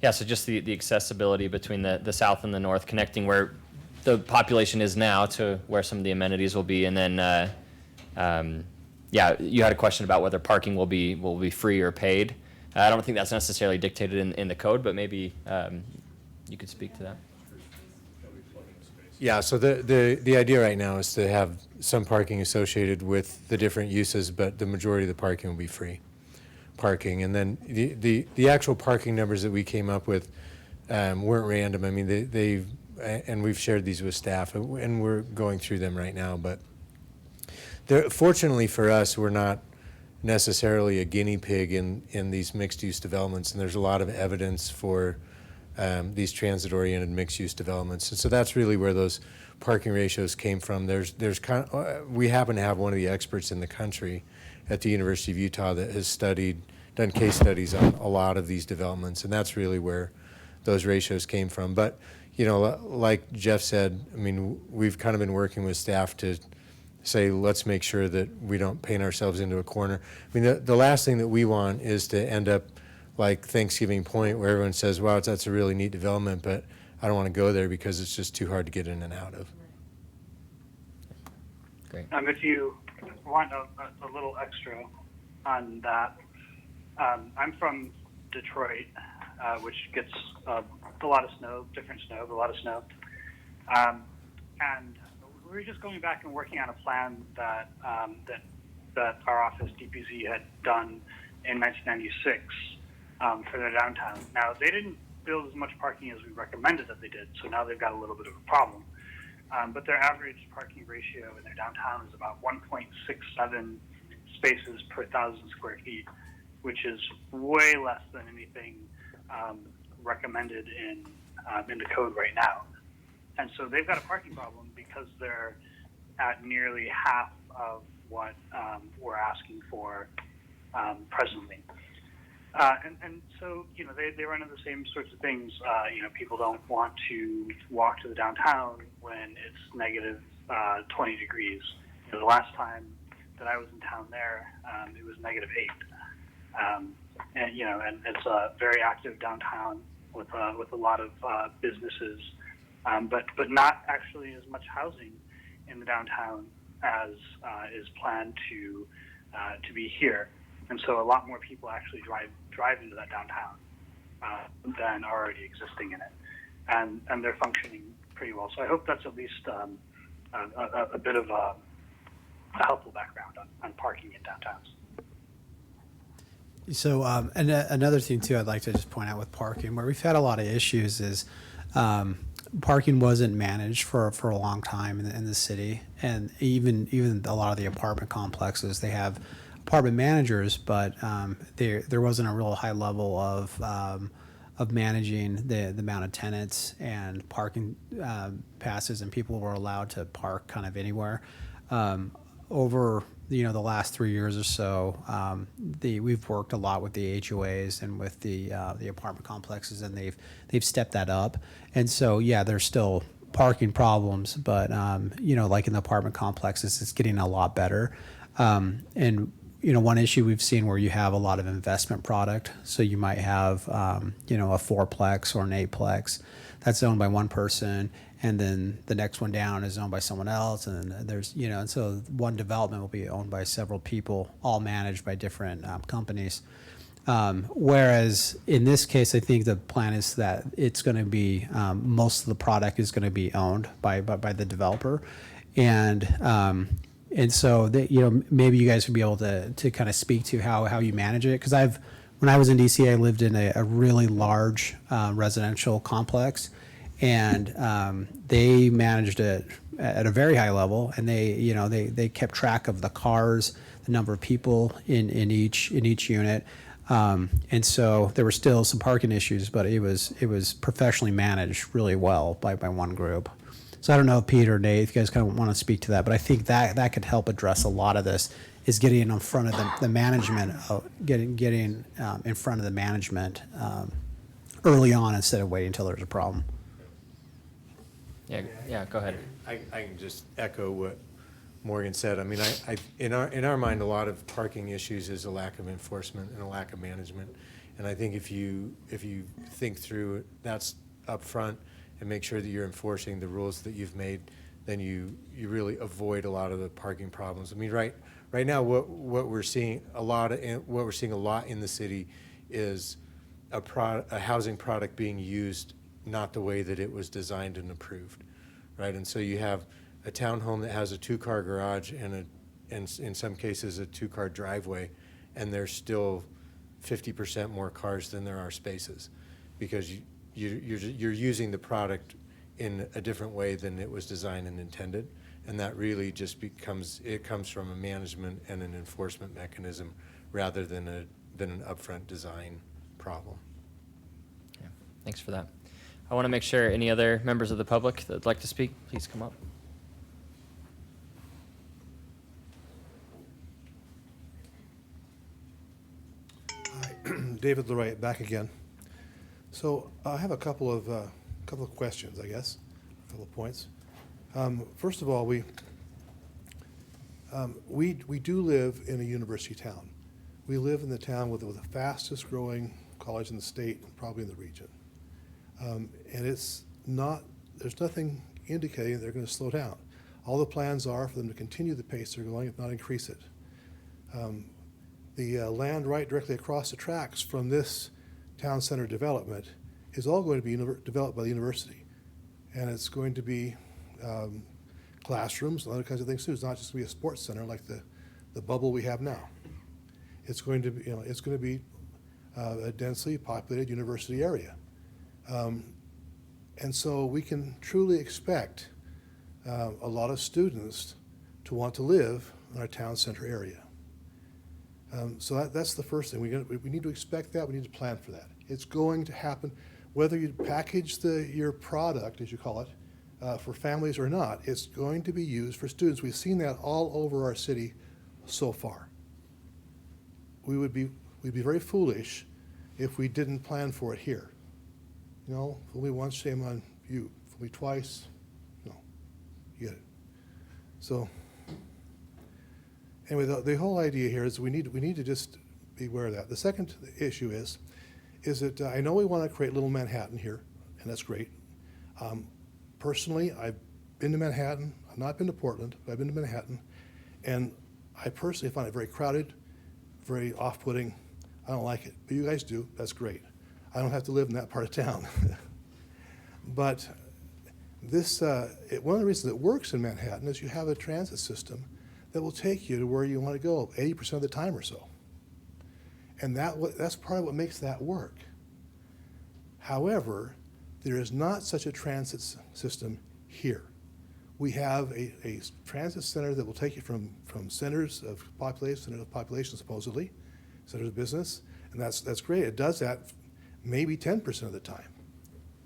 S1: Yeah, so just the accessibility between the south and the north, connecting where the population is now to where some of the amenities will be, and then, yeah, you had a question about whether parking will be free or paid. I don't think that's necessarily dictated in the code, but maybe you could speak to that.
S8: Yeah, so the idea right now is to have some parking associated with the different uses, but the majority of the parking will be free parking. And then the actual parking numbers that we came up with weren't random. I mean, they've, and we've shared these with staff, and we're going through them right now. But fortunately for us, we're not necessarily a guinea pig in these mixed-use developments, and there's a lot of evidence for these transit-oriented mixed-use developments, and so that's really where those parking ratios came from. There's kind of, we happen to have one of the experts in the country at the University of Utah that has done case studies on a lot of these developments, and that's really where those ratios came from. But you know, like Jeff said, I mean, we've kind of been working with staff to say, let's make sure that we don't paint ourselves into a corner. I mean, the last thing that we want is to end up like Thanksgiving Point, where everyone says, wow, that's a really neat development, but I don't want to go there because it's just too hard to get in and out of.
S1: Great.
S12: If you want a little extra on that, I'm from Detroit, which gets a lot of snow, different snow, but a lot of snow. And we were just going back and working on a plan that our office, DPZ, had done in 1996 for their downtown. Now, they didn't build as much parking as we recommended that they did, so now they've got a little bit of a problem. But their average parking ratio in their downtown is about 1.67 spaces per 1,000 square feet, which is way less than anything recommended in the code right now. And so they've got a parking problem because they're at nearly half of what we're asking for presently. And so, you know, they run into the same sorts of things. You know, people don't want to walk to the downtown when it's negative 20 degrees. You know, the last time that I was in town there, it was negative 8. And, you know, and it's a very active downtown with a lot of businesses, but not actually as much housing in the downtown as is planned to be here. And so a lot more people actually drive into that downtown than are already existing in it, and they're functioning pretty well. So I hope that's at least a bit of a helpful background on parking in downtowns.
S2: So, and another thing too, I'd like to just point out with parking, where we've had a lot of issues is parking wasn't managed for a long time in the city, and even a lot of the apartment complexes, they have apartment managers, but there wasn't a real high level of managing the amount of tenants and parking passes, and people were allowed to park kind of anywhere. Over the last 3 years or so, we've worked a lot with the HOAs and with the apartment complexes, and they've stepped that up. And so yeah, there's still parking problems, but like in the apartment complexes, it's getting a lot better. And one issue we've seen where you have a lot of investment product, so you might have a 4-plex or an 8-plex that's owned by one person, and then the next one down is owned by someone else, and there's and so one development will be owned by several people, all managed by different companies. Whereas in this case, I think the plan is that it's going to be most of the product is going to be owned by the developer, and so maybe you guys would be able to kind of speak to how you manage it, because when I was in DC, I lived in a really large residential complex, and they managed it at a very high level, and they kept track of the cars, the number of people in each unit, and so there were still some parking issues, but it was professionally managed really well by one group. So I don't know, Pete or Nate, if you guys kind of want to speak to that, but I think that could help address a lot of this, is getting in front of the management, getting in front of the management early on instead of waiting until there's a problem.
S1: Yeah, go ahead.
S8: I can just echo what Morgan said. I mean, in our mind, a lot of parking issues is a lack of enforcement and a lack of management. And I think if you think through that's up front and make sure that you're enforcing the rules that you've made, then you really avoid a lot of the parking problems. I mean, right now, what we're seeing a lot in the city is a housing product being used not the way that it was designed and approved, right? And so you have a townhome that has a 2-car garage and in some cases a 2-car driveway, and there's still 50% more cars than there are spaces, because you're using the product in a different way than it was designed and intended, and that really just comes from a management and an enforcement mechanism rather than an upfront design problem.
S1: Yeah, thanks for that. I want to make sure any other members of the public that would like to speak, please come up.
S18: Hi, David Leroy, back again. So I have a couple of questions, I guess, a couple of points. First of all, we do live in a university town. We live in the town with the fastest growing college in the state, and probably in the region. And there's nothing indicating they're going to slow down. All the plans are for them to continue the pace they're going, if not increase it. The land right directly across the tracks from this town center development is all going to be developed by the university. And it's going to be classrooms and other kinds of things too. It's not just going to be a sports center like the bubble we have now. It's going to be a densely populated university area. And so we can truly expect a lot of students to want to live in our town center area. So that's the first thing. We need to expect that. We need to plan for that. It's going to happen. Whether you package your product, as you call it, for families or not, it's going to be used for students. We've seen that all over our city so far. We'd be very foolish if we didn't plan for it here. Fool me once, shame on you. Fool me twice, no, you get it. So anyway, the whole idea here is we need to just be aware of that. The second issue is that I know we want to create Little Manhattan here, and that's great. Personally, I've been to Manhattan. I've not been to Portland, but I've been to Manhattan, and I personally find it very crowded, very off-putting. I don't like it, but you guys do. That's great. I don't have to live in that part of town. But this, one of the reasons it works in Manhattan is you have a transit system that will take you to where you want to go 80% of the time or so. And that's part of what makes that work. However, there is not such a transit system here. We have a transit center that will take you from centers of population, supposedly, centers of business, and that's great. It does that maybe 10% of the time.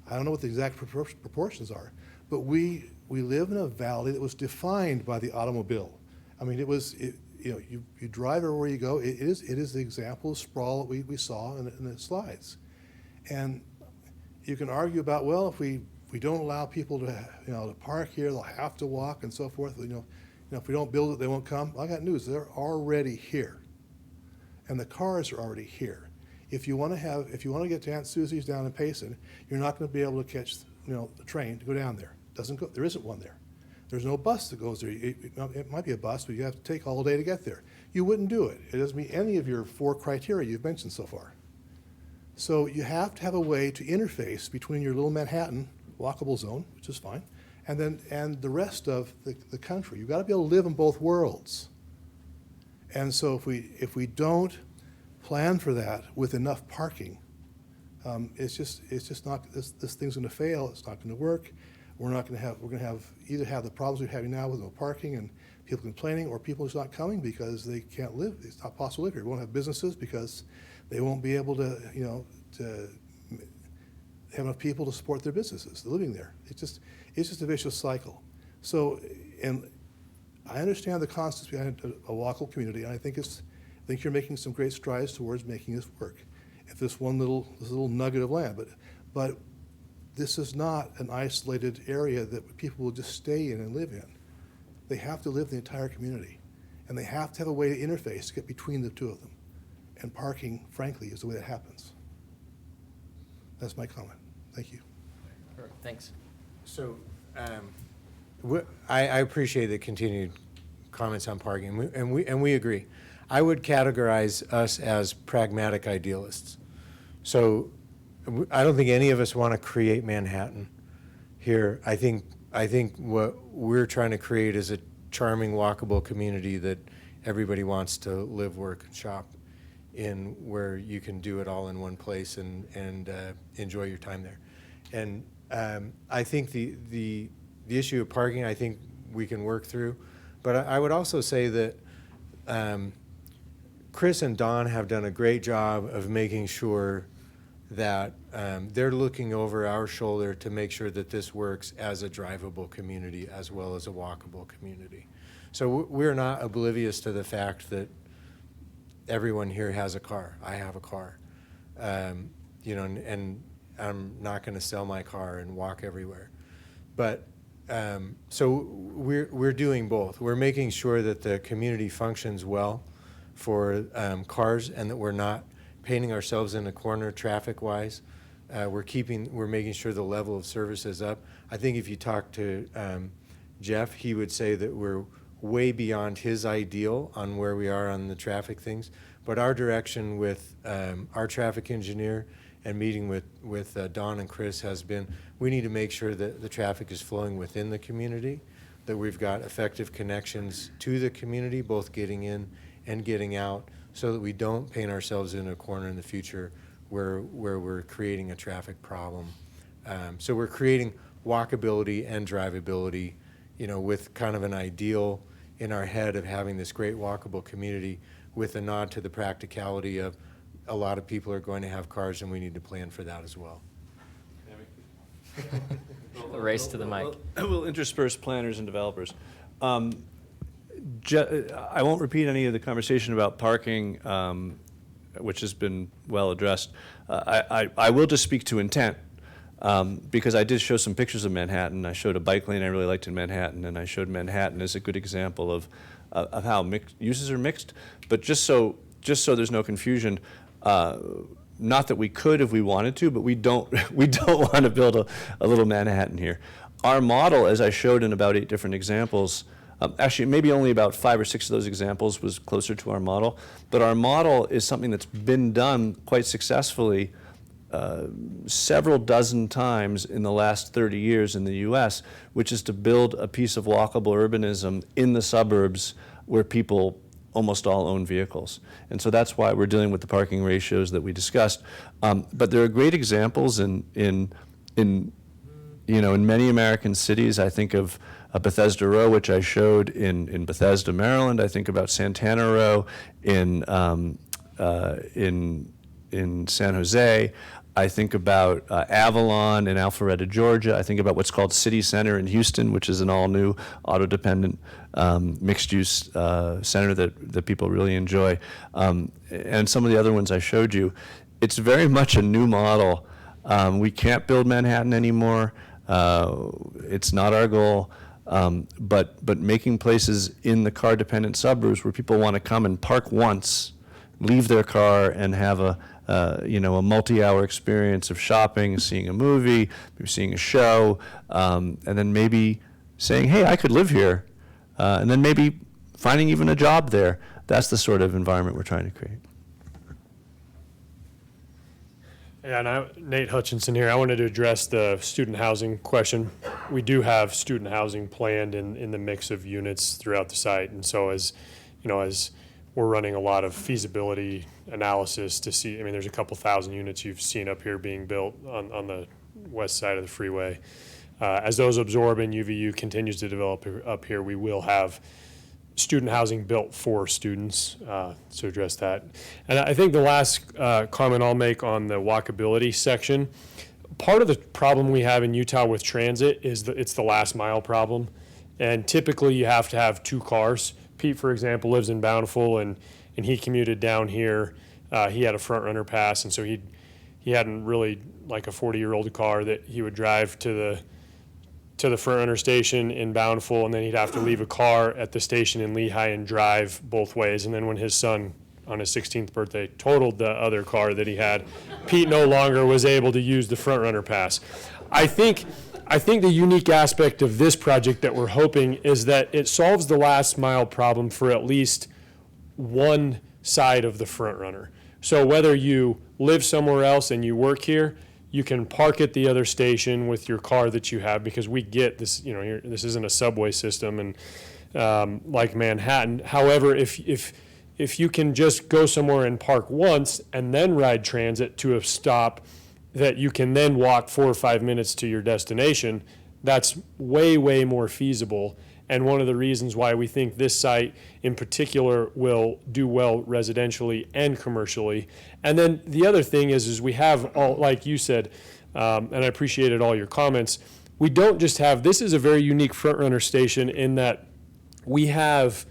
S18: I don't know what the exact proportions are, but we live in a valley that was defined by the automobile. I mean, you drive everywhere you go. It is the example of sprawl that we saw in the slides. And you can argue about, well, if we don't allow people to park here, they'll have to walk and so forth. If we don't build it, they won't come. I got news. They're already here, and the cars are already here. If you want to get to Aunt Susie's down in Payson, you're not going to be able to catch the train to go down there. There isn't one there. There's no bus that goes there. It might be a bus, but you have to take all day to get there. You wouldn't do it. It doesn't meet any of your 4 criteria you've mentioned so far. So you have to have a way to interface between your little Manhattan walkable zone, which is fine, and the rest of the country. You've got to be able to live in both worlds. And so if we don't plan for that with enough parking, it's just not, this thing's going to fail. It's not going to work. We're going to either have the problems we're having now with no parking and people complaining, or people just not coming because they can't live. It's not possible to live here. We won't have businesses because they won't be able to they have enough people to support their businesses, they're living there. It's just a vicious cycle. So, and I understand the concepts behind a walkable community, and I think you're making some great strides towards making this work. If this little nugget of land, but this is not an isolated area that people will just stay in and live in. They have to live in the entire community, and they have to have a way to interface to get between the two of them. And parking, frankly, is the way that happens. That's my comment. Thank you.
S1: Thanks.
S8: So, I appreciate the continued comments on parking, and we agree. I would categorize us as pragmatic idealists. So, I don't think any of us want to create Manhattan here. I think what we're trying to create is a charming, walkable community that everybody wants to live, work, and shop in, where you can do it all in one place and enjoy your time there. And I think the issue of parking, I think we can work through. But I would also say that Chris and Don have done a great job of making sure that they're looking over our shoulder to make sure that this works as a drivable community as well as a walkable community. So we're not oblivious to the fact that everyone here has a car. I have a car. You know, and I'm not going to sell my car and walk everywhere. But so we're doing both. We're making sure that the community functions well for cars, and that we're not painting ourselves in a corner traffic-wise. We're making sure the level of service is up. I think if you talk to Jeff, he would say that we're way beyond his ideal on where we are on the traffic things. But our direction with our traffic engineer and meeting with Don and Chris has been, we need to make sure that the traffic is flowing within the community, that we've got effective connections to the community, both getting in and getting out, so that we don't paint ourselves in a corner in the future where we're creating a traffic problem. So we're creating walkability and drivability, you know, with kind of an ideal in our head of having this great walkable community, with a nod to the practicality of a lot of people are going to have cars, and we need to plan for that as well.
S1: A race to the mic.
S10: We'll intersperse planners and developers. I won't repeat any of the conversation about parking, which has been well addressed. I will just speak to intent, because I did show some pictures of Manhattan. I showed a bike lane I really liked in Manhattan, and I showed Manhattan as a good example of how uses are mixed. But just so there's no confusion, not that we could if we wanted to, but we don't want to build a little Manhattan here. Our model, as I showed in about 8 different examples, actually maybe only about 5 or 6 of those examples was closer to our model, but our model is something that's been done quite successfully several dozen times in the last 30 years in the US, which is to build a piece of walkable urbanism in the suburbs where people almost all own vehicles. And so that's why we're dealing with the parking ratios that we discussed. But there are great examples in many American cities. I think of Bethesda Row, which I showed in Bethesda, Maryland. I think about Santana Row in San Jose. I think about Avalon in Alpharetta, Georgia. I think about what's called City Center in Houston, which is an all-new auto-dependent mixed-use center that people really enjoy. And some of the other ones I showed you. It's very much a new model. We can't build Manhattan anymore. It's not our goal. But making places in the car-dependent suburbs where people want to come and park once, leave their car, and have a multi-hour experience of shopping, seeing a movie, maybe seeing a show, and then maybe saying, hey, I could live here, and then maybe finding even a job there. That's the sort of environment we're trying to create.
S13: Yeah, and Nate Hutchinson here. I wanted to address the student housing question. We do have student housing planned in the mix of units throughout the site, and so as we're running a lot of feasibility analysis to see, there's a couple thousand units you've seen up here being built on the west side of the freeway. As those absorb and UVU continues to develop up here, we will have student housing built for students to address that. And I think the last comment I'll make on the walkability section, part of the problem we have in Utah with transit is that it's the last mile problem. And typically you have to have 2 cars. Pete, for example, lives in Bountiful, and he commuted down here. He had a front runner pass, and so he hadn't really like a 40-year-old car that he would drive to the front runner station in Bountiful, and then he'd have to leave a car at the station in Lehigh and drive both ways. And then when his son, on his 16th birthday, totaled the other car that he had, Pete no longer was able to use the front runner pass. I think the unique aspect of this project that we're hoping is that it solves the last mile problem for at least one side of the front runner. So whether you live somewhere else and you work here, you can park at the other station with your car that you have, because we get this, this isn't a subway system and like Manhattan. However, if you can just go somewhere and park once and then ride transit to a stop that you can then walk 4 or 5 minutes to your destination, that's way, way more feasible. And one of the reasons why we think this site in particular will do well residentially and commercially. And then the other thing is we have all, like you said, and I appreciated all your comments, we don't just have, this is a very unique front runner station in that we have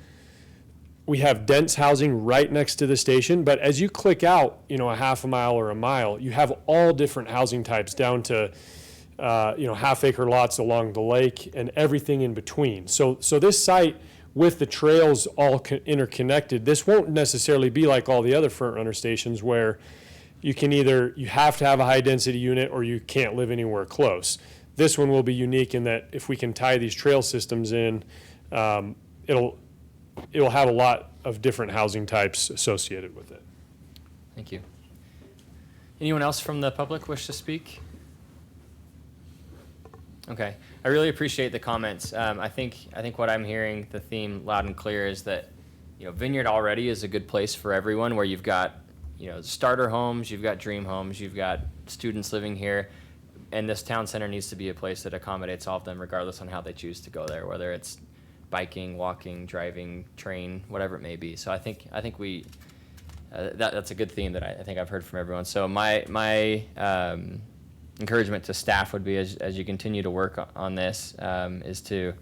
S13: dense housing right next to the station, but as you click out, a half a mile or a mile, you have all different housing types down to half-acre lots along the lake and everything in between. So this site, with the trails all interconnected, this won't necessarily be like all the other front runner stations where you have to have a high-density unit or you can't live anywhere close. This one will be unique in that if we can tie these trail systems in, it'll have a lot of different housing types associated with it.
S1: Thank you. Anyone else from the public wish to speak? Okay, I really appreciate the comments. I think what I'm hearing, the theme loud and clear, is that Vineyard already is a good place for everyone, where you've got starter homes, you've got dream homes, you've got students living here, and this town center needs to be a place that accommodates all of them, regardless on how they choose to go there, whether it's biking, walking, driving, train, whatever it may be. So I think we that's a good theme that I think I've heard from everyone. So my encouragement to staff would be, as you continue to work on this, is to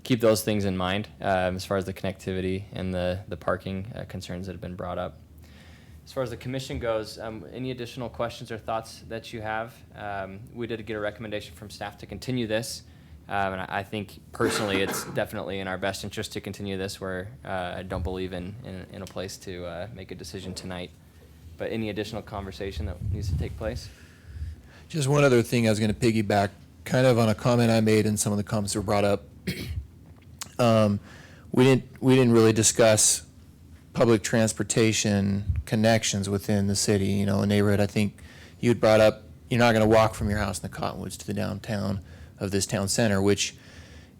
S1: keep those things in mind as far as the connectivity and the parking concerns that have been brought up. As far as the commission goes, any additional questions or thoughts that you have? We did get a recommendation from staff to continue this. And I think personally it's definitely in our best interest to continue this, where I don't believe in a place to make a decision tonight. But any additional conversation that needs to take place?
S14: Just one other thing I was going to piggyback kind of on a comment I made and some of the comments that were brought up. We didn't really discuss public transportation connections within the city. A neighborhood, I think you had brought up, you're not going to walk from your house in the Cottonwoods to the downtown of this town center, which,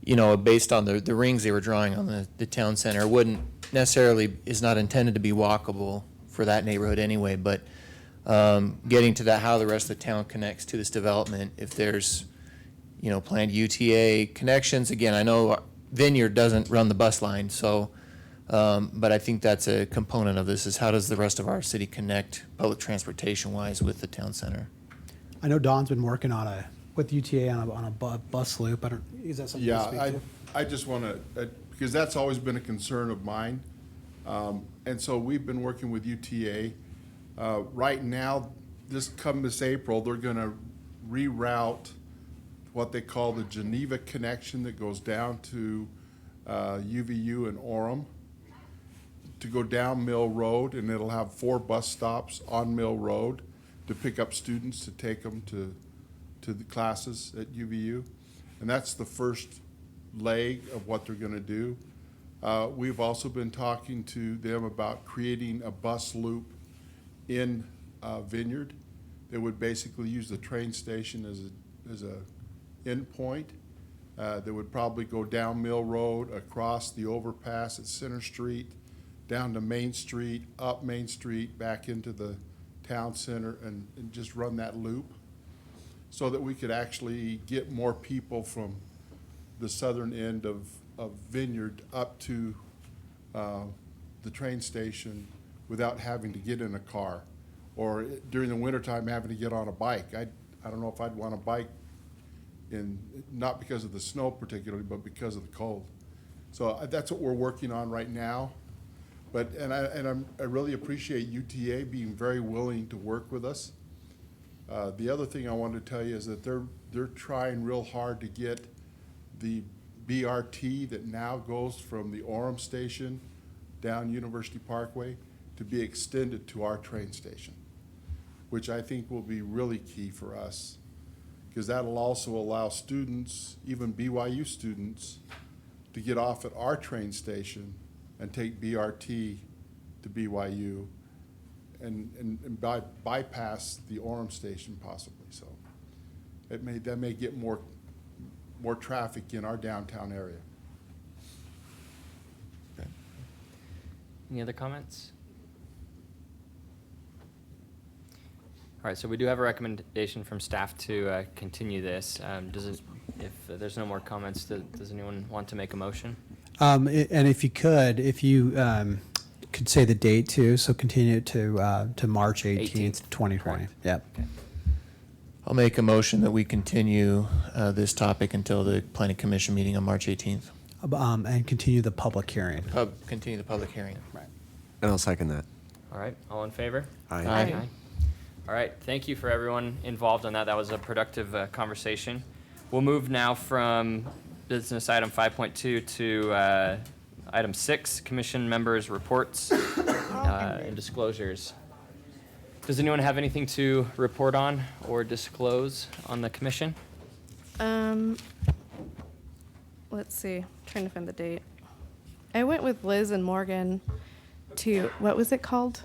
S14: based on the rings they were drawing on the town center, wouldn't necessarily, is not intended to be walkable for that neighborhood anyway. But getting to that, how the rest of the town connects to this development, if there's, planned UTA connections. Again, I know Vineyard doesn't run the bus line, so, but I think that's a component of this, is how does the rest of our city connect public transportation-wise with the town center?
S2: I know Don's been working with UTA on a bus loop. Is that something you speak to?
S15: I just want to, because that's always been a concern of mine. And so we've been working with UTA. Right now, this April, they're going to reroute what they call the Geneva connection that goes down to UVU and Orem to go down Mill Road, and it'll have 4 bus stops on Mill Road to pick up students to take them to the classes at UVU. And that's the first leg of what they're going to do. We've also been talking to them about creating a bus loop in Vineyard that would basically use the train station as a endpoint. That would probably go down Mill Road, across the overpass at Center Street, down to Main Street, up Main Street, back into the town center, and just run that loop, so that we could actually get more people from the southern end of Vineyard up to the train station without having to get in a car, or during the wintertime having to get on a bike. I don't know if I'd want to bike in, not because of the snow particularly, but because of the cold. So that's what we're working on right now. But, I really appreciate UTA being very willing to work with us. The other thing I wanted to tell you is that they're trying real hard to get the BRT that now goes from the Orem station down University Parkway to be extended to our train station, which I think will be really key for us, because that'll also allow students, even BYU students, to get off at our train station and take BRT to BYU and bypass the Orem station possibly. So that may get more traffic in our downtown area.
S1: Any other comments? All right, so we do have a recommendation from staff to continue this. If there's no more comments, does anyone want to make a motion?
S2: And if you could say the date too, so continue it to March 18th, 2020.
S1: Correct.
S2: Yep.
S1: Okay.
S14: I'll make a motion that we continue this topic until the planning commission meeting on March 18th.
S2: And continue the public hearing.
S14: Continue the public hearing.
S2: Right.
S7: And I'll second that.
S1: All right, all in favor?
S7: Aye.
S14: Aye.
S1: All right, thank you for everyone involved on that. That was a productive conversation. We'll move now from business item 5.2 to item 6, commission members' reports and disclosures. Does anyone have anything to report on or disclose on the commission?
S4: Let's see, trying to find the date. I went with Liz and Morgan to, what was it called?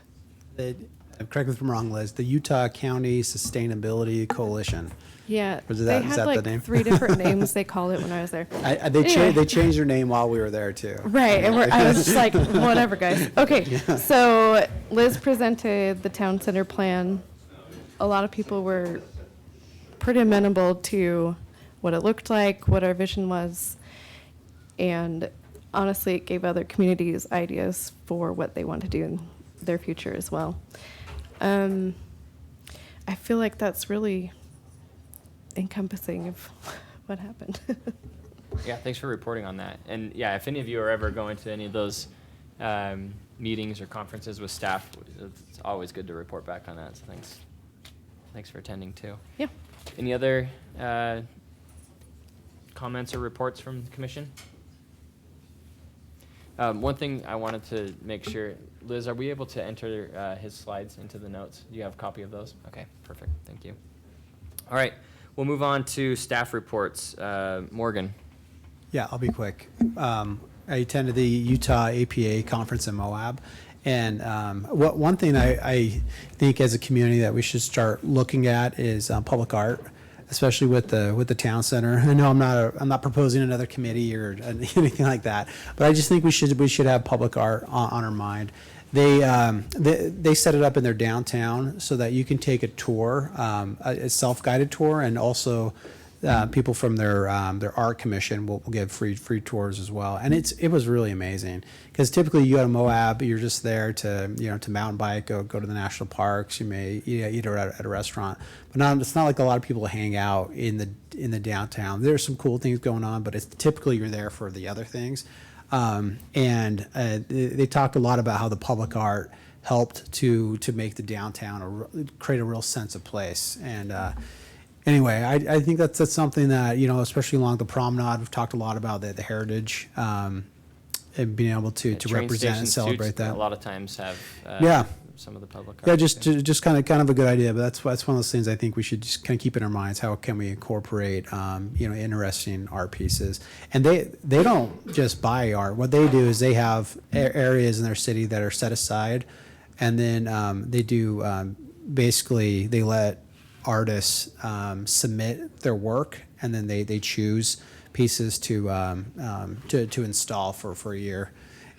S2: Correct me if I'm wrong, Liz, the Utah County Sustainability Coalition.
S4: Yeah,
S2: Was it
S4: they
S2: that- is
S4: had
S2: that the
S4: like
S2: name?
S4: 3 different names they called it when I was there.
S2: They changed their name while we were there too.
S4: Right, and I was just like, whatever, guys. Okay, so Liz presented the town center plan. A lot of people were pretty amenable to what it looked like, what our vision was, and honestly, it gave other communities ideas for what they want to do in their future as well. I feel like that's really encompassing of what happened.
S1: Yeah, thanks for reporting on that. And yeah, if any of you are ever going to any of those meetings or conferences with staff, it's always good to report back on that. So thanks for attending too.
S4: Yeah.
S1: Any other comments or reports from the commission? One thing I wanted to make sure, Liz, are we able to enter his slides into the notes? Do you have a copy of those? Okay, perfect. Thank you. All right, we'll move on to staff reports. Morgan.
S2: Yeah, I'll be quick. I attended the Utah APA conference in Moab. And one thing I think as a community that we should start looking at is public art, especially with the town center. I know I'm not proposing another committee or anything like that, but I just think we should have public art on our mind. They set it up in their downtown so that you can take a tour, a self-guided tour, and also people from their art commission will give free tours as well. And it was really amazing, because typically you go to Moab, you're just there to mountain bike, go to the national parks. You may eat at a restaurant, but it's not like a lot of people hang out in the downtown. There's some cool things going on, but it's typically you're there for the other things. They talked a lot about how the public art helped to make the downtown create a real sense of place. And anyway, I think that's something that, especially along the promenade, we've talked a lot about the heritage and being able to
S1: Train
S2: represent and
S1: station
S2: celebrate
S1: suits
S2: that.
S1: A lot of times have some of the public art.
S2: Yeah, just kind of a good idea, but that's one of those things I think we should just kind of keep in our minds. How can we incorporate interesting art pieces? And they don't just buy art. What they do is they have areas in their city that are set aside, and then they do basically they let artists submit their work, and then they choose pieces to install for a year.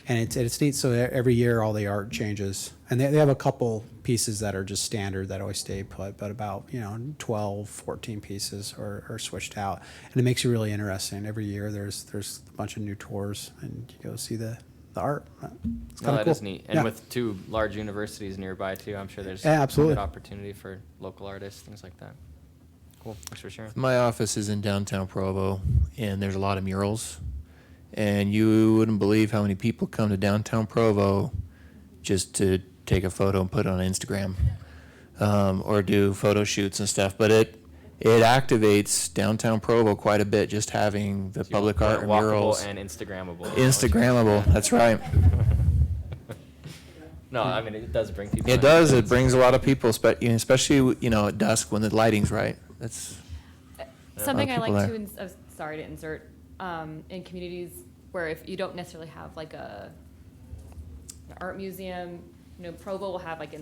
S2: And it's neat. So every year all the art changes, and they have a couple pieces that are just standard that always stay put, but about 12, 14 pieces are switched out, and it makes it really interesting. Every year there's a bunch of new tours, and you go see the art. It's kind of
S1: That
S2: cool.
S1: is neat. And with 2 large universities nearby too, I'm sure there's
S2: absolutely
S1: good opportunity for local artists, things like that. Cool. Thanks for sharing.
S14: My office is in downtown Provo, and there's a lot of murals. And you wouldn't believe how many people come to downtown Provo just to take a photo and put it on Instagram, or do photo shoots and stuff. But it activates downtown Provo quite a bit, just having the public art and
S1: Walkable
S14: murals.
S1: and Instagrammable.
S14: Instagrammable, that's right.
S1: No, I mean, it does bring people.
S14: It
S1: in.
S14: does. It brings a lot of people, especially at dusk when the lighting's right. That's
S19: Something I like
S14: there.
S19: to, sorry to insert, in communities where if you don't necessarily have like an art museum, Provo will have like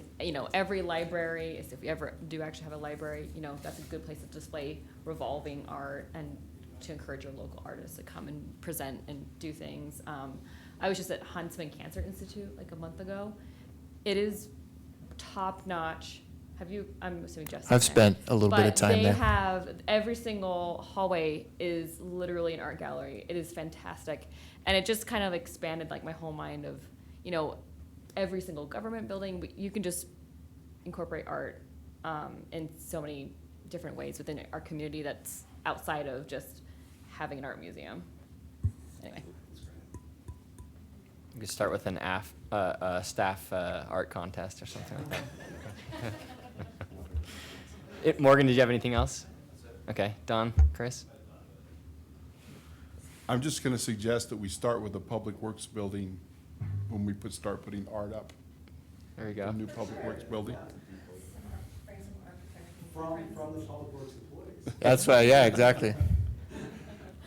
S19: every library, if we ever do actually have a library, that's a good place to display revolving art and to encourage your local artists to come and present and do things. I was just at Huntsman Cancer Institute like a month ago. It is top notch. I'm assuming Justin.
S14: I've spent a little bit of time there.
S19: They have, every single hallway is literally an art gallery. It is fantastic. And it just kind of expanded like my whole mind of, every single government building, you can just incorporate art in so many different ways within our community that's outside of just having an art museum. Anyway.
S1: You could start with an staff art contest or something like that. Morgan, did you have anything else? Okay, Don, Chris?
S15: I'm just going to suggest that we start with the Public Works building when we start putting art up.
S1: There you go.
S15: The new Public Works building.
S18: From the Public Works employees.
S14: That's right. Yeah, exactly.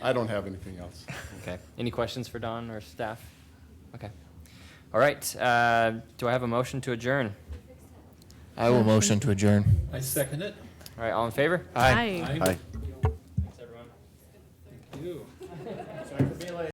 S15: I don't have anything else.
S1: Okay. Any questions for Don or staff? Okay. All right. Do I have a motion to adjourn?
S14: I will motion to adjourn.
S3: I second it.
S1: All right. All in favor?
S14: Aye.
S7: Hi.
S1: Thanks, everyone.
S3: Thank you.